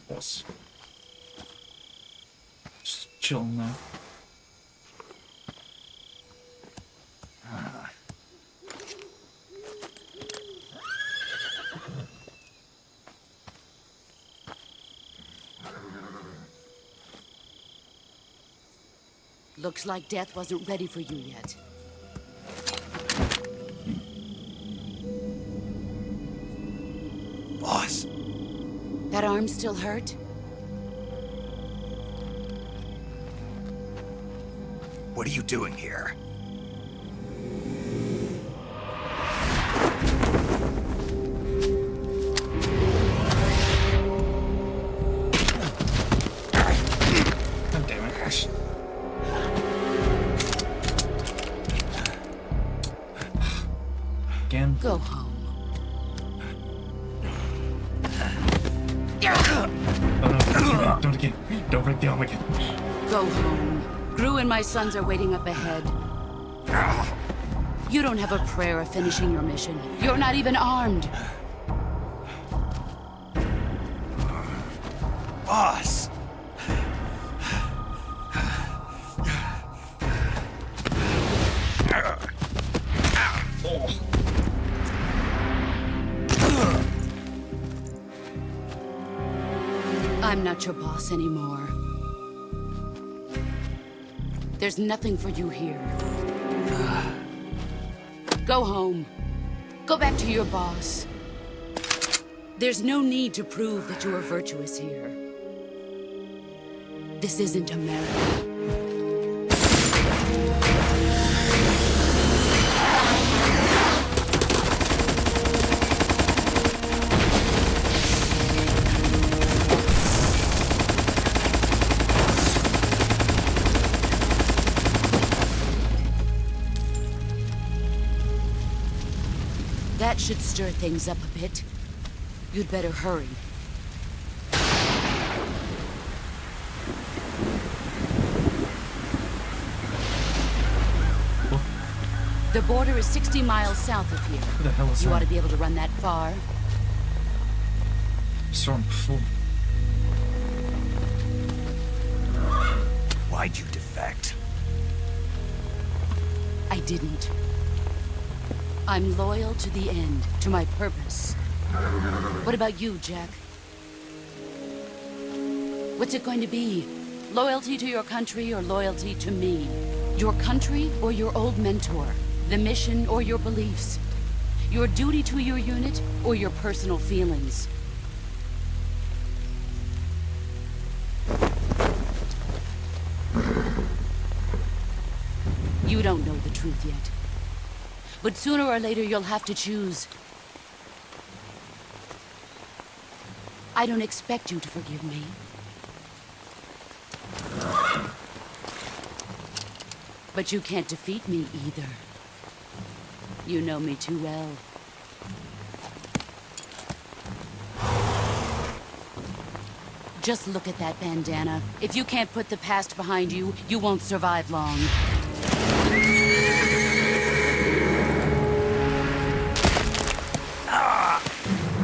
Boss. Just chill now. Looks like death wasn't ready for you yet. Boss. That arm still hurt? What are you doing here? God damn it. Again. Go home. Oh no, don't again. Don't break the arm again. Go home. Gru and my sons are waiting up ahead. You don't have a prayer of finishing your mission. You're not even armed. Boss! I'm not your boss anymore. There's nothing for you here. Go home. Go back to your boss. There's no need to prove that you are virtuous here. This isn't America. That should stir things up a bit. You'd better hurry. The border is 60 miles south of here. What the hell is You that? ought to be able to run that far. Saw him before. Why'd you defect? I didn't. I'm loyal to the end, to my purpose. What about you, Jack? What's it going to be? Loyalty to your country or loyalty to me? Your country or your old mentor? The mission or your beliefs? Your duty to your unit or your personal feelings? You don't know the truth yet. But sooner or later you'll have to choose. I don't expect you to forgive me. But you can't defeat me either. You know me too well. Just look at that bandana. If you can't put the past behind you, you won't survive long.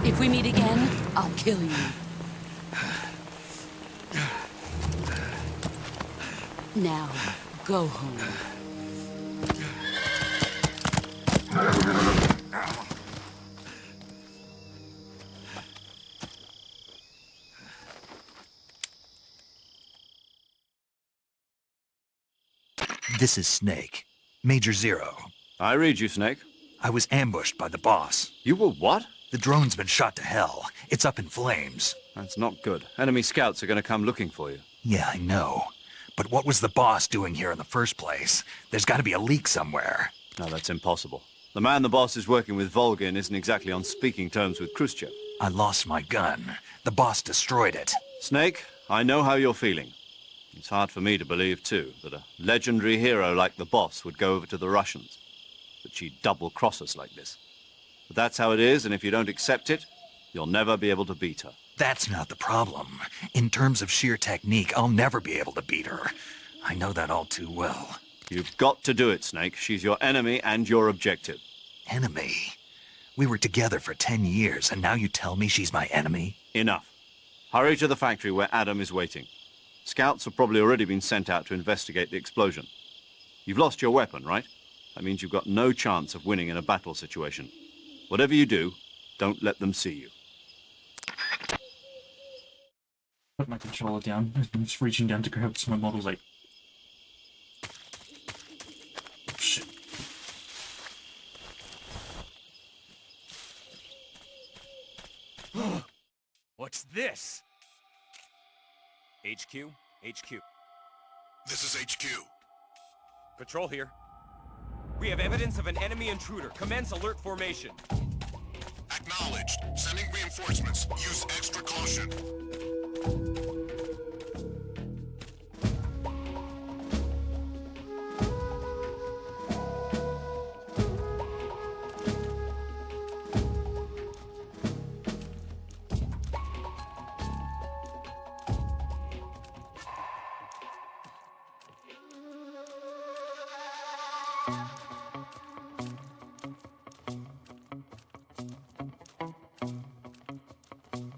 If we meet again, I'll kill you. Now, go home. This is Snake. Major Zero. I read you, Snake. I was ambushed by the boss. You were what? The drone's been shot to hell. It's up in flames. That's not good. Enemy scouts are going to come looking for you. Yeah, I know. But what was the boss doing here in the first place? There's got to be a leak somewhere. No, that's impossible. The man the boss is working with, Volgin, isn't exactly on speaking terms with Khrushchev. I lost my gun. The boss destroyed it. Snake, I know how you're feeling. It's hard for me to believe, too, that a legendary hero like the boss would go over to the Russians. That she'd double-cross us like this. But that's how it is, and if you don't accept it, you'll never be able to beat her. That's not the problem. In terms of sheer technique, I'll never be able to beat her. I know that all too well. You've got to do it, Snake. She's your enemy and your objective. Enemy? We were together for 10 years, and now you tell me she's my enemy? Enough. Hurry to the factory where Adam is waiting. Scouts have probably already been sent out to investigate the explosion. You've lost your weapon, right? That means you've got no chance of winning in a battle situation. Whatever you do, don't let them see you. Put my controller down. I'm just reaching down to grab some of my models, like... Shit. What's this? HQ? HQ. This is HQ. Patrol here. We have evidence of an enemy intruder. Commence alert formation. Acknowledged. Sending reinforcements. Use extra caution.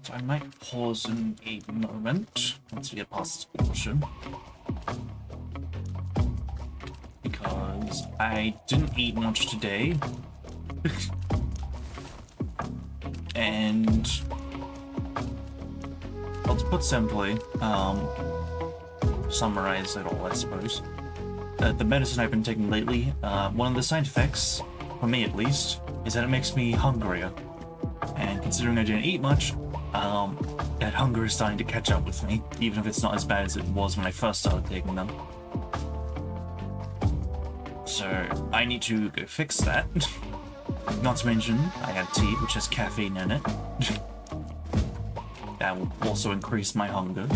So I might pause in a moment once we get past this portion. Because I didn't eat much today. And I'll put simply, summarize it all, I suppose. The medicine I've been taking lately, one of the side effects, for me at least, is that it makes me hungrier. And considering I didn't eat much, that hunger is starting to catch up with me, even if it's not as bad as it was when I first started taking them. So, I need to go fix that. Not to mention, I had tea, which has caffeine in it. That will also increase my hunger.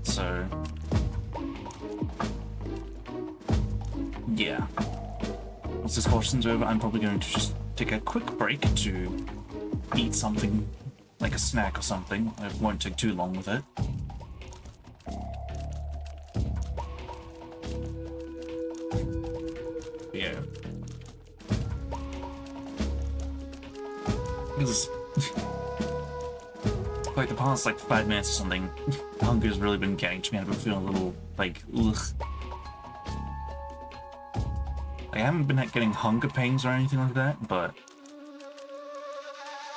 So... yeah. Once this portion's over, I'm probably going to just take a quick break to eat something, like a snack or something. It won't take too long with it. Yeah. Because like the past 5 minutes or something, hunger's really been getting to me. I've been feeling a little ugh. I haven't been getting hunger pains or anything like that, but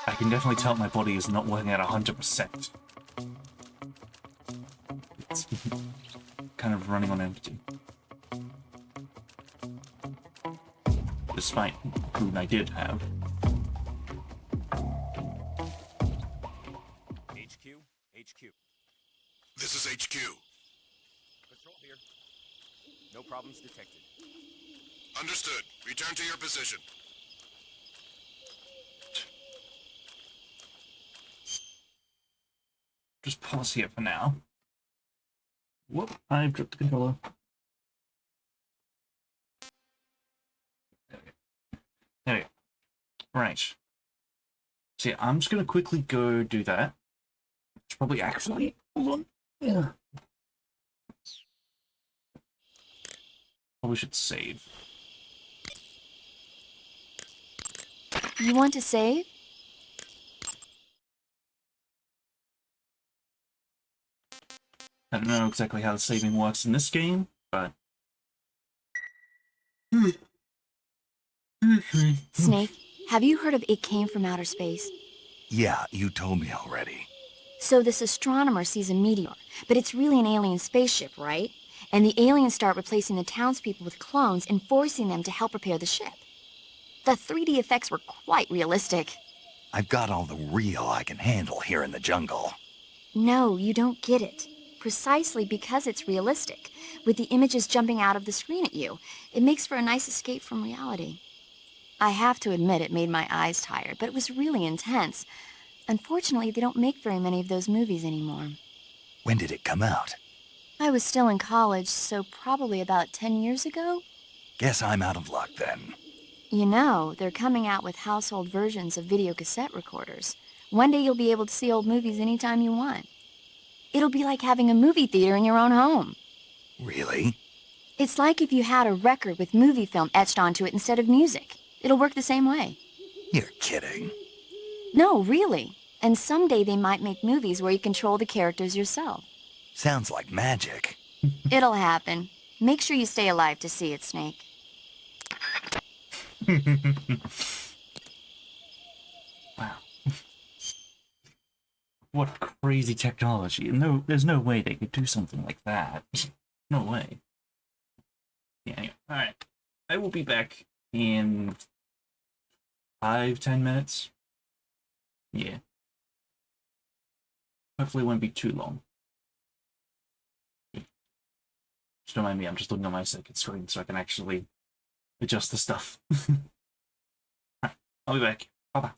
I can definitely tell my body is not working at 100%. It's kind of running on empty. Despite food I did have. HQ. This is HQ. Patrol here. No problems detected. Understood. Return to your position. Just pause here for now. Whoop, I've dropped the controller. There we go. Right. So yeah, I'm just gonna quickly go do that. It's probably actually... hold on. Yeah. Probably should save. You want to save? I don't know exactly how the saving works in this game, but... Snake, have you heard of It Came from Outer Space? Yeah, you told me already. So this astronomer sees a meteor, but it's really an alien spaceship, right? And the aliens start replacing the townspeople with clones and forcing them to help repair the ship. The 3D effects were quite realistic. I've got all the real I can handle here in the jungle. No, you don't get it. Precisely because it's realistic, with the images jumping out of the screen at you, it makes for a nice escape from reality. I have to admit it made my eyes tired, but it was really intense. Unfortunately, they don't make very many of those movies anymore. When did it come out? I was still in college, so probably about 10 years ago. Guess I'm out of luck then. You know, they're coming out with household versions of video cassette recorders. One day you'll be able to see old movies anytime you want. It'll be like having a movie theater in your own home. Really? It's like if you had a record with movie film etched onto it instead of music. It'll work the same way. You're kidding. No, really. And someday they might make movies where you control the characters yourself. Sounds like magic. It'll happen. Make sure you stay alive to see it, Snake. Wow. What crazy technology. No, there's no way they could do something like that. No way. Yeah, anyway. Alright. I will be back in 5-10 minutes. Yeah. Hopefully it won't be too long. Just remind me, I'm just looking at my second screen so I can actually adjust the stuff. Alright, I'll be back. Bye-bye.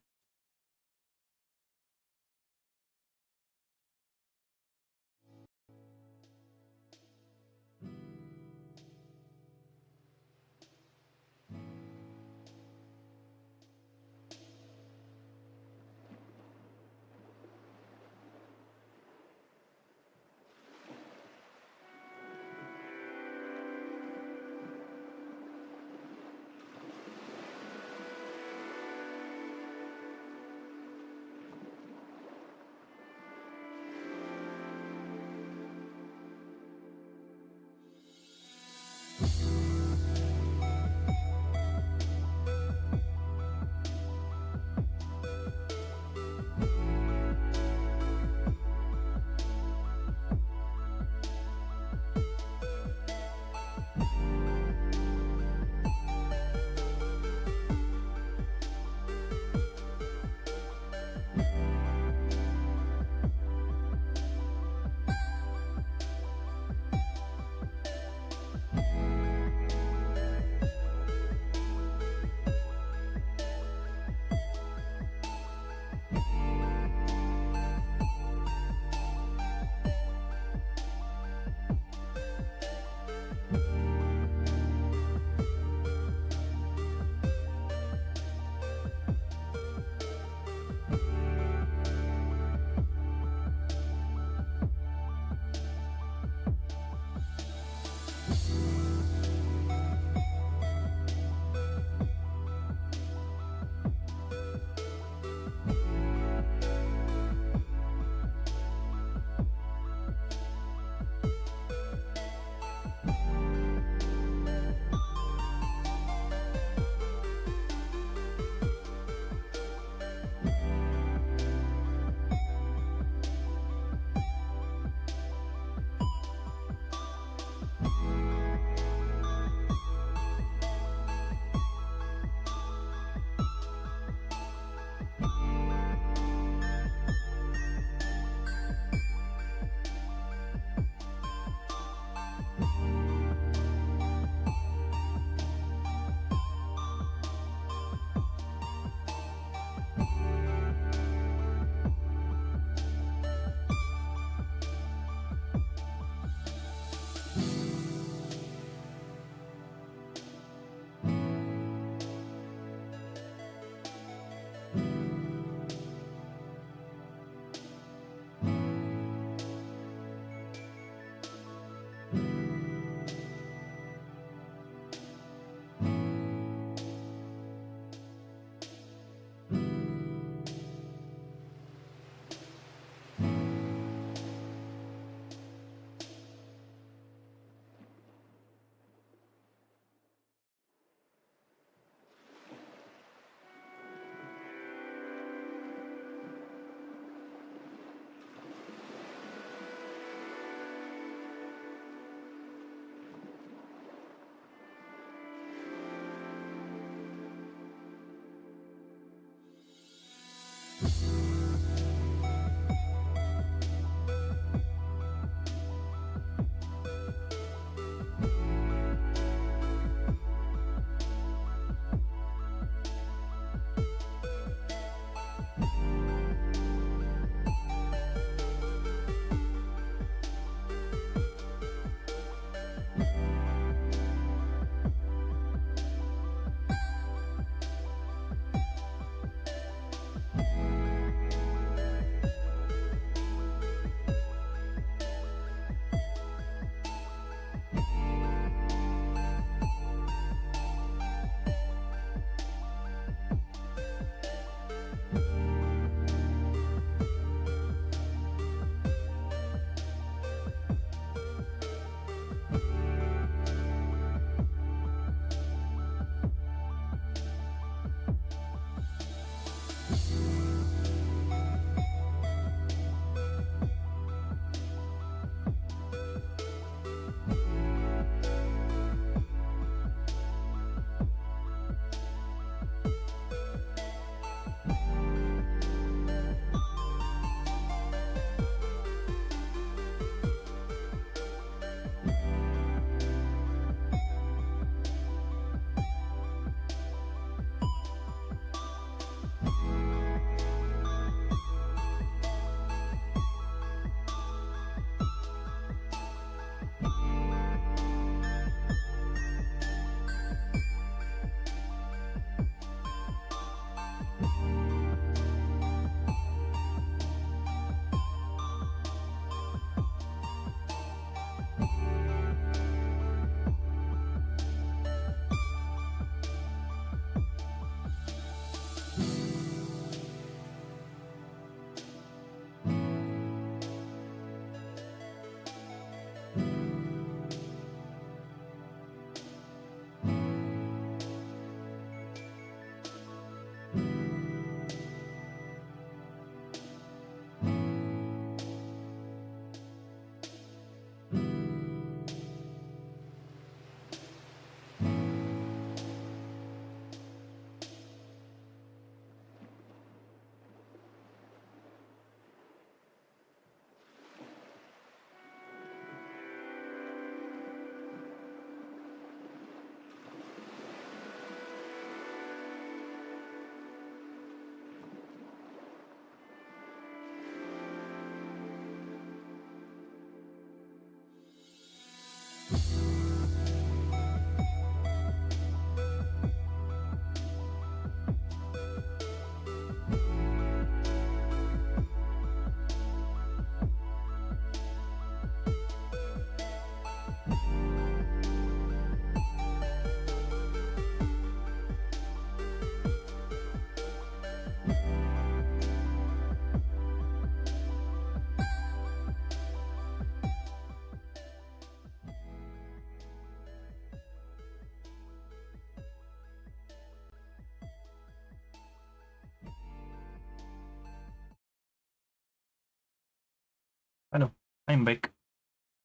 I know. I'm back.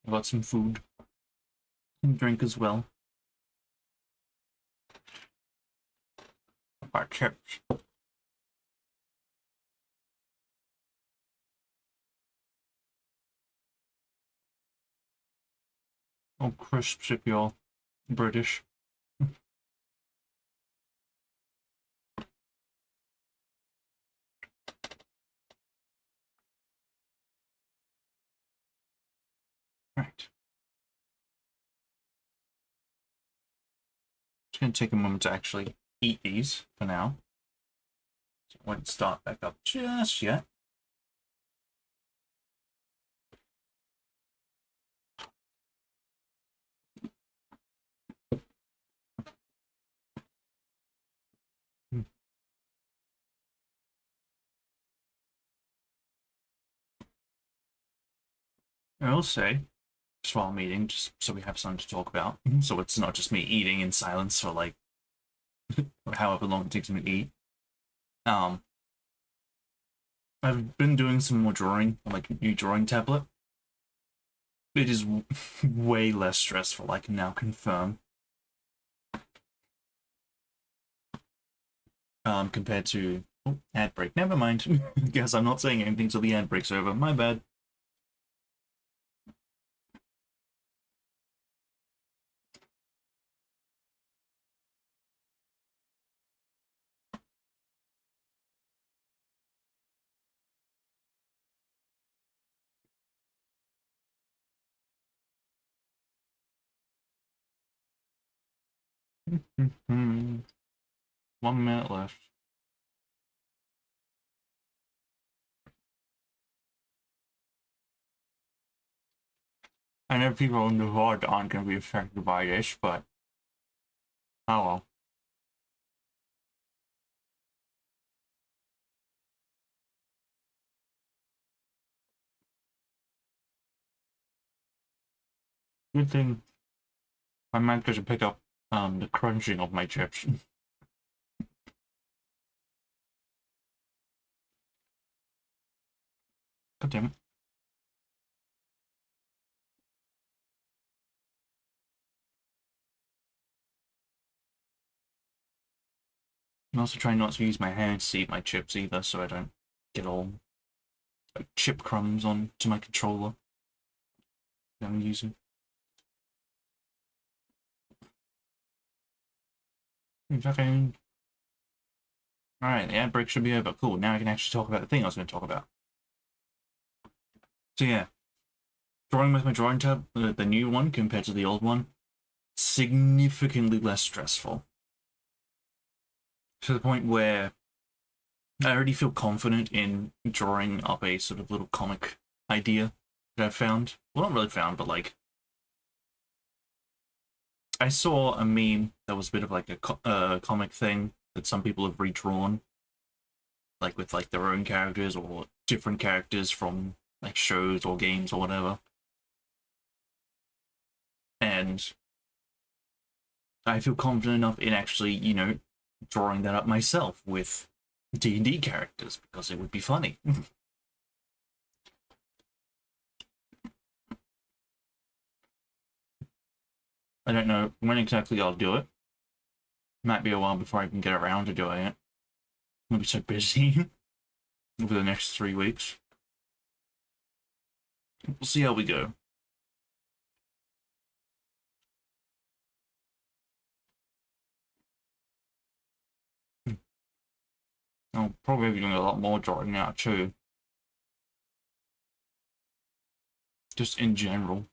I got some food and drink as well. Got chips. Oh, crisps if you're British. Right. Just gonna take a moment to actually eat these for now. So I won't start back up just yet. I will say, just while I'm eating, just so we have something to talk about, so it's not just me eating in silence for like however long it takes me to eat. I've been doing some more drawing on like a new drawing tablet. It is way less stressful, I can now confirm. Compared to ad break. Never mind. Guess I'm not saying anything till the ad break's over. My bad. Hmm. 1 minute left. I know people on the VOD aren't going to be affected by this, but oh well. Good thing my mic doesn't pick up the crunching of my chips. God damn it. I'm also trying not to use my hands to eat my chips either, so I don't get all like chip crumbs onto my controller that I'm using. Fucking. Alright, the ad break should be over. Cool, now I can actually talk about the thing I was going to talk about. So yeah, drawing with my drawing tab, the new one compared to the old one, significantly less stressful. To the point where I already feel confident in drawing up a sort of little comic idea that I've found. Well, not really found, but like, I saw a meme that was a bit of like a comic thing that some people have redrawn, like with like their own characters or different characters from like shows or games or whatever. And I feel confident enough in actually, you know, drawing that up myself with D&D characters because it would be funny. I don't know when exactly I'll do it. Might be a while before I can get around to doing it. I'll be so busy over the next 3 weeks. We'll see how we go. I'll probably be doing a lot more drawing now too. Just in general.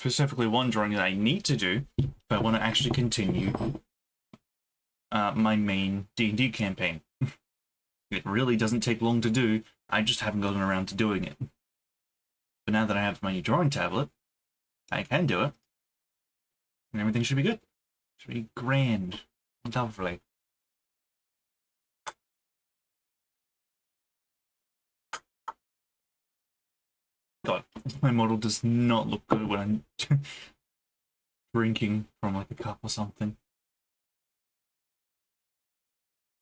specifically one drawing that I need to do if I want to actually continue my main D&D campaign. It really doesn't take long to do, I just haven't gotten around to doing it. But now that I have my new drawing tablet, I can do it. And everything should be good. Should be grand. Lovely. God, my model does not look good when I'm drinking from like a cup or something.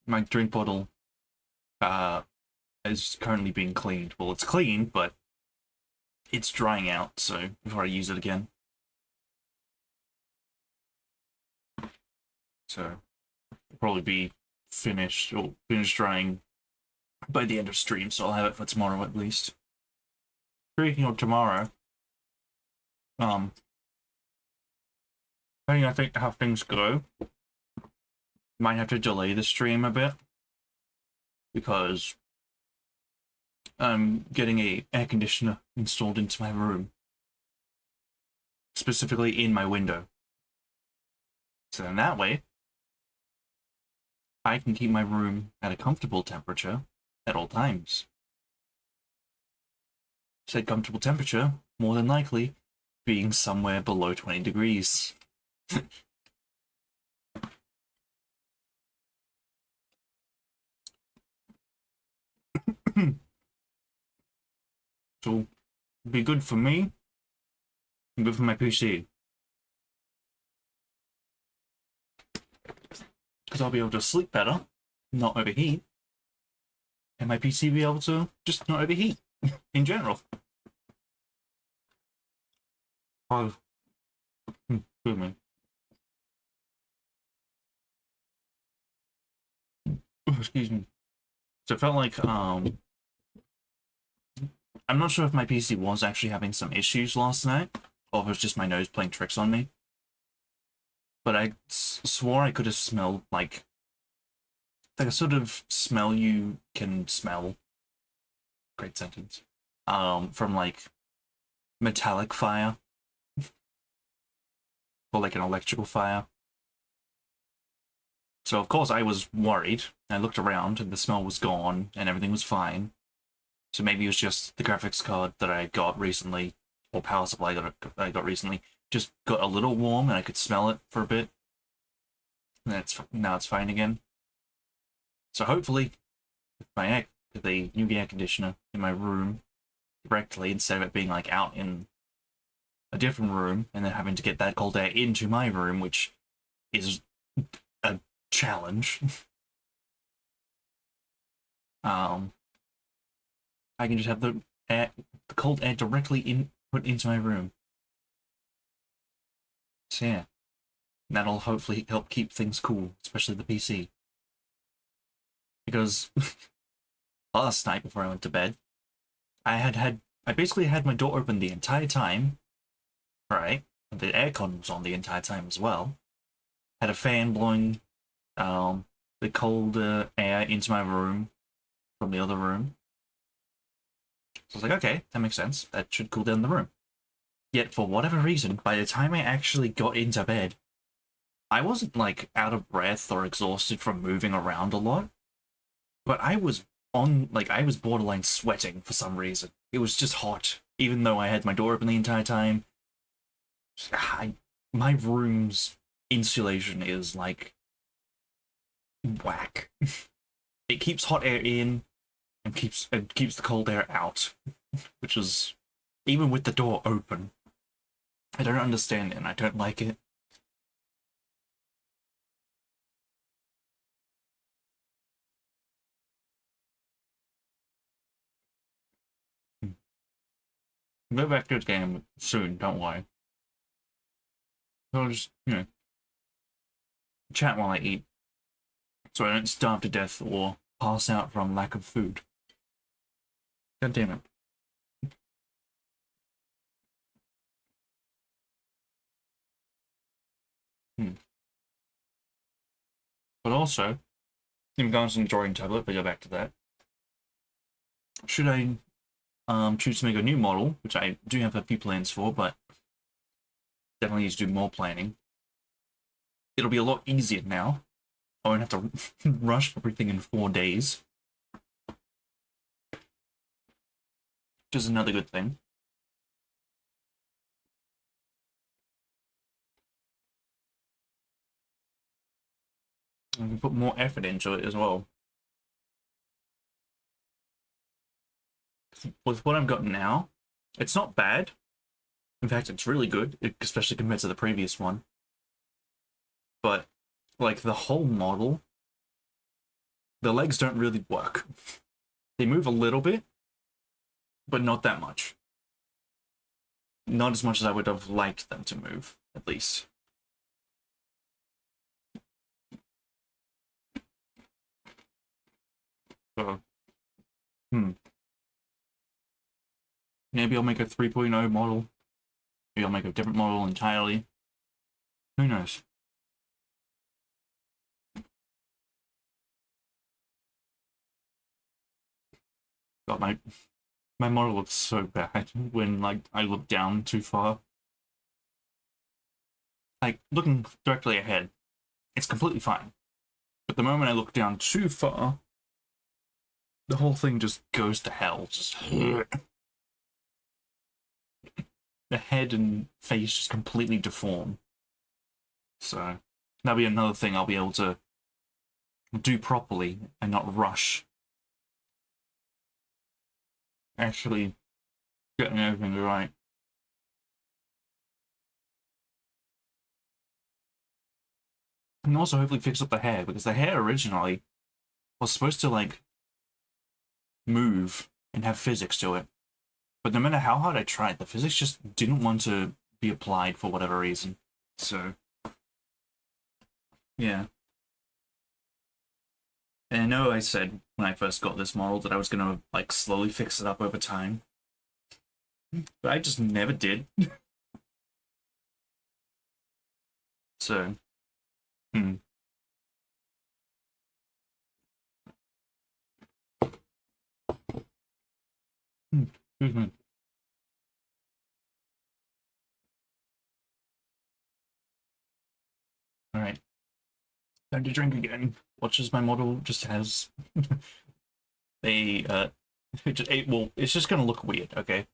My drink bottle is currently being cleaned. Well, it's clean, but it's drying out, so before I use it again. So it'll probably be finished drying by the end of stream, so I'll have it for tomorrow at least. Speaking of tomorrow, depending I think how things go, might have to delay the stream a bit because I'm getting a air conditioner installed into my room, specifically in my window. So then that way, I can keep my room at a comfortable temperature at all times. Said comfortable temperature, more than likely, being somewhere below 20 degrees. So, be good for me, and good for my PC. Because I'll be able to sleep better, not overheat, and my PC be able to just not overheat, in general. Oh, excuse me. Excuse me. So it felt like, I'm not sure if my PC was actually having some issues last night, or if it was just my nose playing tricks on me. But I swore I could have smelled, like a sort of smell you can smell. Great sentence. From, like, metallic fire. Or, like, an electrical fire. So, of course, I was worried. I looked around, and the smell was gone, and everything was fine. So maybe it was just the graphics card that I got recently, or power supply that I got recently, just got a little warm, and I could smell it for a bit. And now it's fine again. So hopefully, with the new air conditioner in my room directly, instead of it being like out in a different room, and then having to get that cold air into my room, which is a challenge. I can just have the cold air directly put into my room. So yeah, that'll hopefully help keep things cool, especially the PC. Because last night before I went to bed, I basically had my door open the entire time, right? And the aircon was on the entire time as well. Had a fan blowing the cold air into my room from the other room. So I was like, okay, that makes sense. That should cool down the room. Yet, for whatever reason, by the time I actually got into bed, I wasn't, like, out of breath or exhausted from moving around a lot. But I was I was borderline sweating for some reason. It was just hot, even though I had my door open the entire time. My room's insulation is, like, whack. It keeps hot air in, and keeps the cold air out, which is, even with the door open, I don't understand it and I don't like it. Go back to the game soon, don't worry. I'll just, chat while I eat, so I don't starve to death or pass out from lack of food. God damn it. But also, in regards to the drawing tablet, we go back to that. Should I choose to make a new model, which I do have a few plans for, but definitely need to do more planning. It'll be a lot easier now. I won't have to rush everything in 4 days. Which is another good thing. I can put more effort into it as well. With what I've got now, it's not bad. In fact, it's really good, especially compared to the previous one. But, like, the whole model, the legs don't really work. They move a little bit, but not that much. Not as much as I would have liked them to move, at least. So, maybe I'll make a 3.0 model. Maybe I'll make a different model entirely. Who knows? God, my model looks so bad when, like, I look down too far. Like, looking directly ahead, it's completely fine. But the moment I look down too far, the whole thing just goes to hell. Just the head and face just completely deform. So that'll be another thing I'll be able to do properly and not rush. Actually getting everything right. And also hopefully fix up the hair, because the hair originally was supposed to, like, move and have physics to it. But no matter how hard I tried, the physics just didn't want to be applied for whatever reason. So, yeah. And I know I said when I first got this model that I was gonna, like, slowly fix it up over time. But I just never did. So, Excuse me. Alright. Time to drink again. Watch as my model just has a, well, it's just gonna look weird, okay?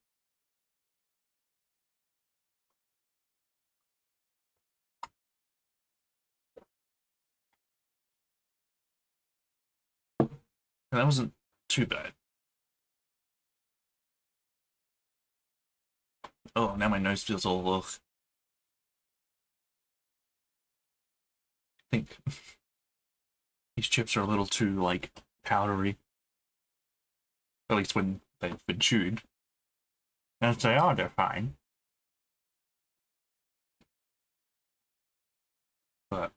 That wasn't too bad. Oh, now my nose feels all ugh. I think these chips are a little too, like, powdery. At least when they've been chewed. As they are, they're fine. But,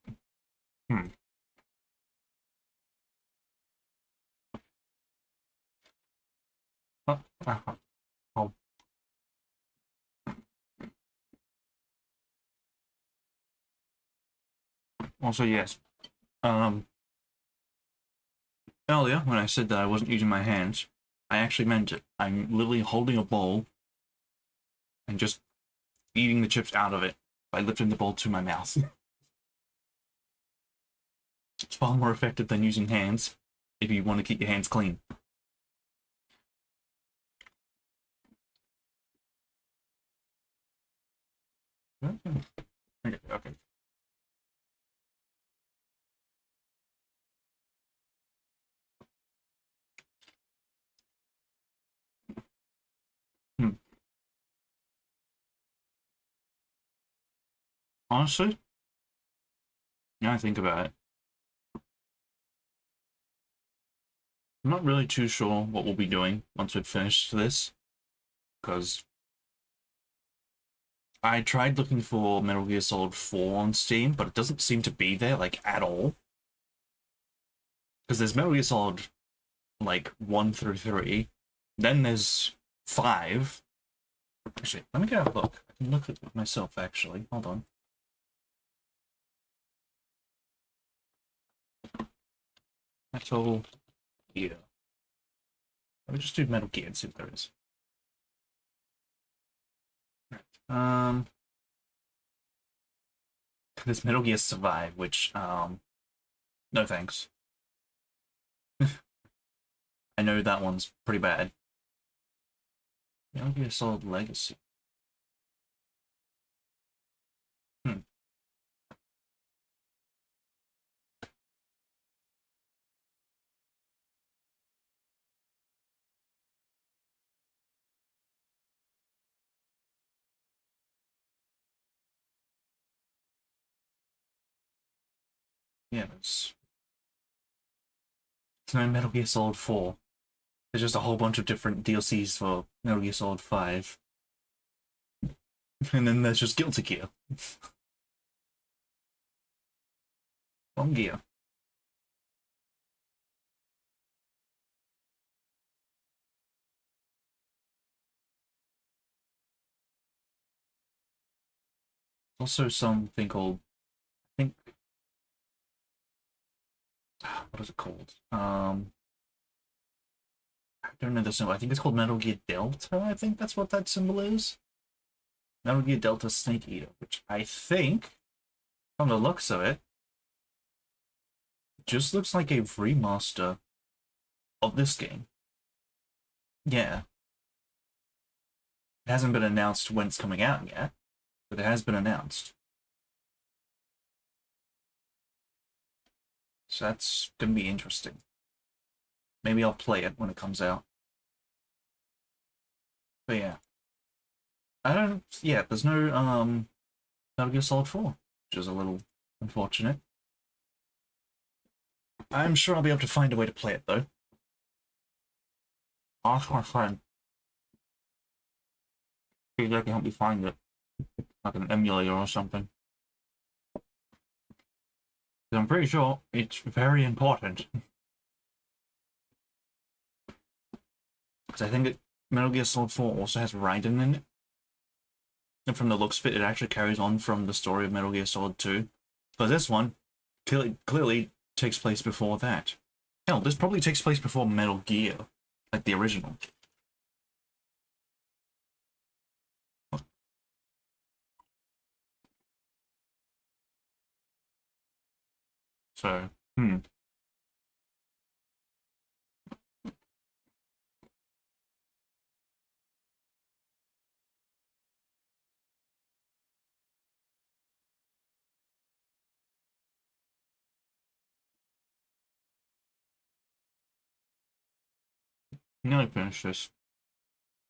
Oh. Also, yes. Earlier, when I said that I wasn't using my hands, I actually meant it. I'm literally holding a bowl and just eating the chips out of it by lifting the bowl to my mouth. It's far more effective than using hands if you want to keep your hands clean. Okay. Honestly, now I think about it, I'm not really too sure what we'll be doing once we've finished this, because I tried looking for Metal Gear Solid 4 on Steam, but it doesn't seem to be there, like, at all. Because there's Metal Gear Solid, like, 1 through 3, then there's 5. Actually, let me get a look. I can look at it myself, actually. Hold on. Metal Gear. Let me just do Metal Gear and see if there is. Right. There's Metal Gear Survive, which, no thanks. I know that one's pretty bad. Metal Gear Solid Legacy. Yeah, there's no Metal Gear Solid 4. There's just a whole bunch of different DLCs for Metal Gear Solid 5. And then there's just Guilty Gear. One gear. Also something called, I think, what is it called? I don't know the symbol. I think it's called Metal Gear Delta. I think that's what that symbol is. Metal Gear Delta Snake Eater, which I think, from the looks of it, just looks like a remaster of this game. Yeah. It hasn't been announced when it's coming out yet, but it has been announced. So that's gonna be interesting. Maybe I'll play it when it comes out. But yeah. There's no, Metal Gear Solid 4, which is a little unfortunate. I'm sure I'll be able to find a way to play it, though. Ask my friend. See if they can help me find it. Like an emulator or something. Because I'm pretty sure it's very important. Because I think Metal Gear Solid 4 also has Raiden in it. And from the looks of it actually carries on from the story of Metal Gear Solid 2. But this one clearly takes place before that. Hell, this probably takes place before Metal Gear, like the original. So, I'm gonna finish this.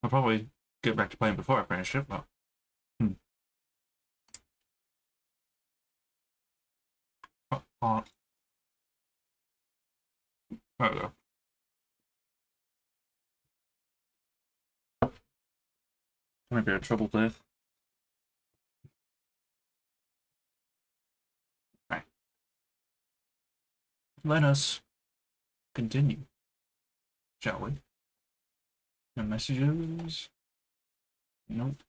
I'll probably get back to playing before I finish it, but... There we go. Might be a trouble there. Right. Let us continue, shall we? No messages? Nope.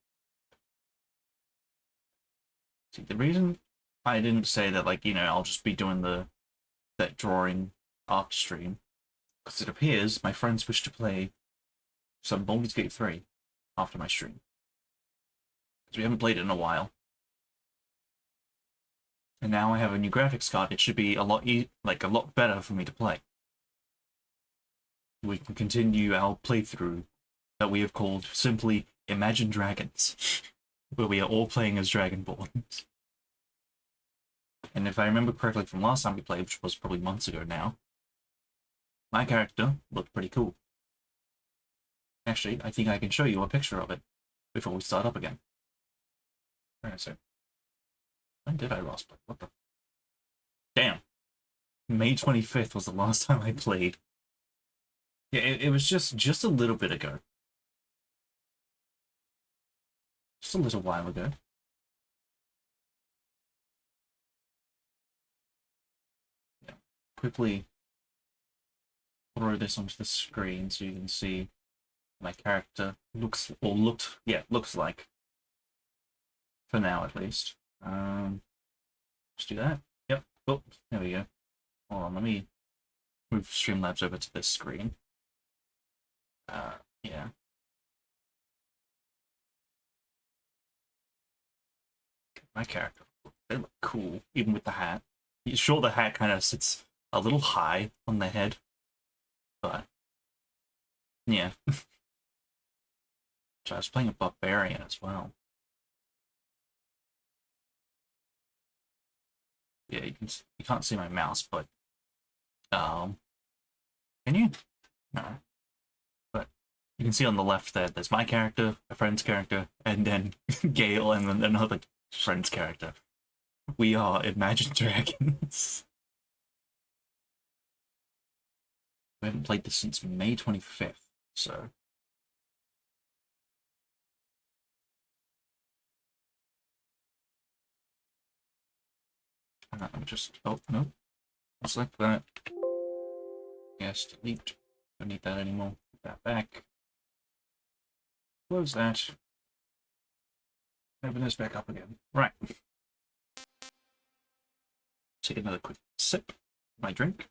See, the reason I didn't say that, like, I'll just be doing that drawing after stream, because it appears my friends wish to play some Baldur's Gate 3 after my stream. Because we haven't played it in a while. And now I have a new graphics card, it should be a lot better for me to play. We can continue our playthrough that we have called simply Imagine Dragons, where we are all playing as Dragonborns. And if I remember correctly from last time we played, which was probably months ago now, my character looked pretty cool. Actually, I think I can show you a picture of it before we start up again. Where is it? When did I last play? What the? Damn. May 25th was the last time I played. Yeah, it was just a little bit ago. Just a little while ago. Yeah. Quickly throw this onto the screen so you can see my character looks like. For now, at least. Let's do that. Yep. Oh, there we go. Hold on, let me move Streamlabs over to this screen. Yeah. My character They look cool, even with the hat. Sure, the hat kind of sits a little high on the head, but yeah. So I was playing a barbarian as well. Yeah, you can't see my mouse, but can you? No. But you can see on the left there, there's my character, a friend's character, and then Gale, and then another friend's character. We are Imagine Dragons. We haven't played this since May 25th, so... I'm just... Oh, no. Select that. Yes, delete. Don't need that anymore. Put that back. Close that. Open this back up again. Right. Take another quick sip of my drink.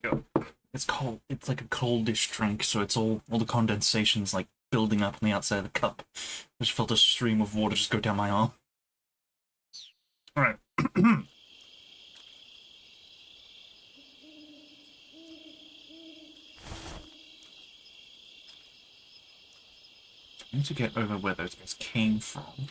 Go. It's cold. It's like a coldish drink, so it's all the condensation's like building up on the outside of the cup. I just felt a stream of water just go down my arm. Alright. I need to get over where those guys came from.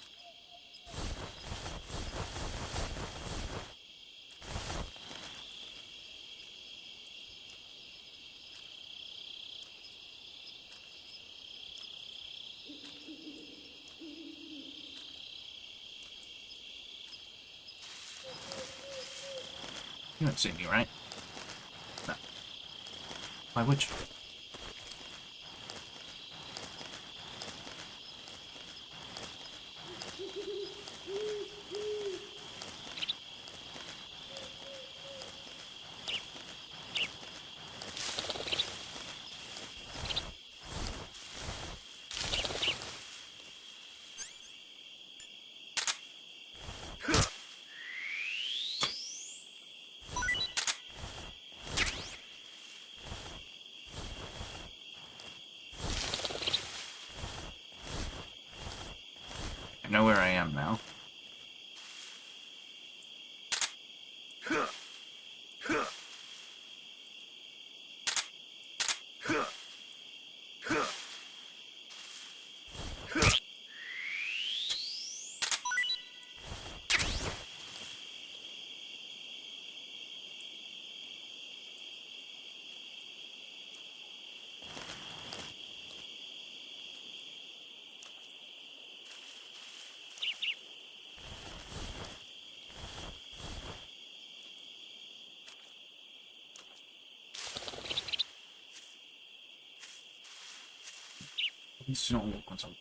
You don't see me, right? No. Why would you? I know where I am now. Please do not walk on something.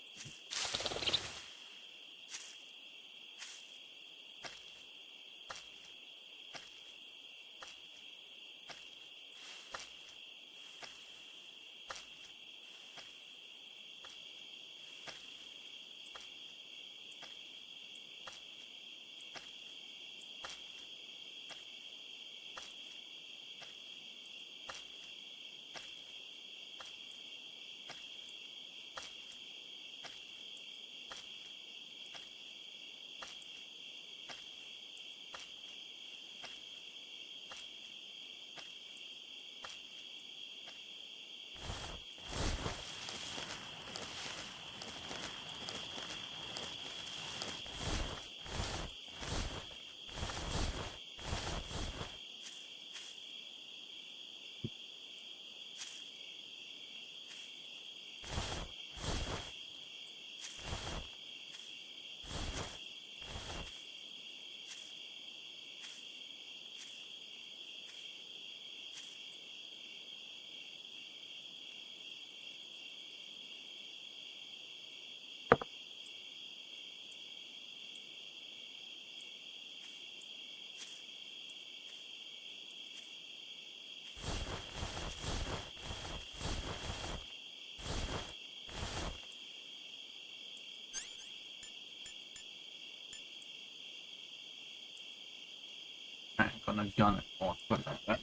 Alright, got no gun or put it like that.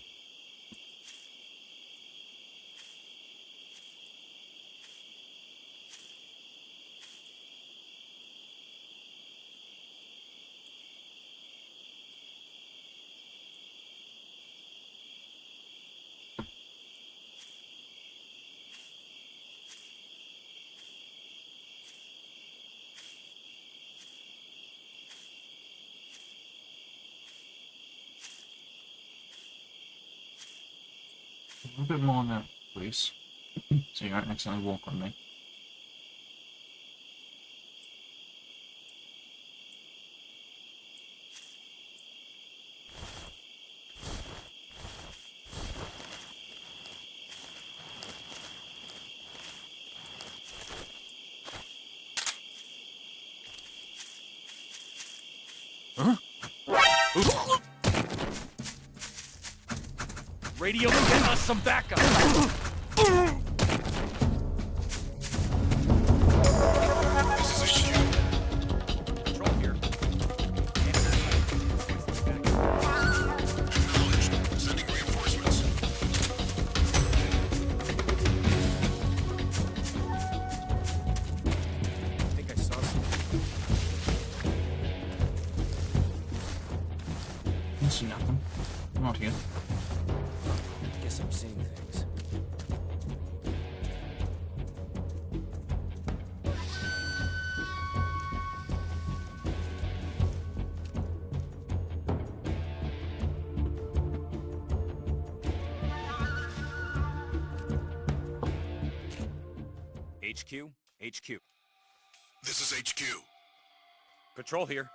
A little bit more on that, please. So you don't accidentally walk on me. Huh? Radio, get us some backup! This is HQ. Control here. Acknowledged. Sending reinforcements. I think I saw something. I see nothing. I'm not here. Guess I'm seeing things. HQ? HQ. This is HQ. Patrol here.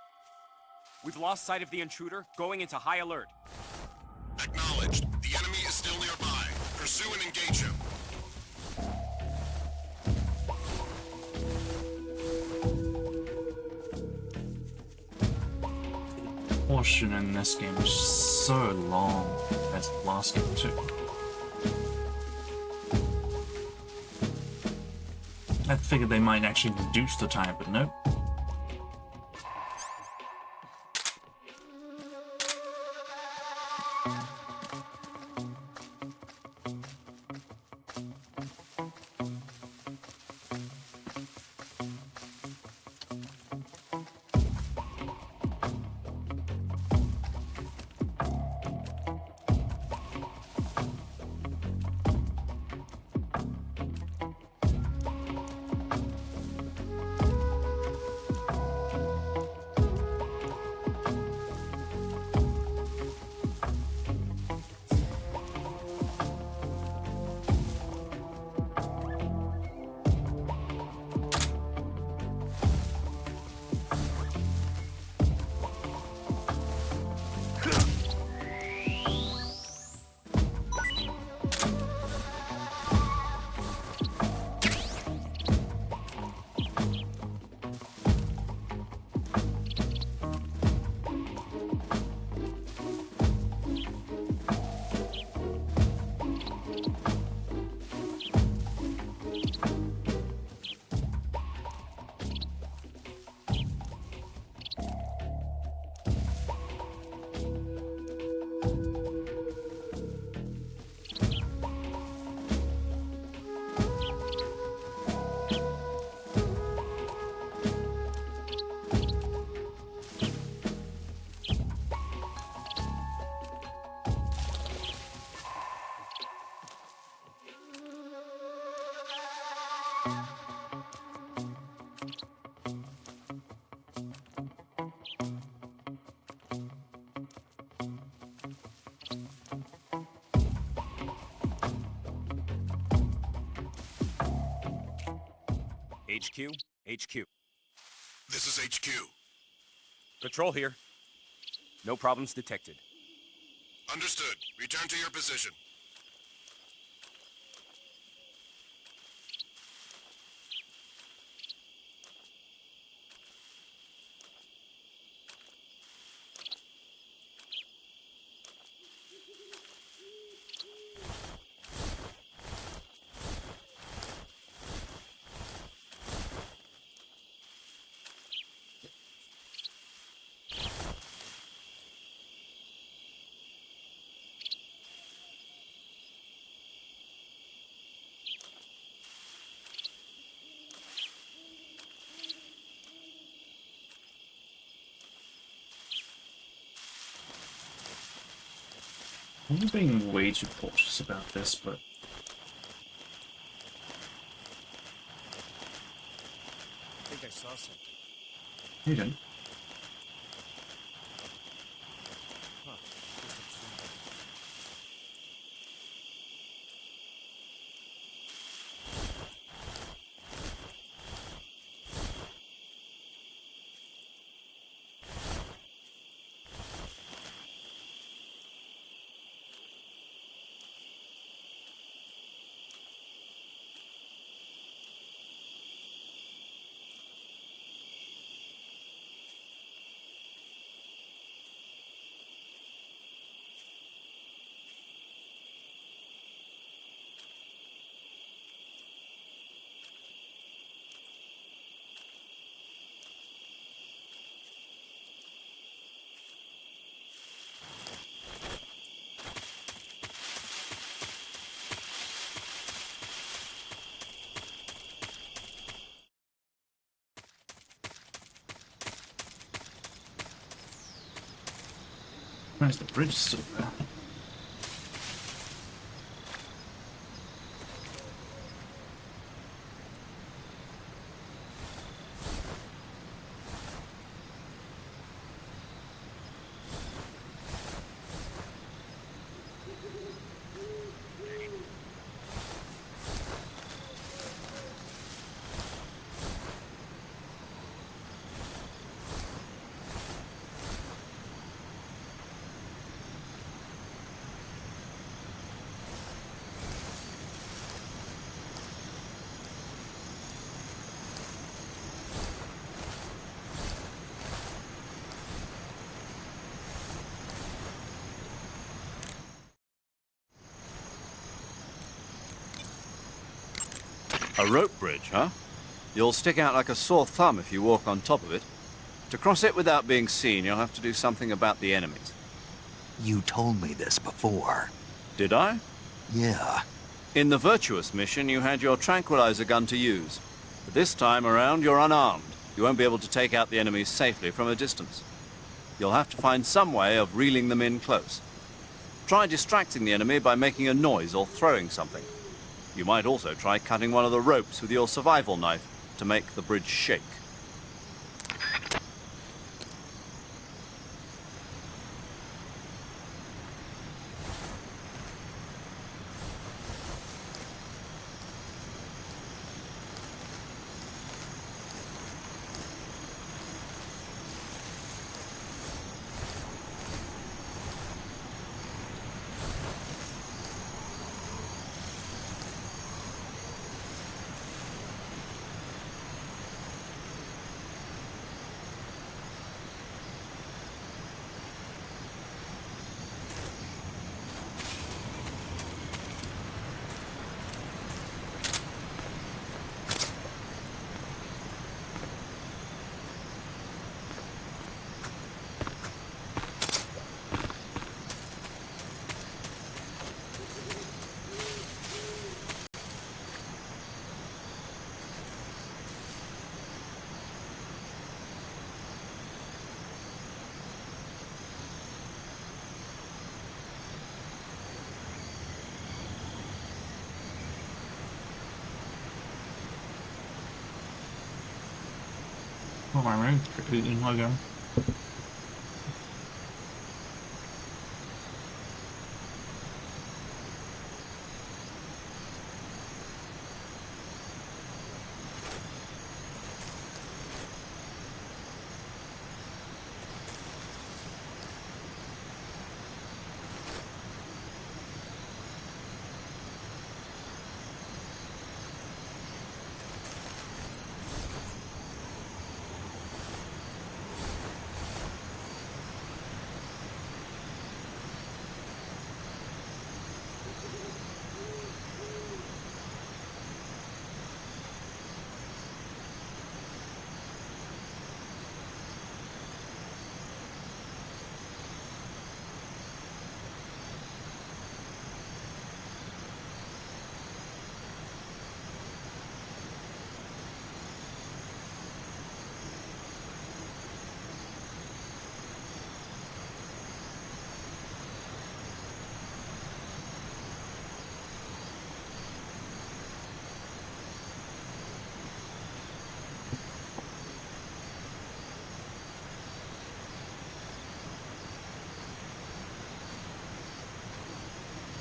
We've lost sight of the intruder, going into high alert. Acknowledged. The enemy is still nearby. Pursue and engage him. Portion in this game is so long as the last game too. I figured they might actually reduce the time, but nope. HQ? HQ. This is HQ. Patrol here. No problems detected. Understood. Return to your position. I'm being way too cautious about this, but I think I saw something. you didn't. Huh. Guess I'm seeing things. surprised the bridge is still there. A rope bridge, huh? You'll stick out like a sore thumb if you walk on top of it. To cross it without being seen, you'll have to do something about the enemies. You told me this before. Did I? Yeah. In the Virtuous mission, you had your tranquilizer gun to use. But this time around, you're unarmed. You won't be able to take out the enemies safely from a distance. You'll have to find some way of reeling them in close. Try distracting the enemy by making a noise or throwing something. You might also try cutting one of the ropes with your survival knife to make the bridge shake. Oh my road, eating logo.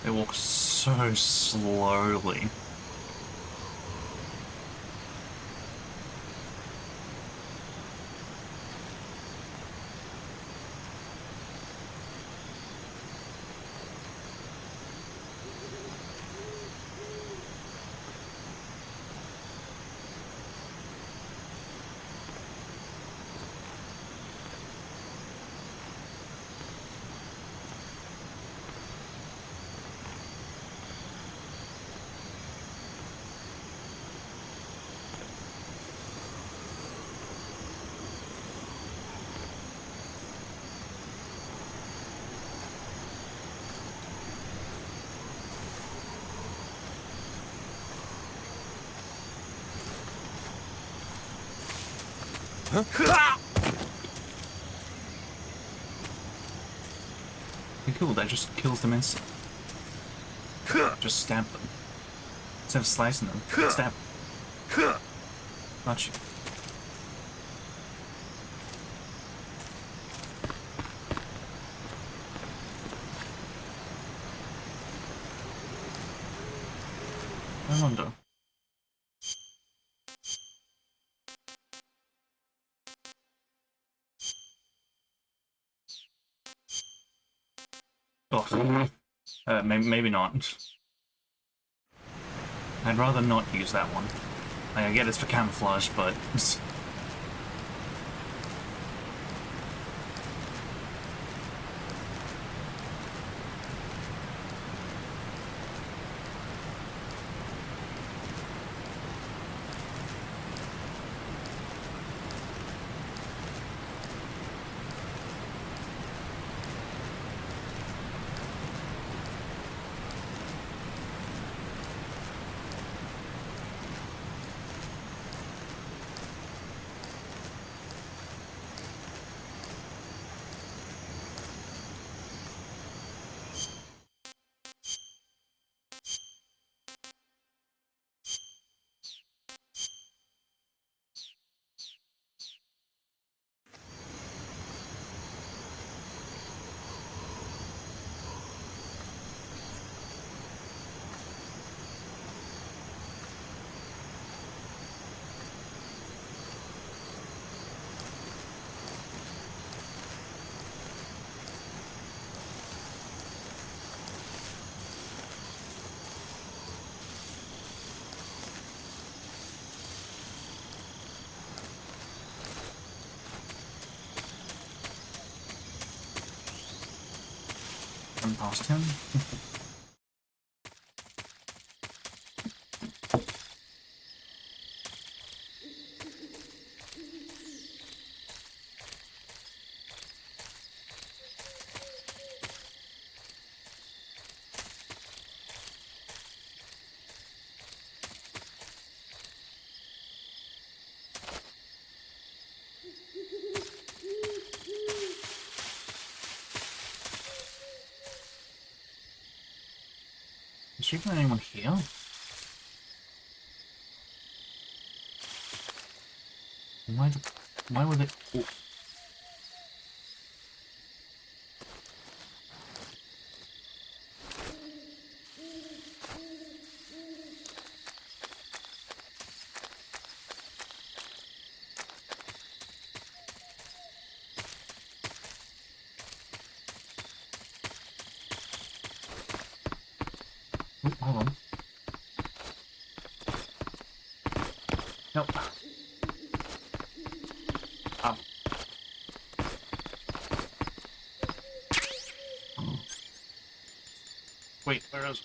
They walk so slowly. cool. That just kills them instantly. Just stab them. Instead of slicing them, stab them. Not you. I wonder. Oh, maybe not. I'd rather not use that one. Like, I get it's for camouflage, but... past him. Is there even anyone here? Why would it... Oh. Hold on. Nope. Wait, where is it?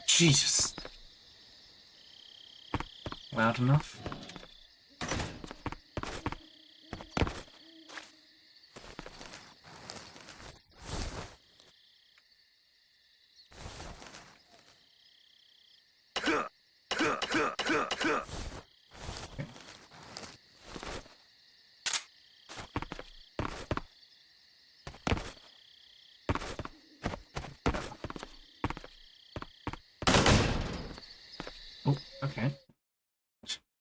Jesus. Loud enough? Okay.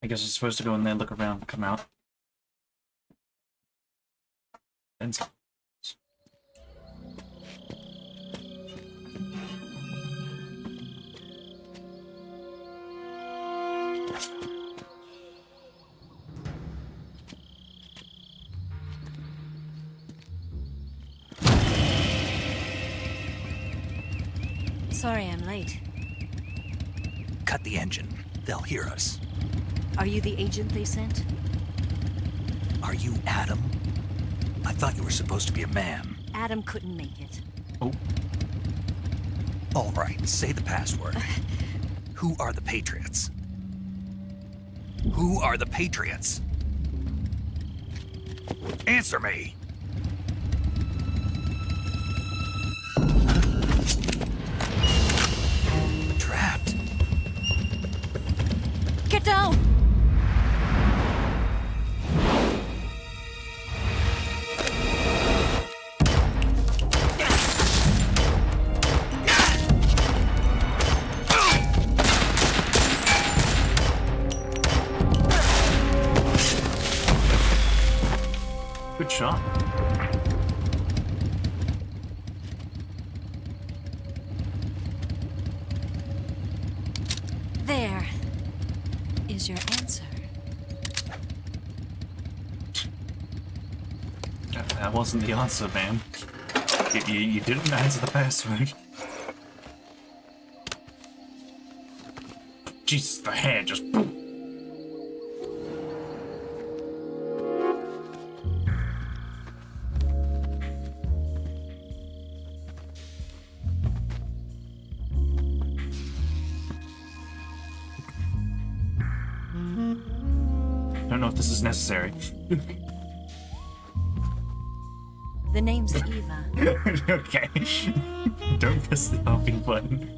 I guess it's supposed to go in there, look around, come out. And Sorry I'm late. Cut the engine. They'll hear us. Are you the agent they sent? Are you Adam? I thought you were supposed to be a man. Adam couldn't make it. Oh. All right, say the password. Who are the Patriots? Who are the Patriots? Answer me! Trapped. Get down! Good shot. There is your answer. That wasn't the answer, man. You didn't answer the password. Jesus, the hair just... I don't know if this is necessary. The name's Eva. Okay. Don't press the hopping button.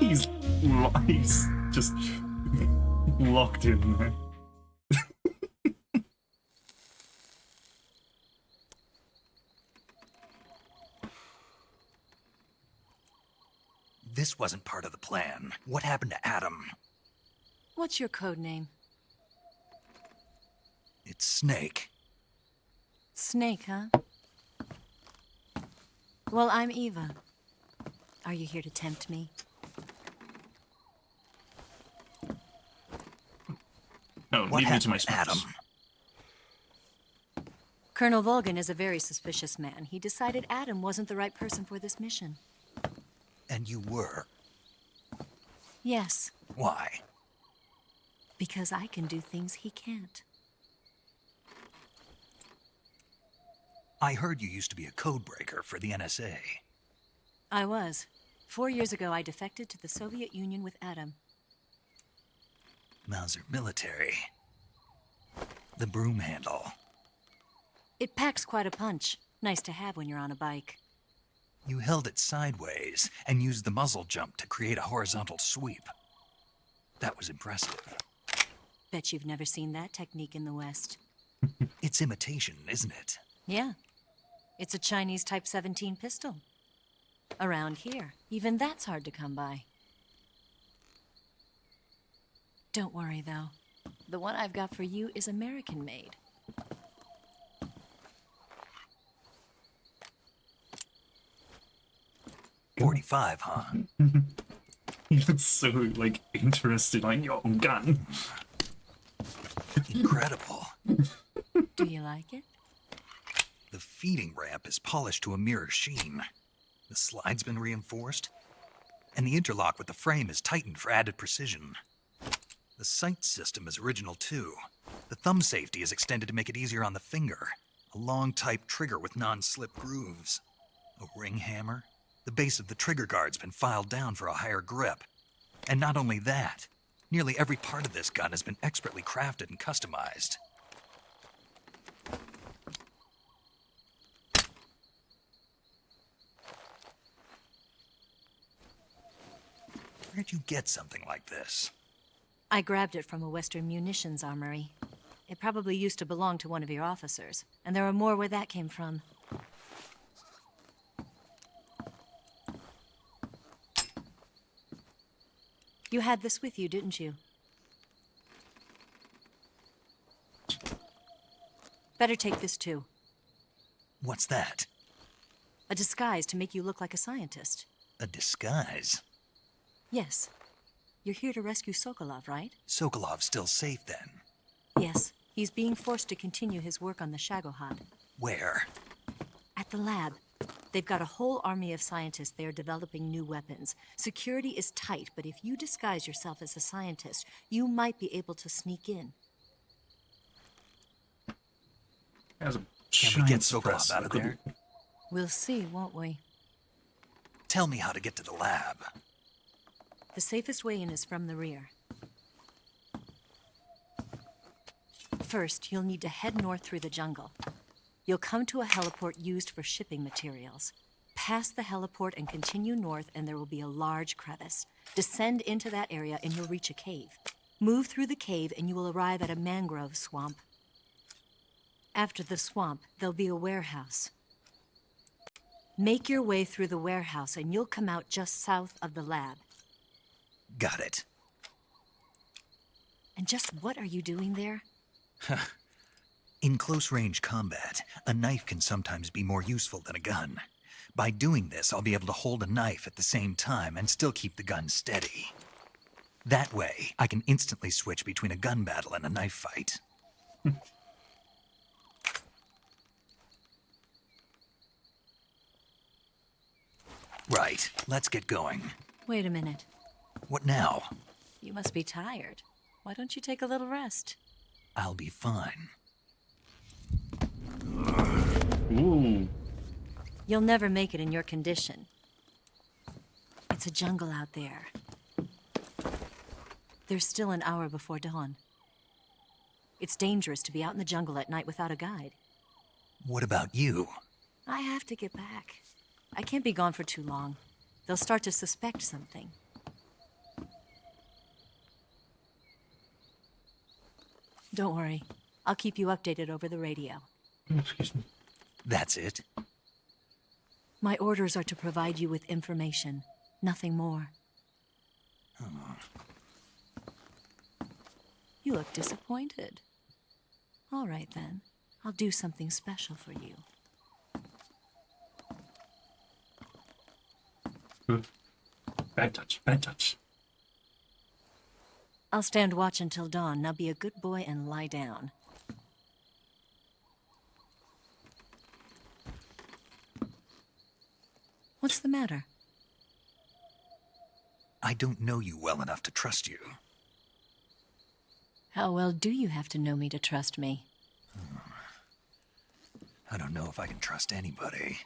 He's just locked in there. This wasn't part of the plan. What happened to Adam? What's your code name? It's Snake. Snake, huh? Well, I'm Eva. Are you here to tempt me? No, What leave me to my happened, Adam? Colonel Volgan is a very suspicious man. He decided Adam wasn't the right person for this mission. And you were. Yes, Why? because I can do things he can't. I heard you used to be a codebreaker for the NSA. I was. 4 years ago, I defected to the Soviet Union with Adam. Mauser military. The broom handle. It packs quite a punch. Nice to have when you're on a bike. You held it sideways and used the muzzle jump to create a horizontal sweep. That was impressive. Bet you've never seen that technique in the West. It's imitation, isn't it? Yeah. It's a Chinese Type 17 pistol. Around here, even that's hard to come by. Don't worry, though. The one I've got for you is American-made. .45, huh? He looks so, like, interested on your gun. Incredible. Do you like it? The feeding ramp is polished to a mirror sheen. The slide's been reinforced, and the interlock with the frame is tightened for added precision. The sight system is original too. The thumb safety is extended to make it easier on the finger. A long type trigger with non-slip grooves. A ring hammer. The base of the trigger guard's been filed down for a higher grip. And not only that, nearly every part of this gun has been expertly crafted and customized. Where'd you get something like this? I grabbed it from a Western munitions armory. It probably used to belong to one of your officers, and there are more where that came from. You had this with you, didn't you? Better take this too. What's that? A disguise to make you look like a scientist. A disguise? Yes. You're here to rescue Sokolov, right? Sokolov's still safe then? Yes. He's being forced to continue his work on the Shagohod. Where? At the lab. They've got a whole army of scientists there developing new weapons. Security is tight, but if you disguise yourself as a scientist, you might be able to sneak in. Has a Can we get Sokolov out of there? We'll see, won't we? Tell me how to get to the lab. The safest way in is from the rear. First, you'll need to head north through the jungle. You'll come to a heliport used for shipping materials. Pass the heliport and continue north, and there will be a large crevice. Descend into that area and you'll reach a cave. Move through the cave and you will arrive at a mangrove swamp. After the swamp, there'll be a warehouse. Make your way through the warehouse and you'll come out just south of the lab. Got it. And just what are you doing there? In close-range combat, a knife can sometimes be more useful than a gun. By doing this, I'll be able to hold a knife at the same time and still keep the gun steady. That way, I can instantly switch between a gun battle and a knife fight. Right, let's get going. Wait a minute. What now? You must be tired. Why don't you take a little rest? I'll be fine. Ooh. You'll never make it in your condition. It's a jungle out there. There's still an hour before dawn. It's dangerous to be out in the jungle at night without a guide. What about you? I have to get back. I can't be gone for too long. They'll start to suspect something. Don't worry. I'll keep you updated over the radio. Excuse me. That's it? My orders are to provide you with information. Nothing more. Oh. You look disappointed. All right, then. I'll do something special for you. Bad touch, bad touch. I'll stand watch until dawn. Now be a good boy and lie down. What's the matter? I don't know you well enough to trust you. How well do you have to know me to trust me? I don't know if I can trust anybody.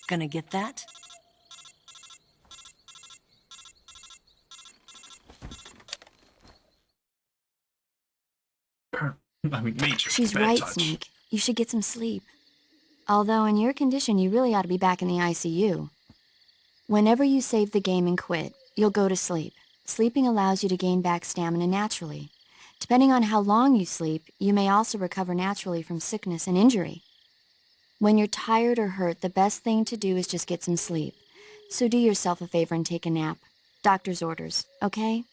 Gonna get that? I mean, major She's bad right, touch. Snake. You should get some sleep. Although in your condition, you really ought to be back in the ICU. Whenever you save the game and quit, you'll go to sleep. Sleeping allows you to gain back stamina naturally. Depending on how long you sleep, you may also recover naturally from sickness and injury. When you're tired or hurt, the best thing to do is just get some sleep. So do yourself a favor and take a nap. Doctor's orders, okay?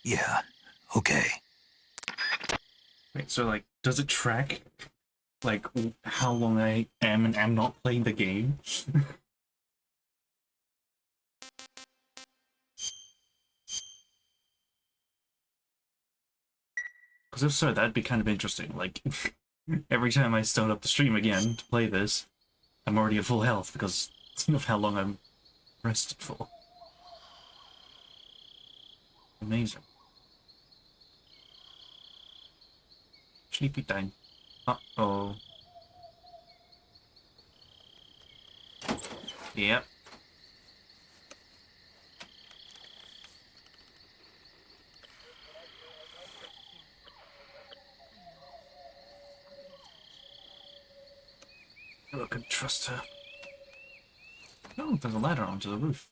Yeah, okay. Wait, so like, does it track, like, how long I am and am not playing the game? Because if so, that'd be kind of interesting. Like, every time I start up the stream again to play this, I'm already at full health because of how long I'm rested for. Amazing. Sleepy time. Uh-oh. Yep. I can trust her. Oh, there's a ladder onto the roof.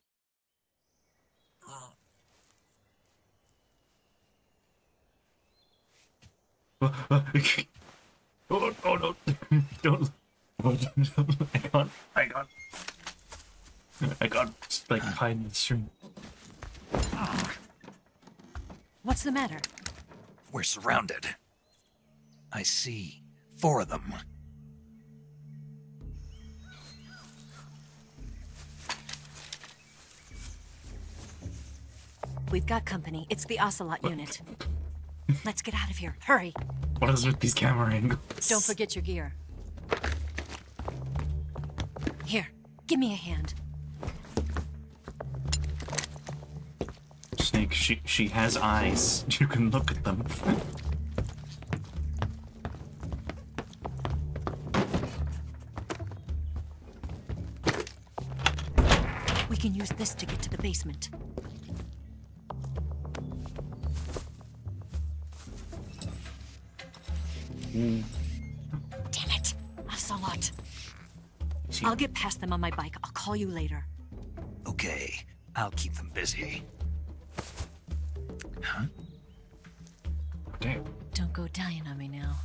Oh, oh no! Don't! I can't, like, hide in the stream. What's the matter? We're surrounded. I see 4 of them. We've got company. It's the Ocelot unit. Let's get out of here. Hurry. What is with these camera angles? Don't forget your gear. Here, give me a hand. She has eyes. You can look at them. We can use this to get to the basement. Damn it! Ocelot. I'll get past them on my bike. I'll call you later. Okay, I'll keep them busy. Huh? Damn. Don't go dying on me now.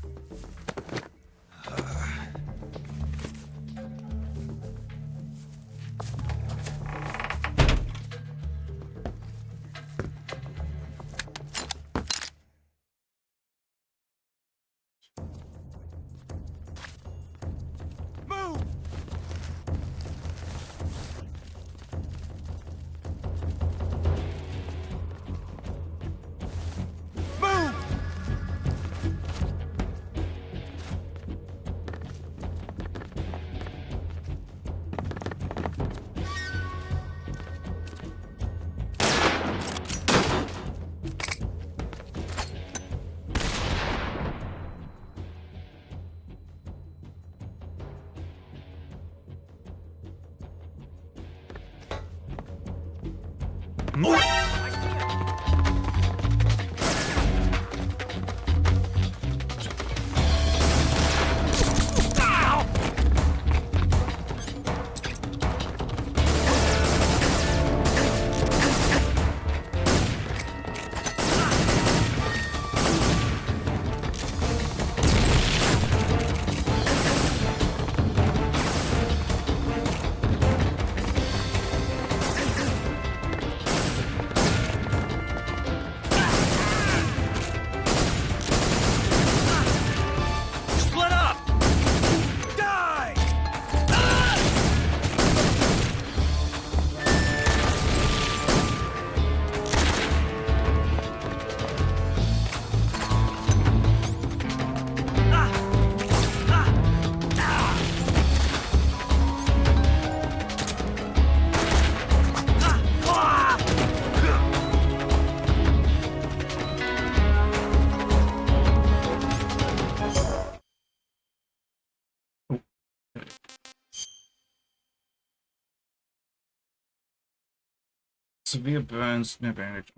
Severe burns, no bandage.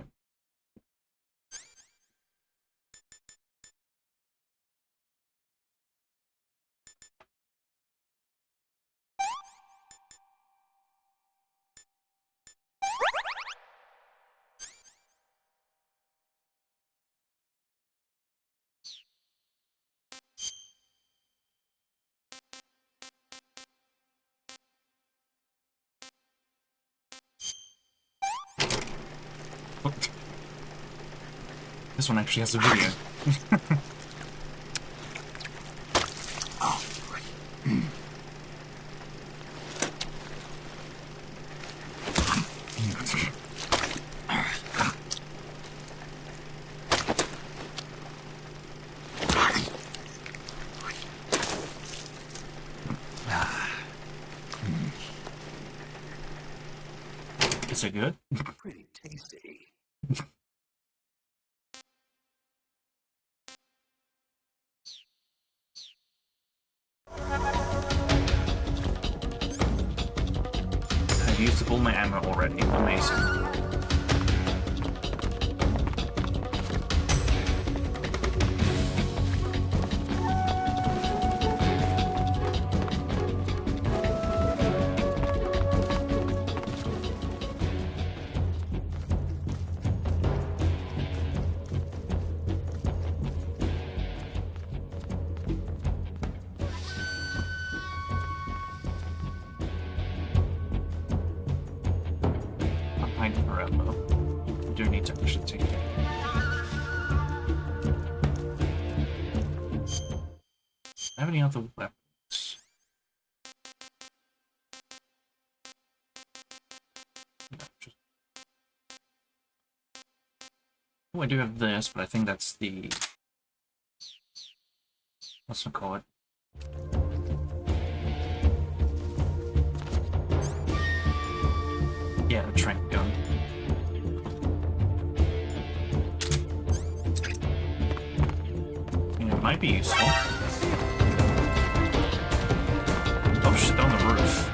This one actually has a video. Is it good? Pretty tasty. I've used up all my ammo already. Amazing. Any other weapons? No, just... Oh, I do have this, but I think that's the... What's it called? Yeah, the trank gun. Might be useful. Oh shit, on the roof.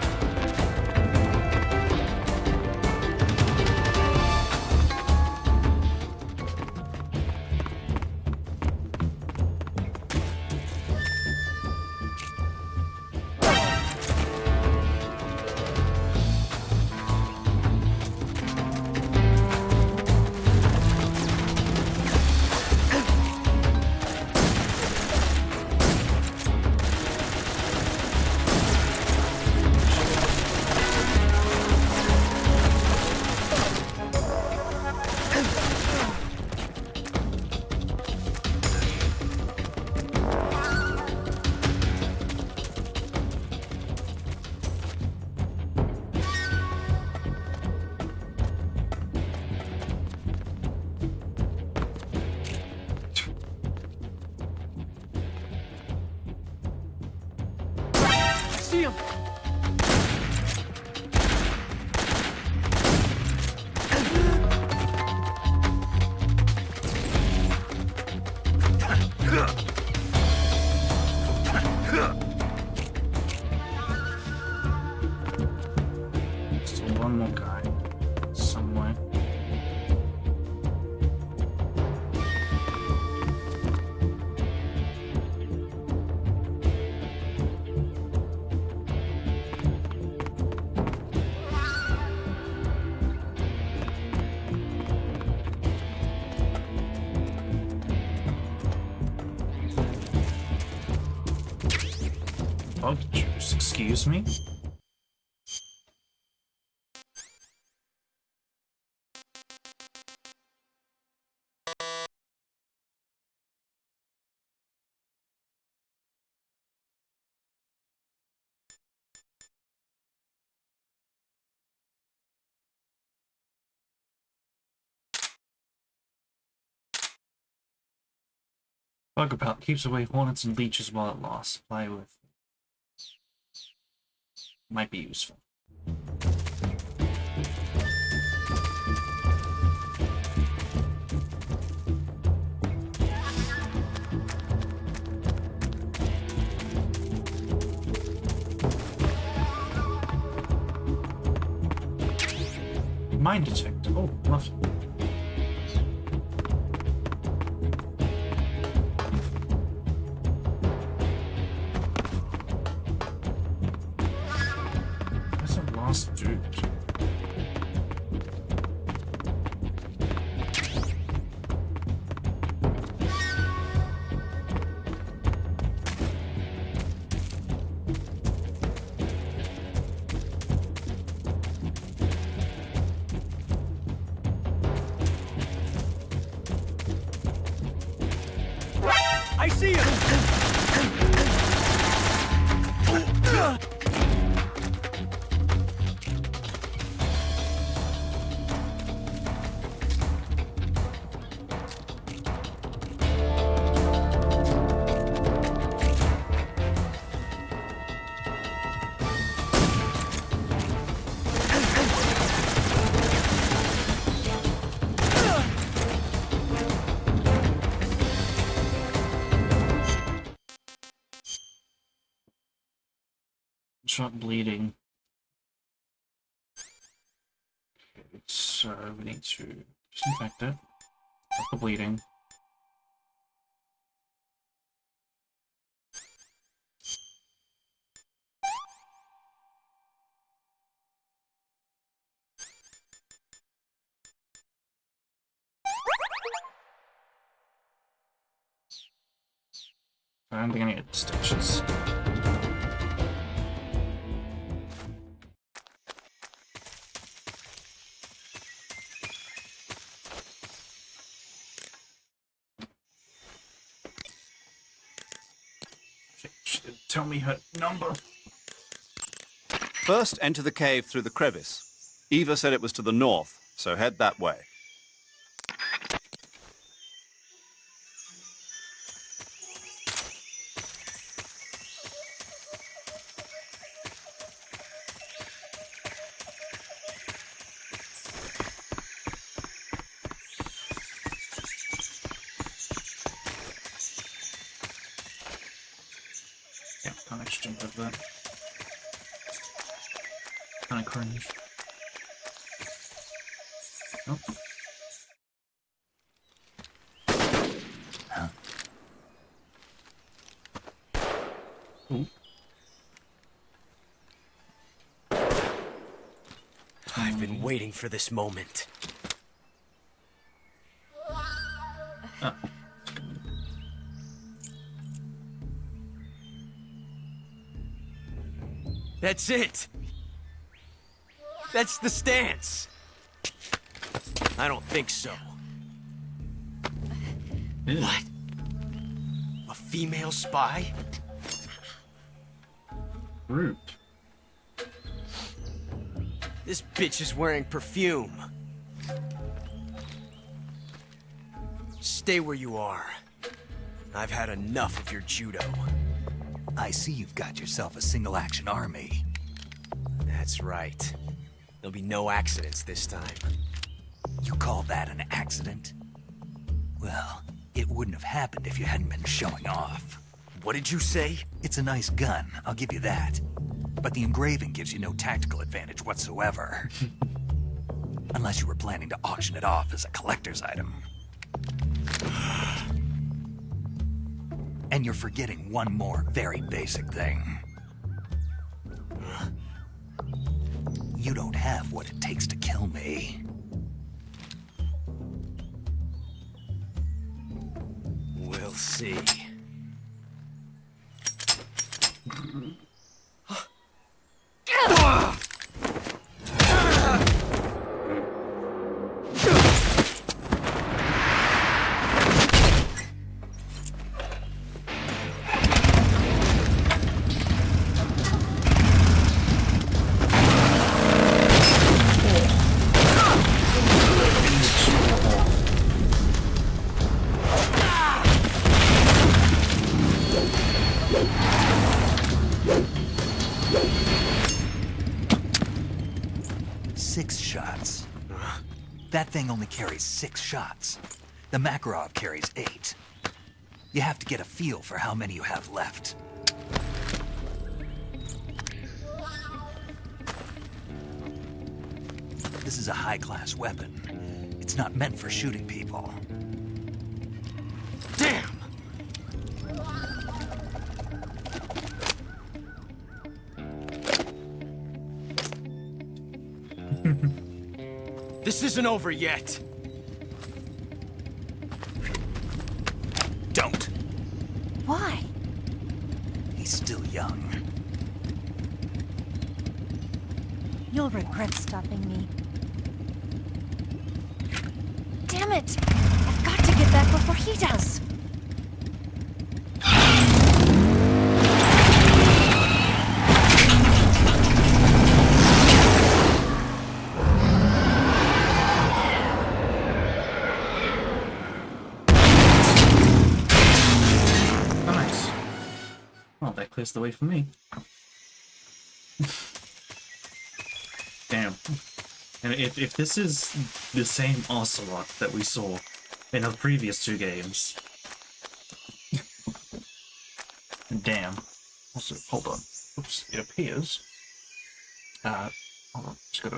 See him! Still one more guy somewhere. Bug juice, excuse me? Bug repellent keeps away hornets and leeches while it lasts. Supply with. Might be useful. Mine detector. Oh, lovely. Where's the last dude? I see him! Shot bleeding. Okay, so we need to disinfect it. Stop the bleeding. I don't think I need stitches. Tell me her number. First, enter the cave through the crevice. Eva said it was to the north, so head that way. Yeah, can't actually jump over that. Kinda cringe. Oh. Huh? Ooh. I've been waiting for this moment. That's it! That's the stance! I don't think so. Ew. What? A female spy? Rude. This bitch is wearing perfume. Stay where you are. I've had enough of your judo. I see you've got yourself a single-action army. That's right. There'll be no accidents this time. You call that an accident? Well, it wouldn't have happened if you hadn't been showing off. What did you say? It's a nice gun, I'll give you that. But the engraving gives you no tactical advantage whatsoever. Unless you were planning to auction it off as a collector's item. And you're forgetting one more very basic thing. You don't have what it takes to kill me. We'll see. That thing only carries 6 shots. The Makarov carries 8. You have to get a feel for how many you have left. This is a high-class weapon. It's not meant for shooting people. Damn! This isn't over yet. Don't. Why? He's still young. You'll regret stopping me. Damn it! I've got to get back before he does. Clears the way for me. Damn. And if this is the same Ocelot that we saw in the previous 2 games... Damn. Also, hold on. Oops, it appears... hold on, just gotta...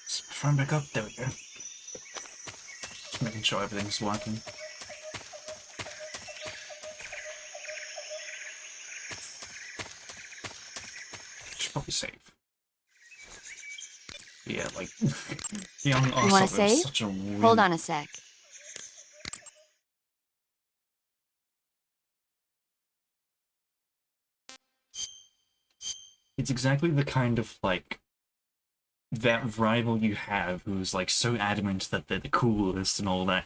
Let's phone back up, there we go. Just making sure everything's working. Probably save. Yeah, like young You want to save? Such a weird... Hold on a sec. It's exactly the kind of like that rival you have who's like so adamant that they're the coolest and all that,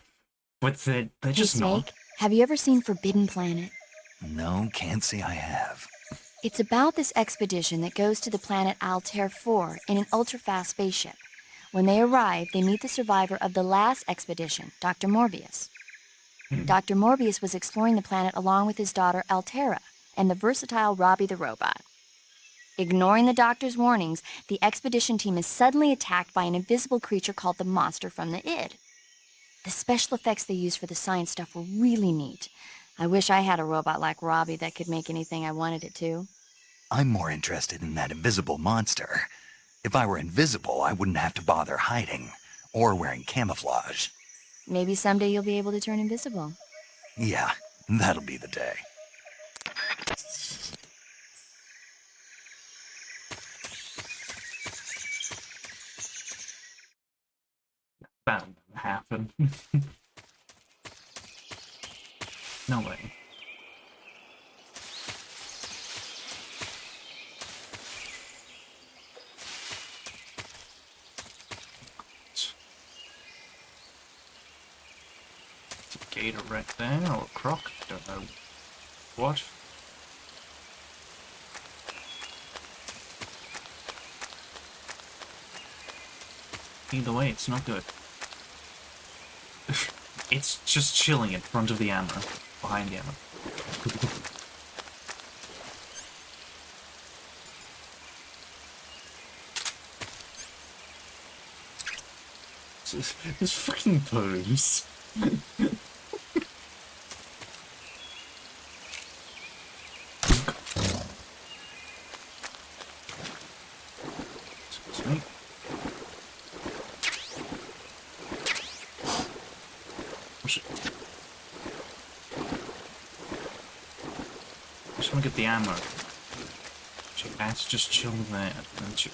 but they're just not. Have you ever seen Forbidden Planet? No, can't say I have. It's about this expedition that goes to the planet Altair 4 in an ultra-fast spaceship. When they arrive, they meet the survivor of the last expedition, Dr. Morbius. Dr. Morbius was exploring the planet along with his daughter Altera and the versatile Robbie the robot. Ignoring the doctor's warnings, the expedition team is suddenly attacked by an invisible creature called the Monster from the id. The special effects they used for the science stuff were really neat, I wish I had a robot like Robbie that could make anything I wanted it to. I'm more interested in that invisible monster. If I were invisible, I wouldn't have to bother hiding or wearing camouflage. Maybe someday you'll be able to turn invisible. Yeah, that'll be the day. That won't happen. No way. It's a gator right there, or a croc, don't know what. Either way, it's not good. It's just chilling in front of the ammo, behind the ammo. This fucking pose. Excuse me. Push it. I just want to get the ammo. That's just chill there. And chill.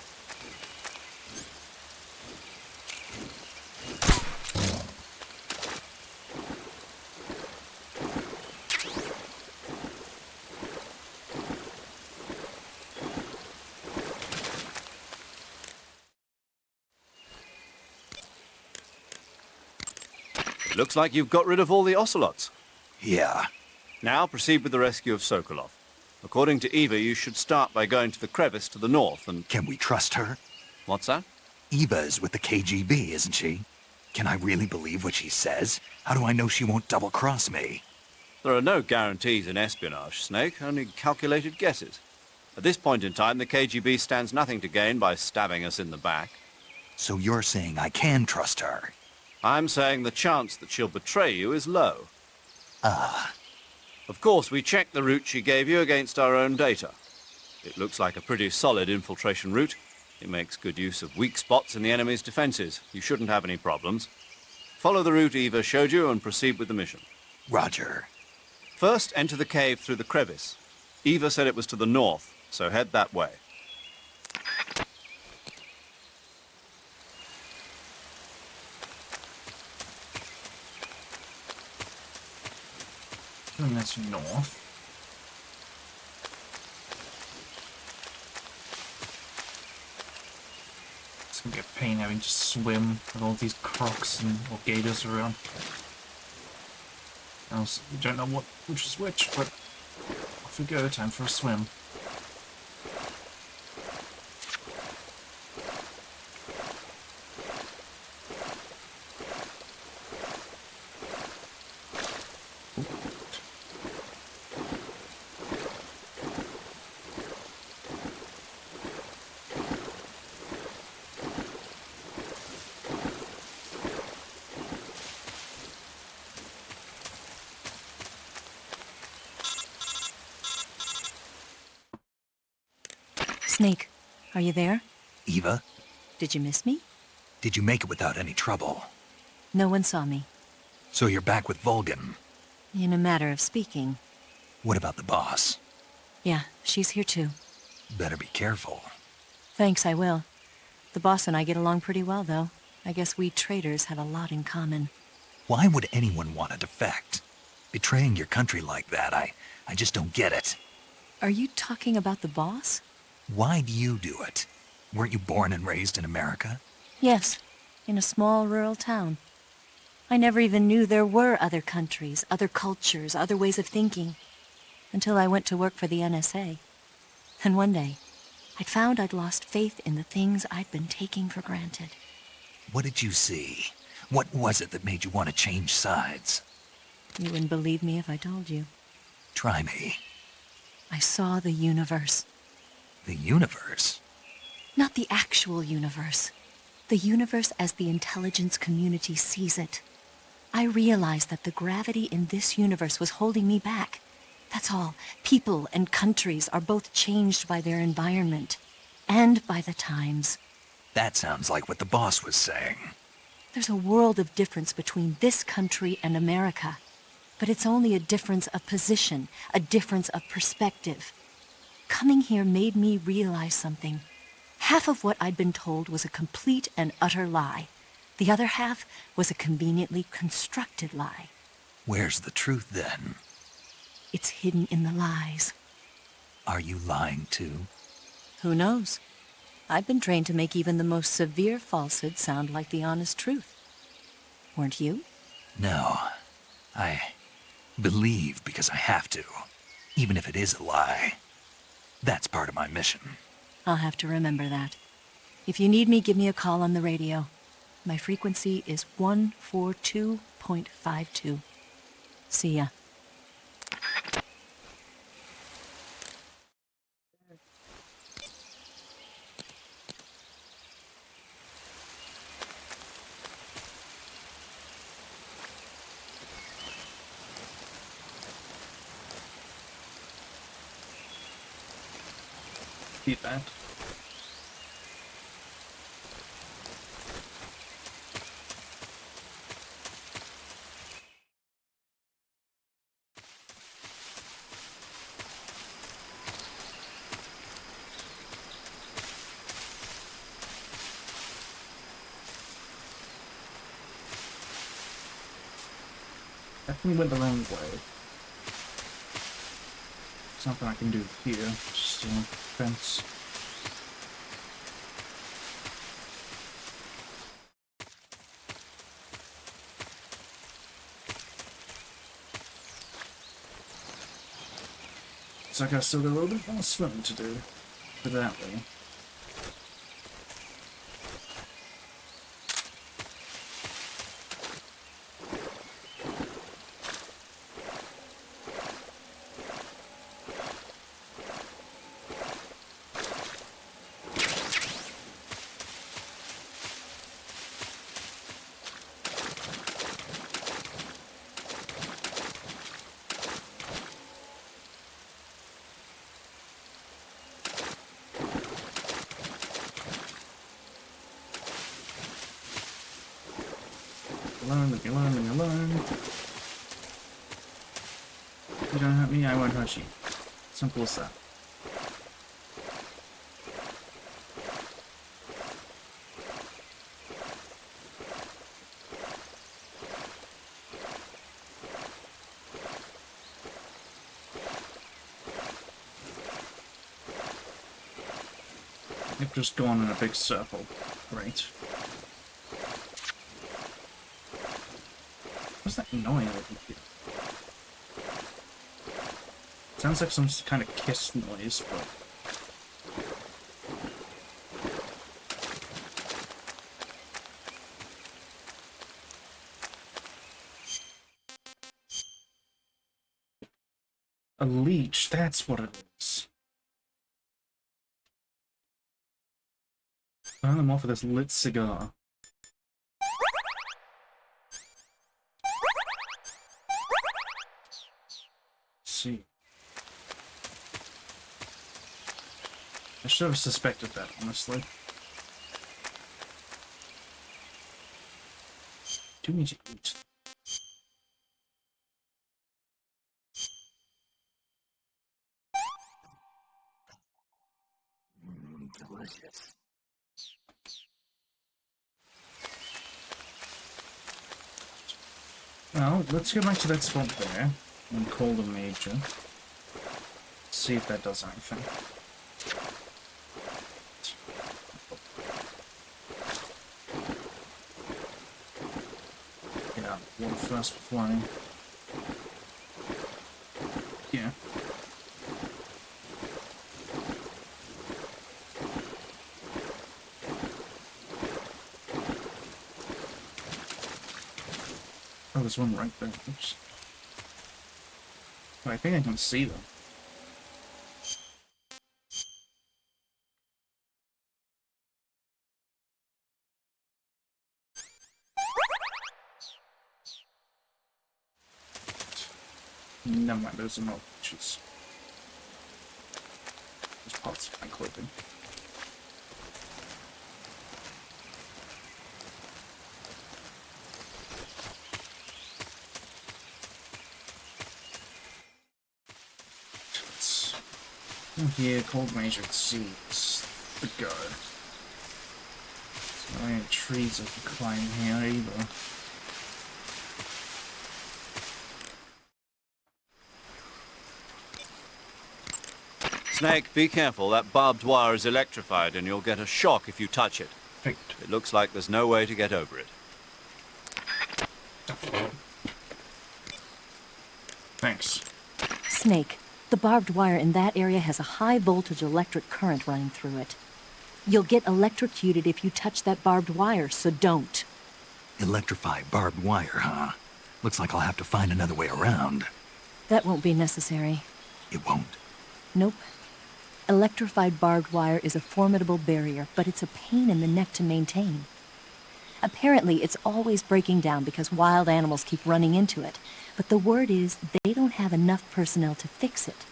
Looks like you've got rid of all the ocelots. Yeah. Now proceed with the rescue of Sokolov. According to Eva, you should start by going to the crevice to the north and... Can we trust her? What's that? Eva is with the KGB, isn't she? Can I really believe what she says? How do I know she won't double-cross me? There are no guarantees in espionage, Snake, only calculated guesses. At this point in time, the KGB stands nothing to gain by stabbing us in the back. So you're saying I can trust her? I'm saying the chance that she'll betray you is low. Ah. Of course, we checked the route she gave you against our own data. It looks like a pretty solid infiltration route. It makes good use of weak spots in the enemy's defenses. You shouldn't have any problems. Follow the route Eva showed you and proceed with the mission. Roger. First, enter the cave through the crevice. Eva said it was to the north, so head that way. And that's north. It's gonna be a pain having to swim with all these crocs and or gators around. Else we don't know which is which, but off we go. Time for a swim. Snake, are you there? Eva? Did you miss me? Did you make it without any trouble? No one saw me. So you're back with Vulcan? In a matter of speaking. What about the boss? Yeah, she's here too. Better be careful. Thanks, I will. The boss and I get along pretty well, though. I guess we traitors have a lot in common. Why would anyone want to defect? Betraying your country like that, I just don't get it. Are you talking about the boss? Why do you do it? Weren't you born and raised in America? Yes, in a small rural town. I never even knew there were other countries, other cultures, other ways of thinking, until I went to work for the NSA. And one day, I'd found I'd lost faith in the things I'd been taking for granted. What did you see? What was it that made you want to change sides? You wouldn't believe me if I told you. Try me. I saw the universe. The universe? Not the actual universe. The universe as the intelligence community sees it. I realized that the gravity in this universe was holding me back. That's all. People and countries are both changed by their environment and by the times. That sounds like what the boss was saying. There's a world of difference between this country and America. But it's only a difference of position, a difference of perspective. Coming here made me realize something. Half of what I'd been told was a complete and utter lie. The other half was a conveniently constructed lie. Where's the truth, then? It's hidden in the lies. Are you lying, too? Who knows? I've been trained to make even the most severe falsehood sound like the honest truth. Weren't you? No. I believe because I have to, even if it is a lie. That's part of my mission. I'll have to remember that. If you need me, give me a call on the radio. My frequency is 142.52. See ya. Keep that. Definitely went the wrong way. There's nothing I can do here. Just, fence. Looks like I still got a little bit more swimming to do for that way. Leave me alone, leave me alone. You don't hurt me, I won't hurt you. Simple as that. They've just gone in a big circle. Great. What's that noise over here? Sounds like some kind of kiss noise, but... A leech, that's what it is. Burn them off with this lit cigar. See. I should have suspected that, honestly. Do need to eat. Delicious. Well, let's go back to that spot there and call the major. See if that does anything. Get out of the water first before I... Yeah. Oh, there's one right there. Oops. Oh, I think I can see them. Never mind, those are not pictures. There's parts of my clothing. Here, cold measured seeds. The go. So no trees I can climb here either. Snake, be careful. That barbed wire is electrified and you'll get a shock if you touch it. Picked. It looks like there's no way to get over it. Thanks. Snake, the barbed wire in that area has a high voltage electric current running through it. You'll get electrocuted if you touch that barbed wire, so don't. Electrified barbed wire, huh? Looks like I'll have to find another way around. That won't be necessary. It won't? Nope. Electrified barbed wire is a formidable barrier, but it's a pain in the neck to maintain. Apparently, it's always breaking down because wild animals keep running into it, but the word is they don't have enough personnel to fix it.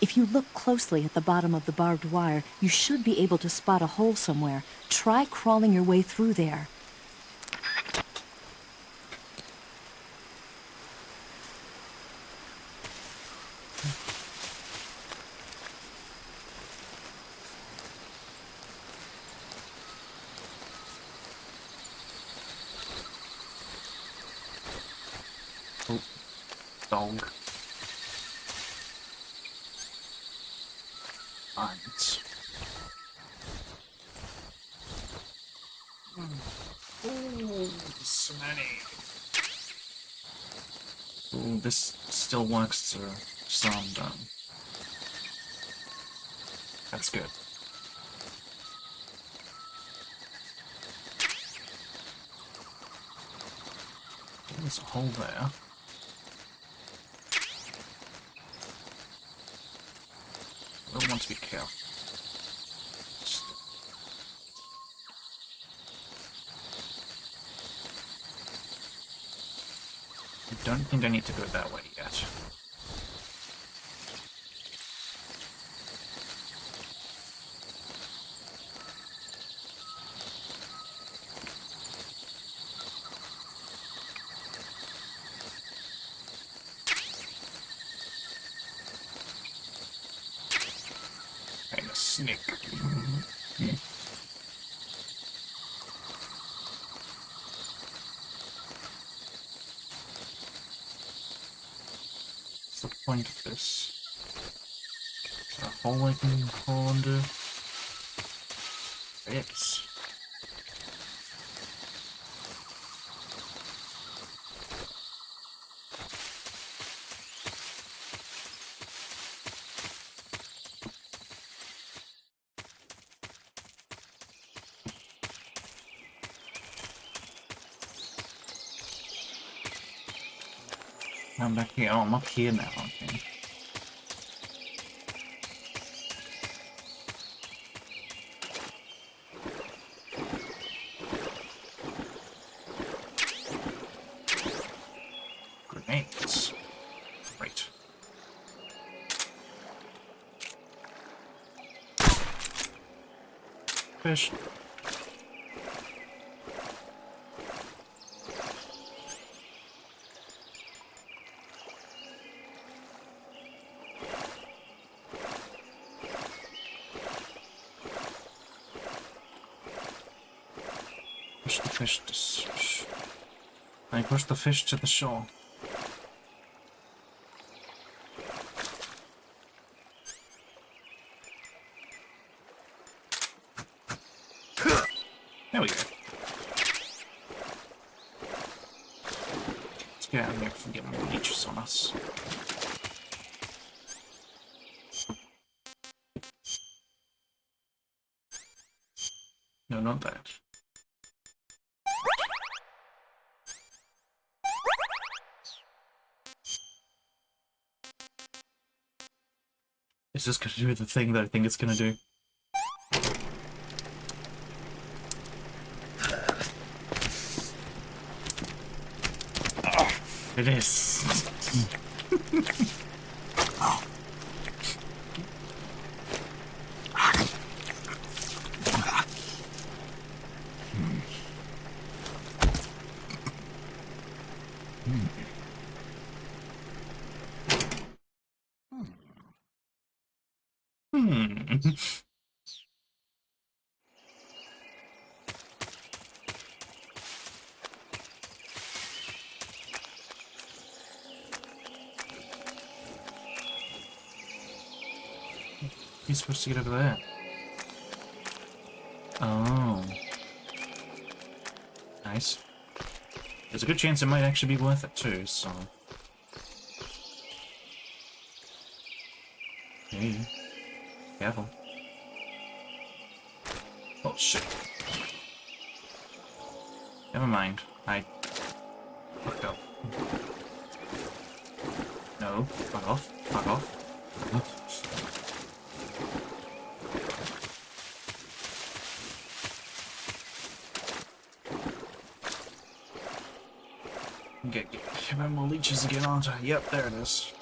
If you look closely at the bottom of the barbed wire, you should be able to spot a hole somewhere. Try crawling your way through there. Oh, dog. Ants. Oh, so many. Oh, this still works to some That's good. There's a hole there. I don't want to be careful. I don't think I need to go that way yet. I'm a snake. What's the point of this? Is there a hole I can crawl under? Yes. I'm back here. Oh, I'm up here now, okay. Grenades. Right. Fish. Push the fish to I push the fish to the shore. There we go. Let's get out of here before we get more leeches on us. No, not that. Is this going to do the thing that I think it's going to do? It is. He's supposed to get over there. Oh. Nice. There's a good chance it might actually be worth it too, so... Hey. Careful. Oh shit. Never mind. I... fucked up. No. Fuck off. Fuck off. Get more leeches to get onto. Yep, there it is.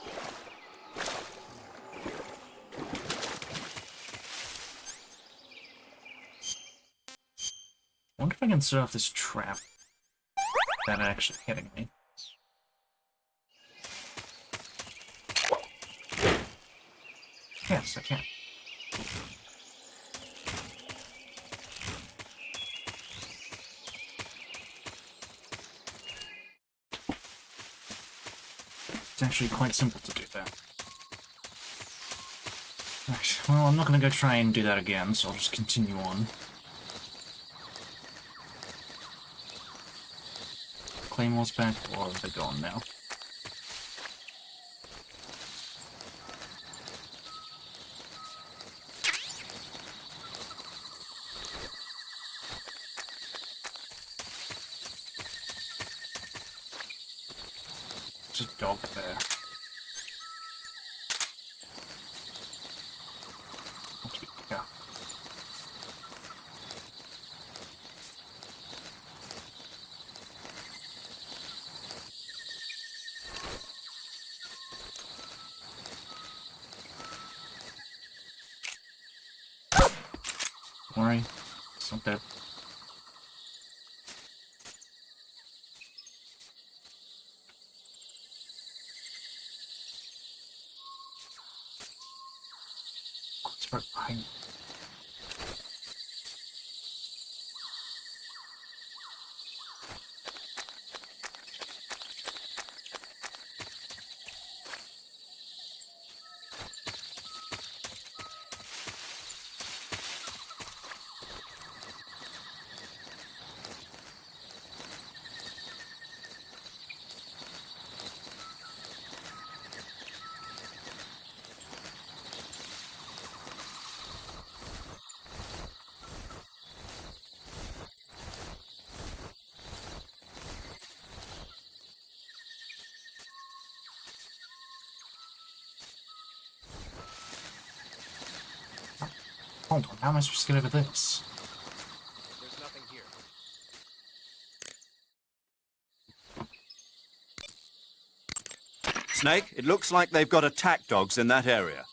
I wonder if I can set off this trap without it actually hitting me. Yes, I can. It's actually quite simple to do that. Right, well, I'm not gonna go try and do that again, so I'll just continue on. Claymore's back, or they're gone now. There's a dog there. Yeah. Don't worry, it's not dead. It's right behind me. Hold on, how am I supposed to get over this? There's nothing here. Snake, it looks like they've got attack dogs in that area.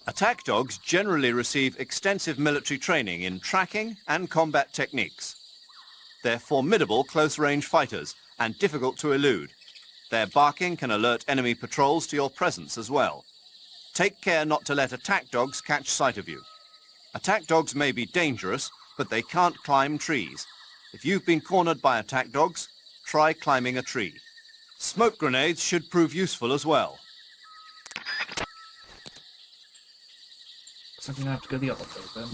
Attack dogs generally receive extensive military training in tracking and combat techniques. They're formidable close-range fighters and difficult to elude. Their barking can alert enemy patrols to your presence as well. Take care not to let attack dogs catch sight of you. Attack dogs may be dangerous, but they can't climb trees. If you've been cornered by attack dogs, try climbing a tree. Smoke grenades should prove useful as well. So I'm gonna have to go the other way then.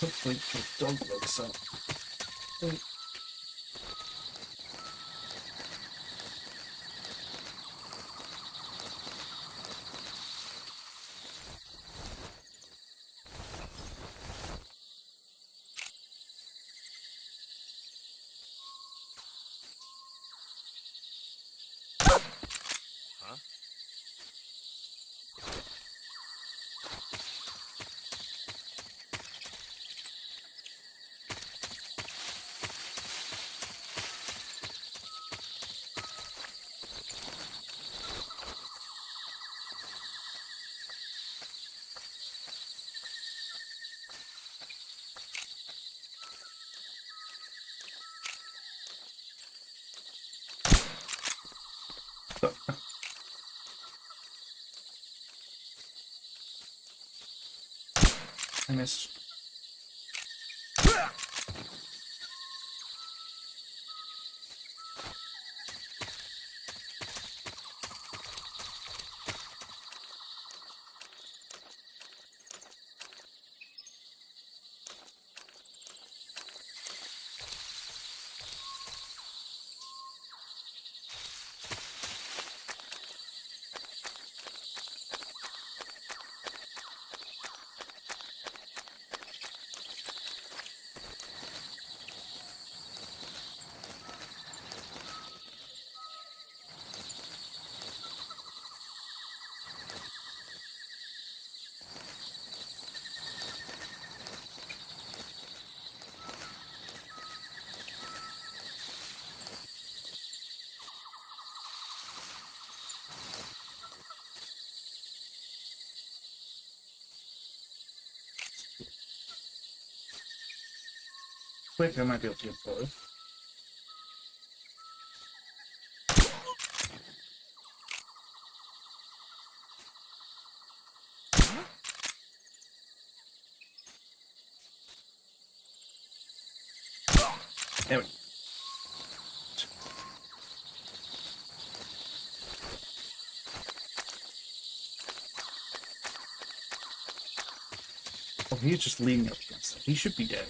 Hopefully the dog wakes up. Wait. missed. Quick, I might be able to get both. There we go. Oh, he's just leaning up against it. He should be dead.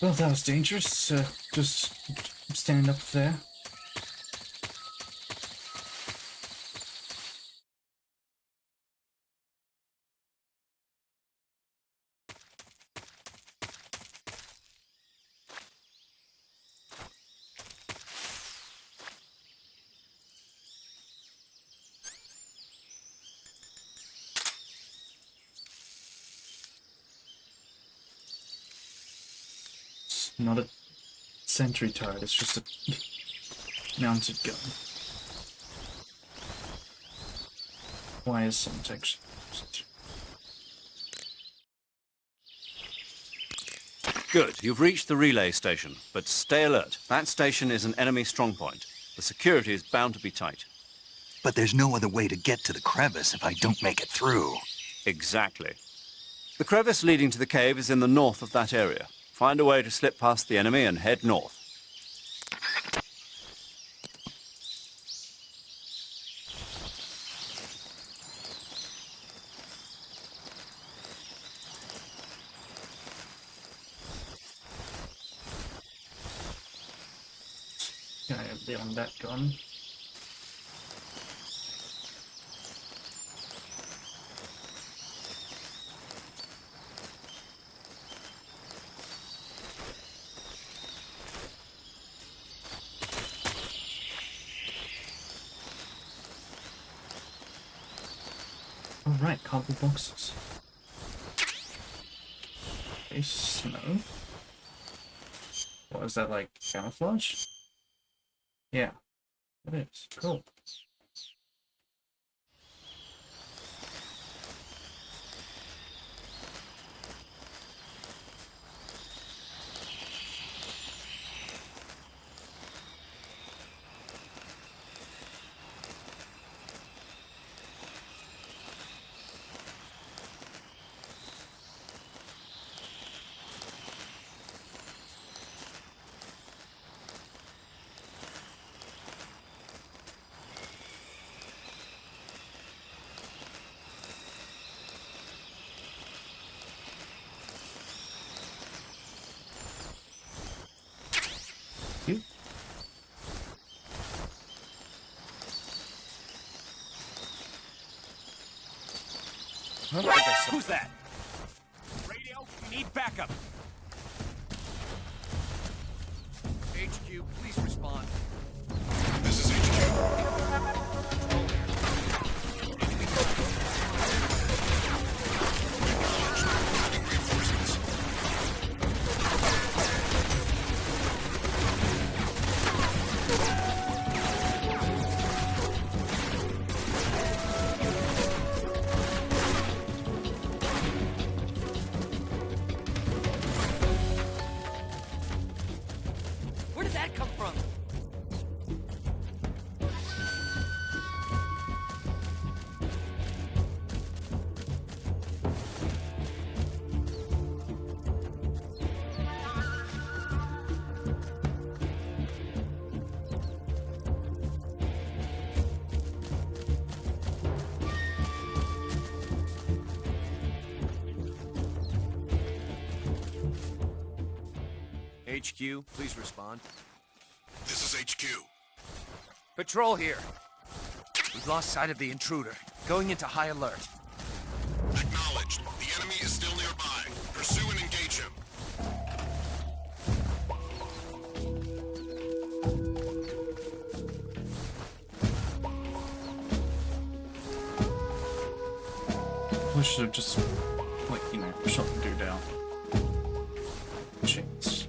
Well, that was dangerous. Just stand up there. It's not a sentry turret, it's just a mounted gun. Why is some texture? Good, you've reached the relay station, but stay alert. That station is an enemy strongpoint. The security is bound to be tight. But there's no other way to get to the crevice if I don't make it through. Exactly. The crevice leading to the cave is in the north of that area. Find a way to slip past the enemy and head north. Can I have the on that gun? Alright, cardboard boxes. Okay, snow. What is that, like, camouflage? Yeah, it is. Cool. Who's that? Radio, we need backup. HQ, please respond. This is HQ. Where did that come from? HQ, please respond. This is HQ. Patrol here. We've lost sight of the intruder. Going into high alert. Acknowledged. The enemy is still nearby. Pursue and engage him. We should have just, like, you know, shot the dude down. Chance.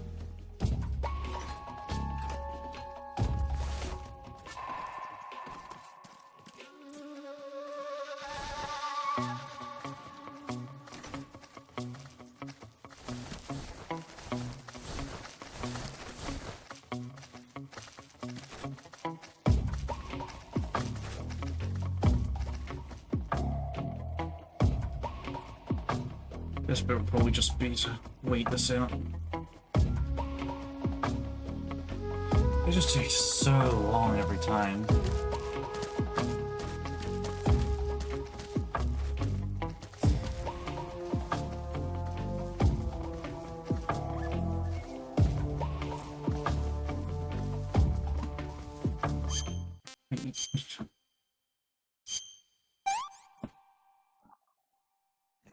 This bit would probably just be to wait this out. It just takes so long every time.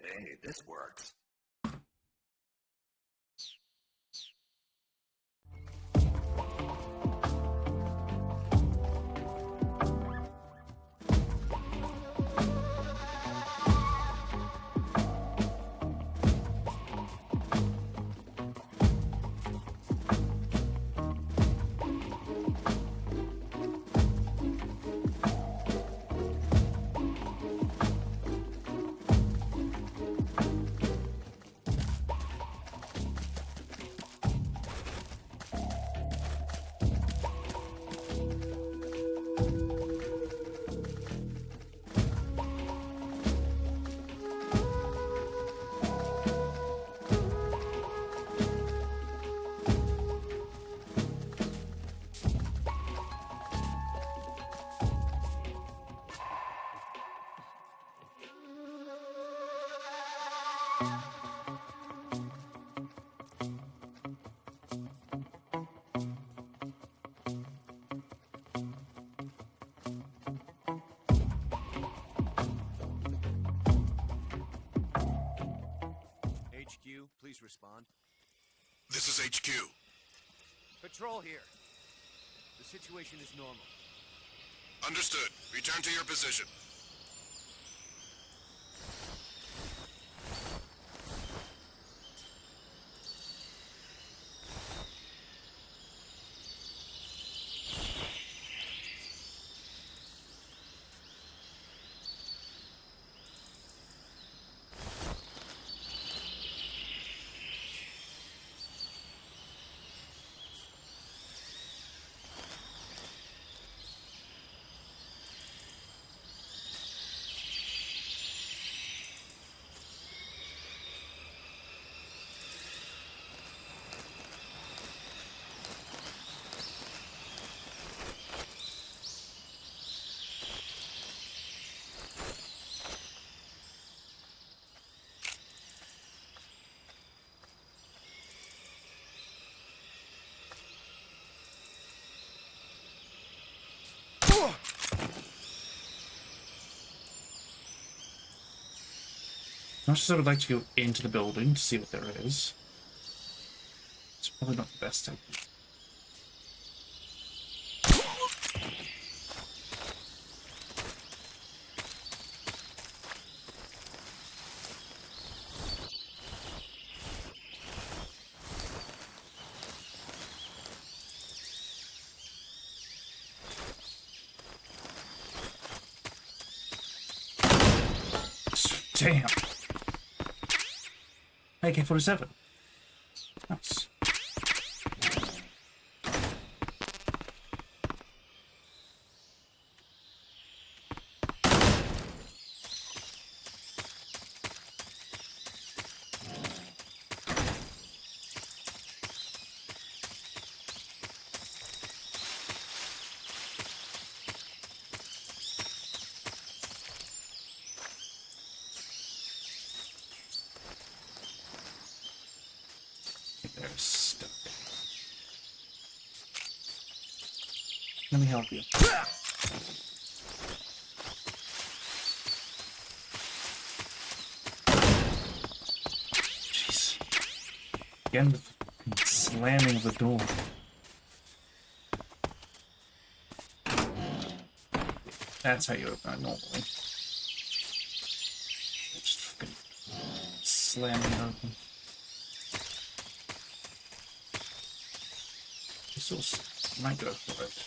Hey, this works. HQ, please respond. This is HQ. Patrol here. The situation is normal. Understood. Return to your position. Much as I would like to go into the building to see what there is, it's probably not the best technique. Damn. AK-47. Nice. They're stuck. Let me help you. Jeez. Again, the slamming of the door. That's how you open it normally. Just fucking slamming it open. This might go for it.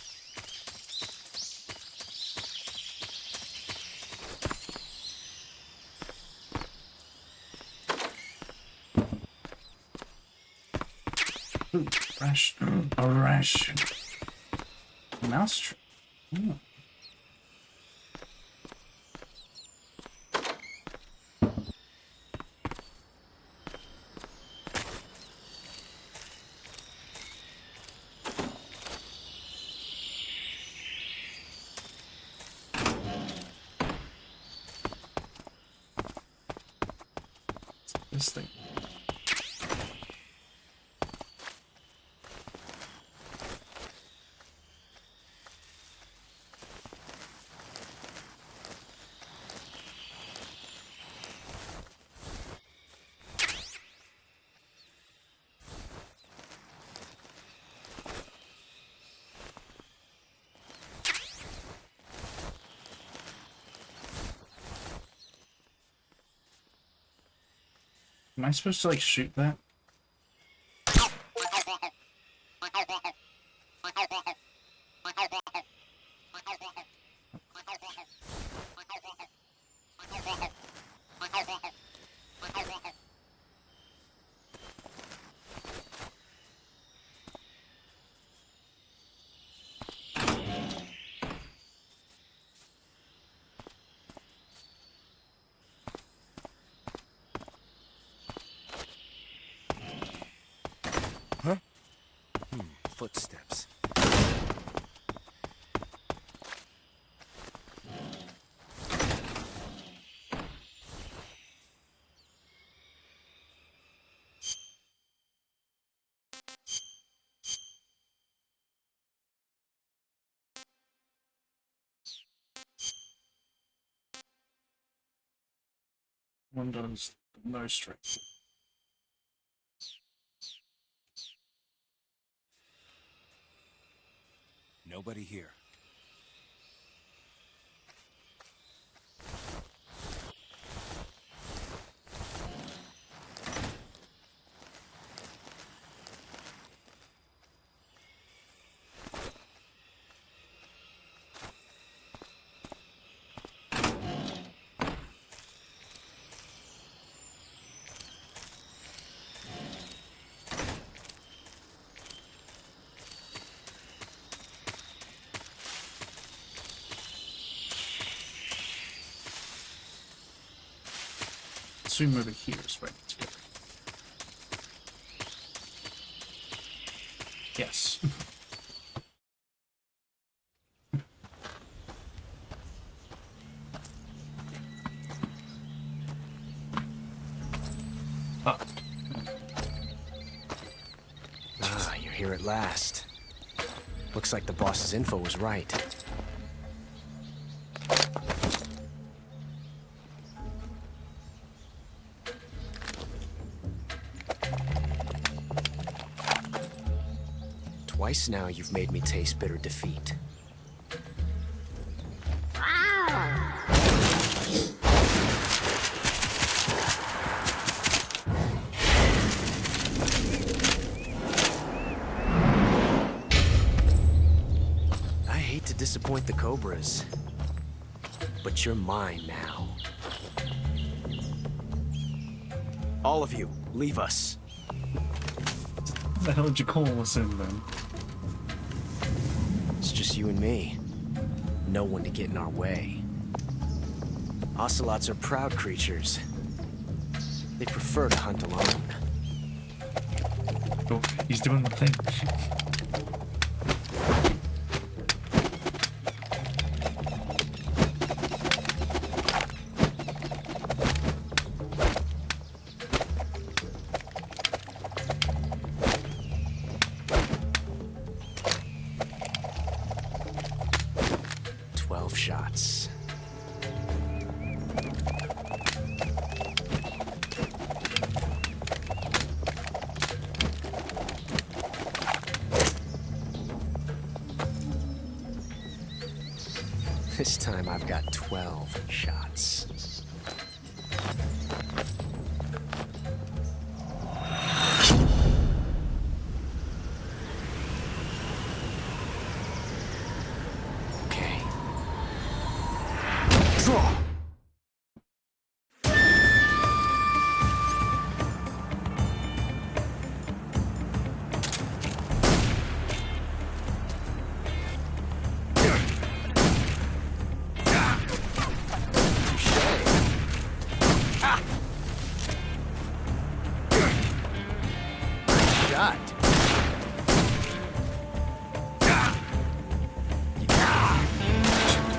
Ooh, ration. A ration. Mousetrap. Ooh. This thing. Am I supposed to like shoot that? Footsteps. One does the most right. Nobody here. Assume over here is right together. Yes. Ah, you're here at last. Looks like the boss's info was right. Twice now you've made me taste bitter defeat. I hate to disappoint the Cobras, but you're mine now. All of you, leave us. What the hell did you call us in then? It's just you and me. No one to get in our way. Ocelots are proud creatures. They prefer to hunt alone. Oh, he's doing the thing. 12 shots. This time I've got 12 shots. Okay. Draw!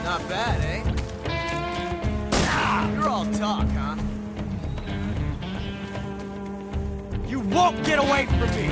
Not bad, eh? You're all talk, huh? You won't get away from me!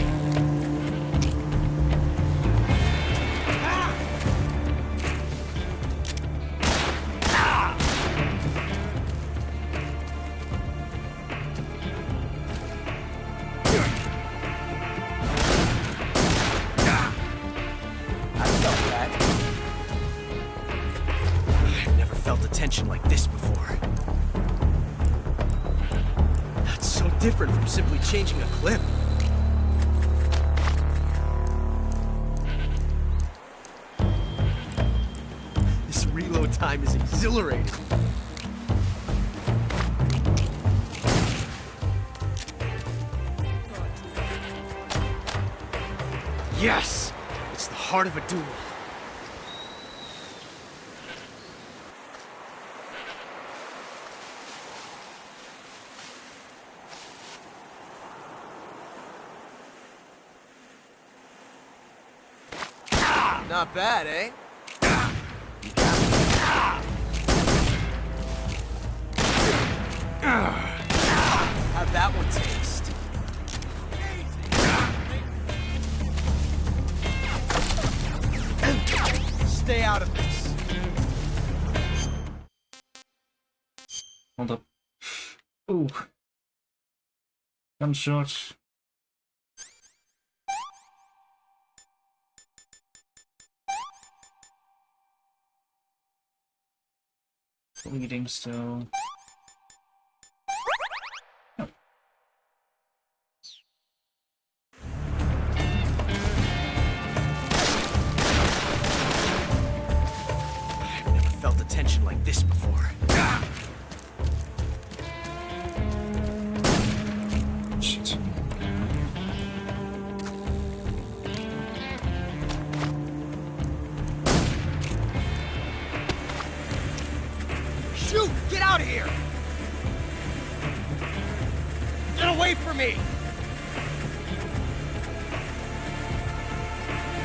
Tension like this before. That's so different from simply changing a clip. This reload time is exhilarating. Yes! It's the heart of a duel. Not bad, eh? How'd that one taste? Stay out of this. Hold up. Ooh. Gunshot. Bleeding still. Oh. I've never felt a tension like this before. Shit. Shoot! Get out of here! Get away from me!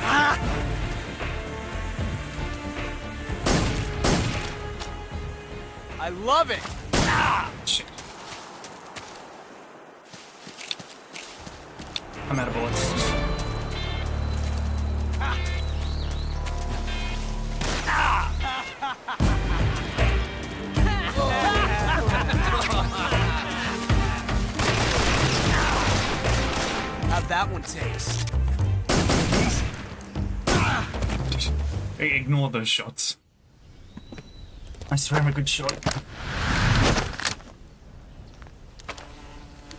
Ah! I love it! Ah! Shit. I'm out of bullets. How'd that one taste? Easy. Ignore those shots. I swear I'm a good shot.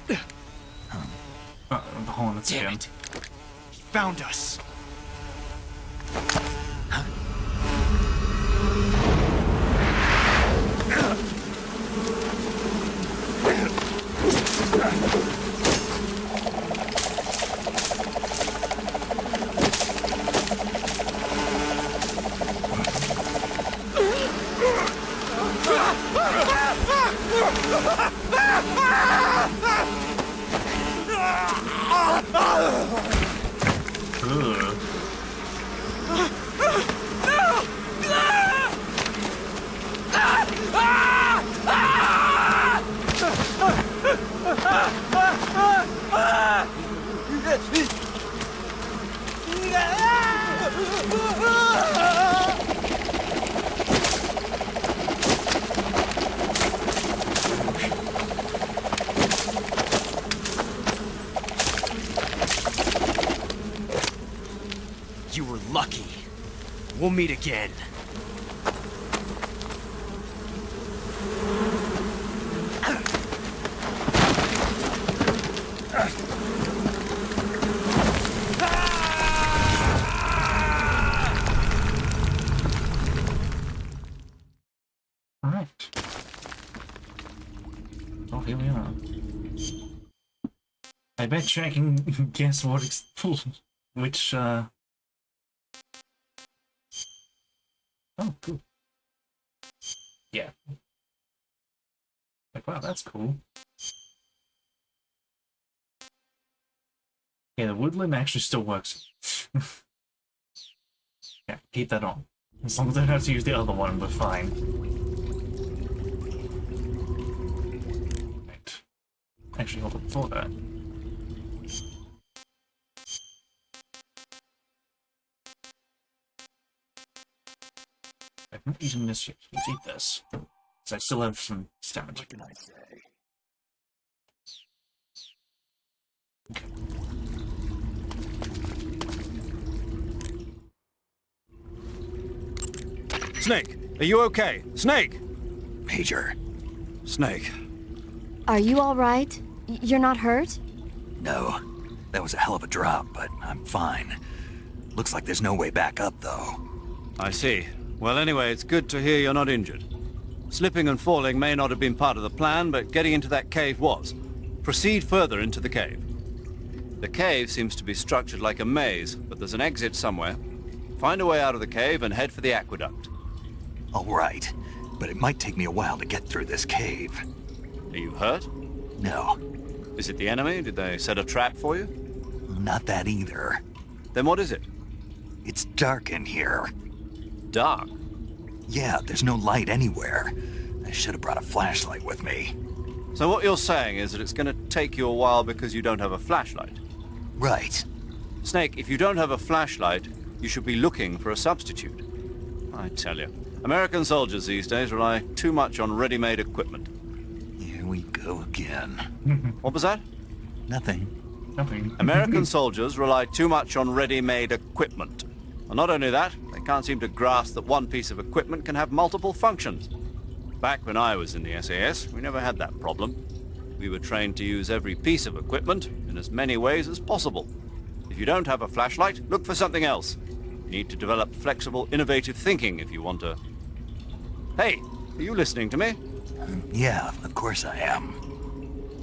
The hornets again. He found us. You were lucky. We'll meet again. Alright. Oh, here we are. I bet you I can guess what which, Oh, cool. Yeah. Like, wow, that's cool. Yeah, the woodland actually still works. Yeah, keep that on. As long as I don't have to use the other one, we're fine. Right. Actually, hold on before that. I'm not using this yet. Let's eat this. So I still have some stamina. What can I say? Okay. Snake, are you okay? Snake! Major. Snake. Are you all right? You're not hurt? No. That was a hell of a drop, but I'm fine. Looks like there's no way back up, though. I see. Well, anyway, it's good to hear you're not injured. Slipping and falling may not have been part of the plan, but getting into that cave was. Proceed further into the cave. The cave seems to be structured like a maze, but there's an exit somewhere. Find a way out of the cave and head for the aqueduct. All right, but it might take me a while to get through this cave. Are you hurt? No. Is it the enemy? Did they set a trap for you? Not that either. Then what is it? It's dark in here. Dark? Yeah, there's no light anywhere. I should have brought a flashlight with me. So what you're saying is that it's going to take you a while because you don't have a flashlight? Right. Snake, if you don't have a flashlight, you should be looking for a substitute. I tell you, American soldiers these days rely too much on ready-made equipment. Here we go again. What was that? Nothing. Nothing. American soldiers rely too much on ready-made equipment. And not only that, they can't seem to grasp that one piece of equipment can have multiple functions. Back when I was in the SAS, we never had that problem. We were trained to use every piece of equipment in as many ways as possible. If you don't have a flashlight, look for something else. You need to develop flexible, innovative thinking if you want to... Hey, are you listening to me? Yeah, of course I am.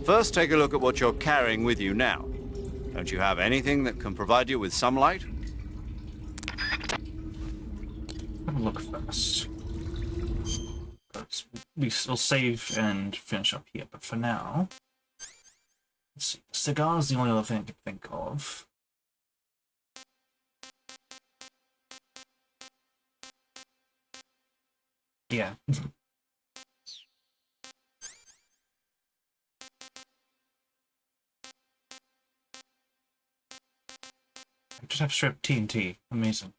First, take a look at what you're carrying with you now. Don't you have anything that can provide you with some light? Have a look first. We'll save and finish up here, but for now... Let's see. Cigar's the only other thing I can think of. Yeah. I just have strip TNT. Amazing.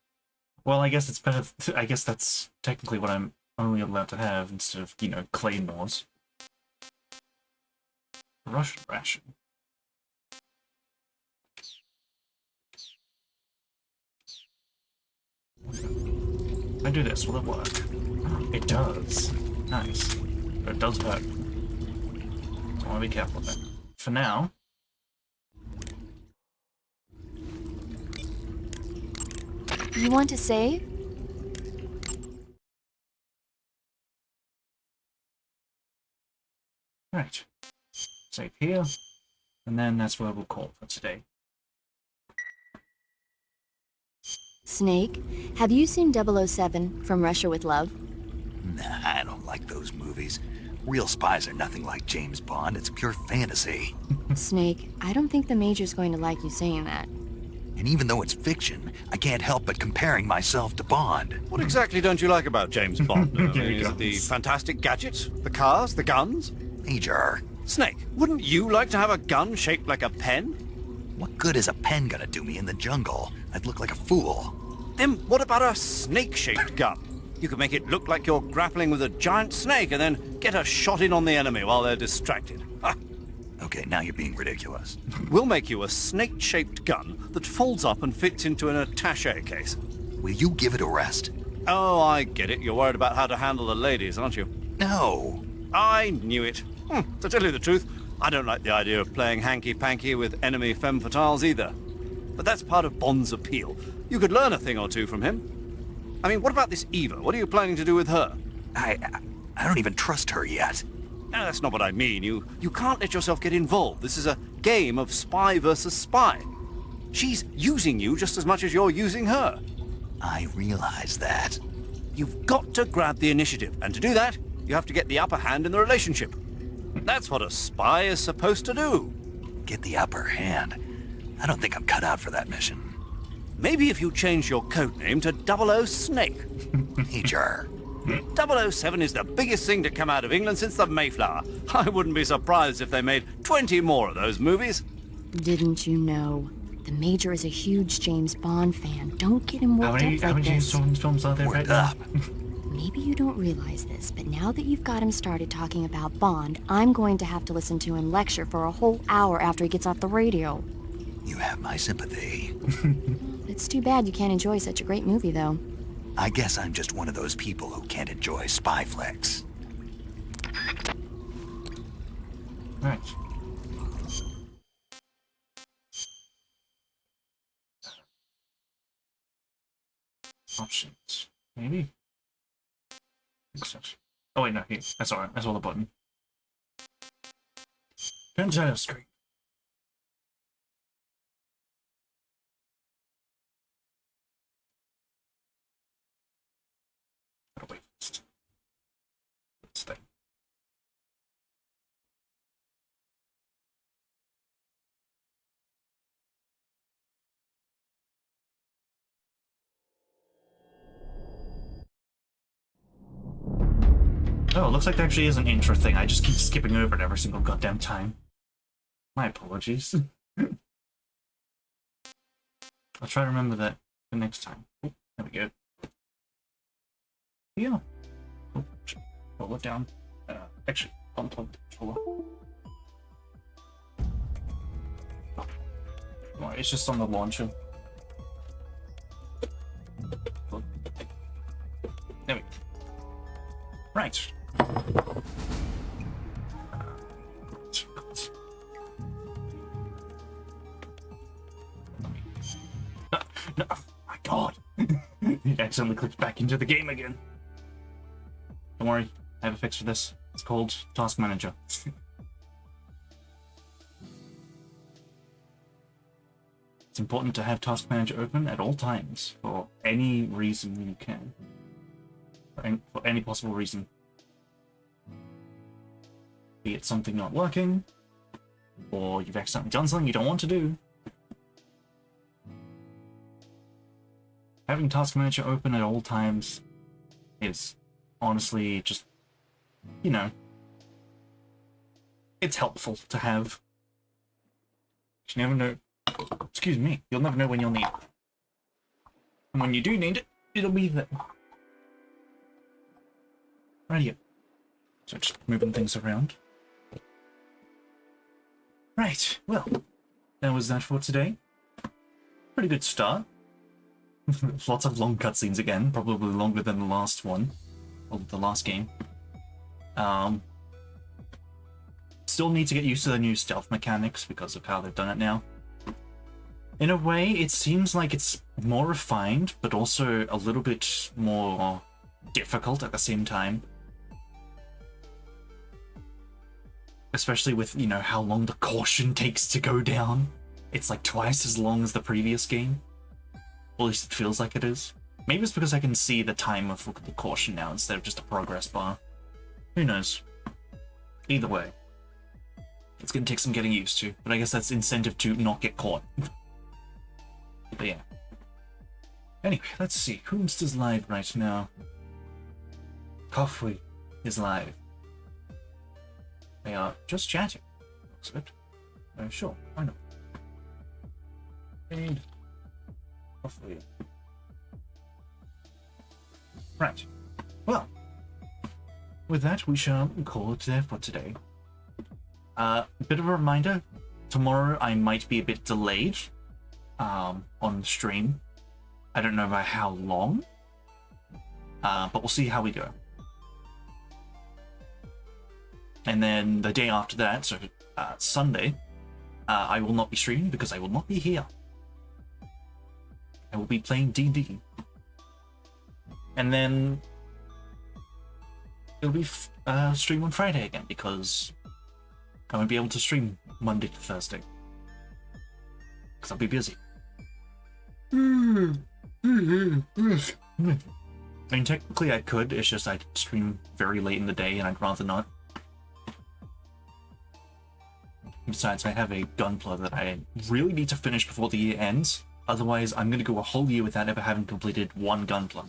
Well, I guess it's better. I guess that's technically what I'm only allowed to have instead of, you know, claymores. Russian ration. I do this, will it work? It does. Nice. But it does hurt. I want to be careful with it. For now... You want to save? Right. Save here. And then that's where we'll call for today. Snake, have you seen 007 From Russia with Love? Nah, I don't like those movies. Real spies are nothing like James Bond. It's pure fantasy. Snake, I don't think the Major's going to like you saying that. And even though it's fiction, I can't help but comparing myself to Bond. What exactly don't you like about James Bond? Is it the fantastic gadgets? The cars? The guns? Major. Snake, wouldn't you like to have a gun shaped like a pen? What good is a pen gonna do me in the jungle? I'd look like a fool. Then what about a snake-shaped gun? You could make it look like you're grappling with a giant snake and then get a shot in on the enemy while they're distracted. Ha! Okay, now you're being ridiculous. We'll make you a snake-shaped gun that folds up and fits into an attaché case. Will you give it a rest? Oh, I get it. You're worried about how to handle the ladies, aren't you? No. I knew it. To tell you the truth, I don't like the idea of playing hanky-panky with enemy femme fatales either. But that's part of Bond's appeal. You could learn a thing or two from him. I mean, what about this Eva? What are you planning to do with her? I don't even trust her yet. No, that's not what I mean. You can't let yourself get involved. This is a game of spy versus spy. She's using you just as much as you're using her. I realize that. You've got to grab the initiative, and to do that, you have to get the upper hand in the relationship. That's what a spy is supposed to do. Get the upper hand? I don't think I'm cut out for that mission. Maybe if you change your codename to 00 Snake. Major. 007 is the biggest thing to come out of England since the Mayflower. I wouldn't be surprised if they made 20 more of those movies. Didn't you know? The Major is a huge James Bond fan. Don't get him worked up like this. How many James Bond films are there right now? Maybe you don't realize this, but now that you've got him started talking about Bond, I'm going to have to listen to him lecture for a whole hour after he gets off the radio. You have my sympathy. It's too bad you can't enjoy such a great movie, though. I guess I'm just one of those people who can't enjoy spy flicks. Right. Options. Maybe? Oh wait, no, here. That's alright. I saw the button. Turn shadow screen. Oh wait. Let's stay. Oh, it looks like there actually is an intro thing. I just keep skipping over it every single goddamn time. My apologies. I'll try to remember that the next time. Oh, there we go. Yeah. Oh, roll it down. Actually, unplug the controller. Oh, it's just on the launcher. There we go. Right. No, oh my god! He accidentally clicked back into the game again. Don't worry, I have a fix for this. It's called Task Manager. It's important to have Task Manager open at all times, for any reason you can. For any possible reason. Be it something not working, or you've accidentally done something you don't want to do. Having Task Manager open at all times is honestly just, you know, it's helpful to have. You never know, excuse me, you'll never know when you'll need it. And when you do need it, it'll be there. Right, so just moving things around. Right, well, that was that for today. Pretty good start. Lots of long cutscenes again, probably longer than the last one, or the last game. Still need to get used to the new stealth mechanics because of how they've done it now. In a way, it seems like it's more refined, but also a little bit more difficult at the same time. Especially with, you know, how long the caution takes to go down. It's like twice as long as the previous game. Or at least it feels like it is. Maybe it's because I can see the time of the caution now instead of just a progress bar. Who knows? Either way. It's gonna take some getting used to, but I guess that's incentive to not get caught. But yeah. Anyway, let's see. Who's is live right now? Coffee is live. They are just chatting. Looks of it. Sure, why not? And Coffee. Right. Well, with that, we shall call it there for today. A bit of a reminder, tomorrow I might be a bit delayed on stream. I don't know by how long, but we'll see how we go. And then the day after that, so Sunday, I will not be streaming because I will not be here. I will be playing D&D. And then it'll be stream on Friday again because I won't be able to stream Monday to Thursday. Because I'll be busy. I mean, technically I could, it's just I'd stream very late in the day and I'd rather not. Besides, I have a gunpla that I really need to finish before the year ends. Otherwise, I'm going to go a whole year without ever having completed one gunpla.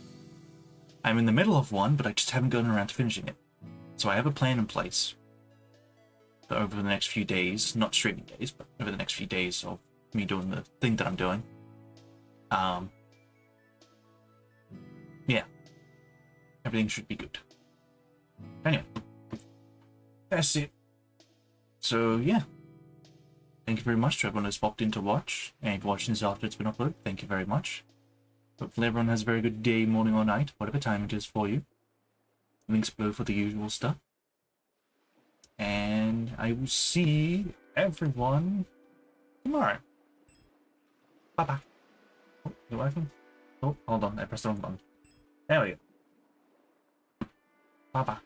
I'm in the middle of one, but I just haven't gotten around to finishing it. So I have a plan in place. But over the next few days, not streaming days, but over the next few days of me doing the thing that I'm doing. Yeah. Everything should be good. Anyway. That's it. So, yeah. Thank you very much to everyone who's popped in to watch. And if you're watching this after it's been uploaded, thank you very much. Hopefully everyone has a very good day, morning or night, whatever time it is for you. Links below for the usual stuff. And I will see everyone tomorrow. Bye-bye. Oh, you're working? Oh, hold on, I pressed the wrong button. There we go. Bye-bye.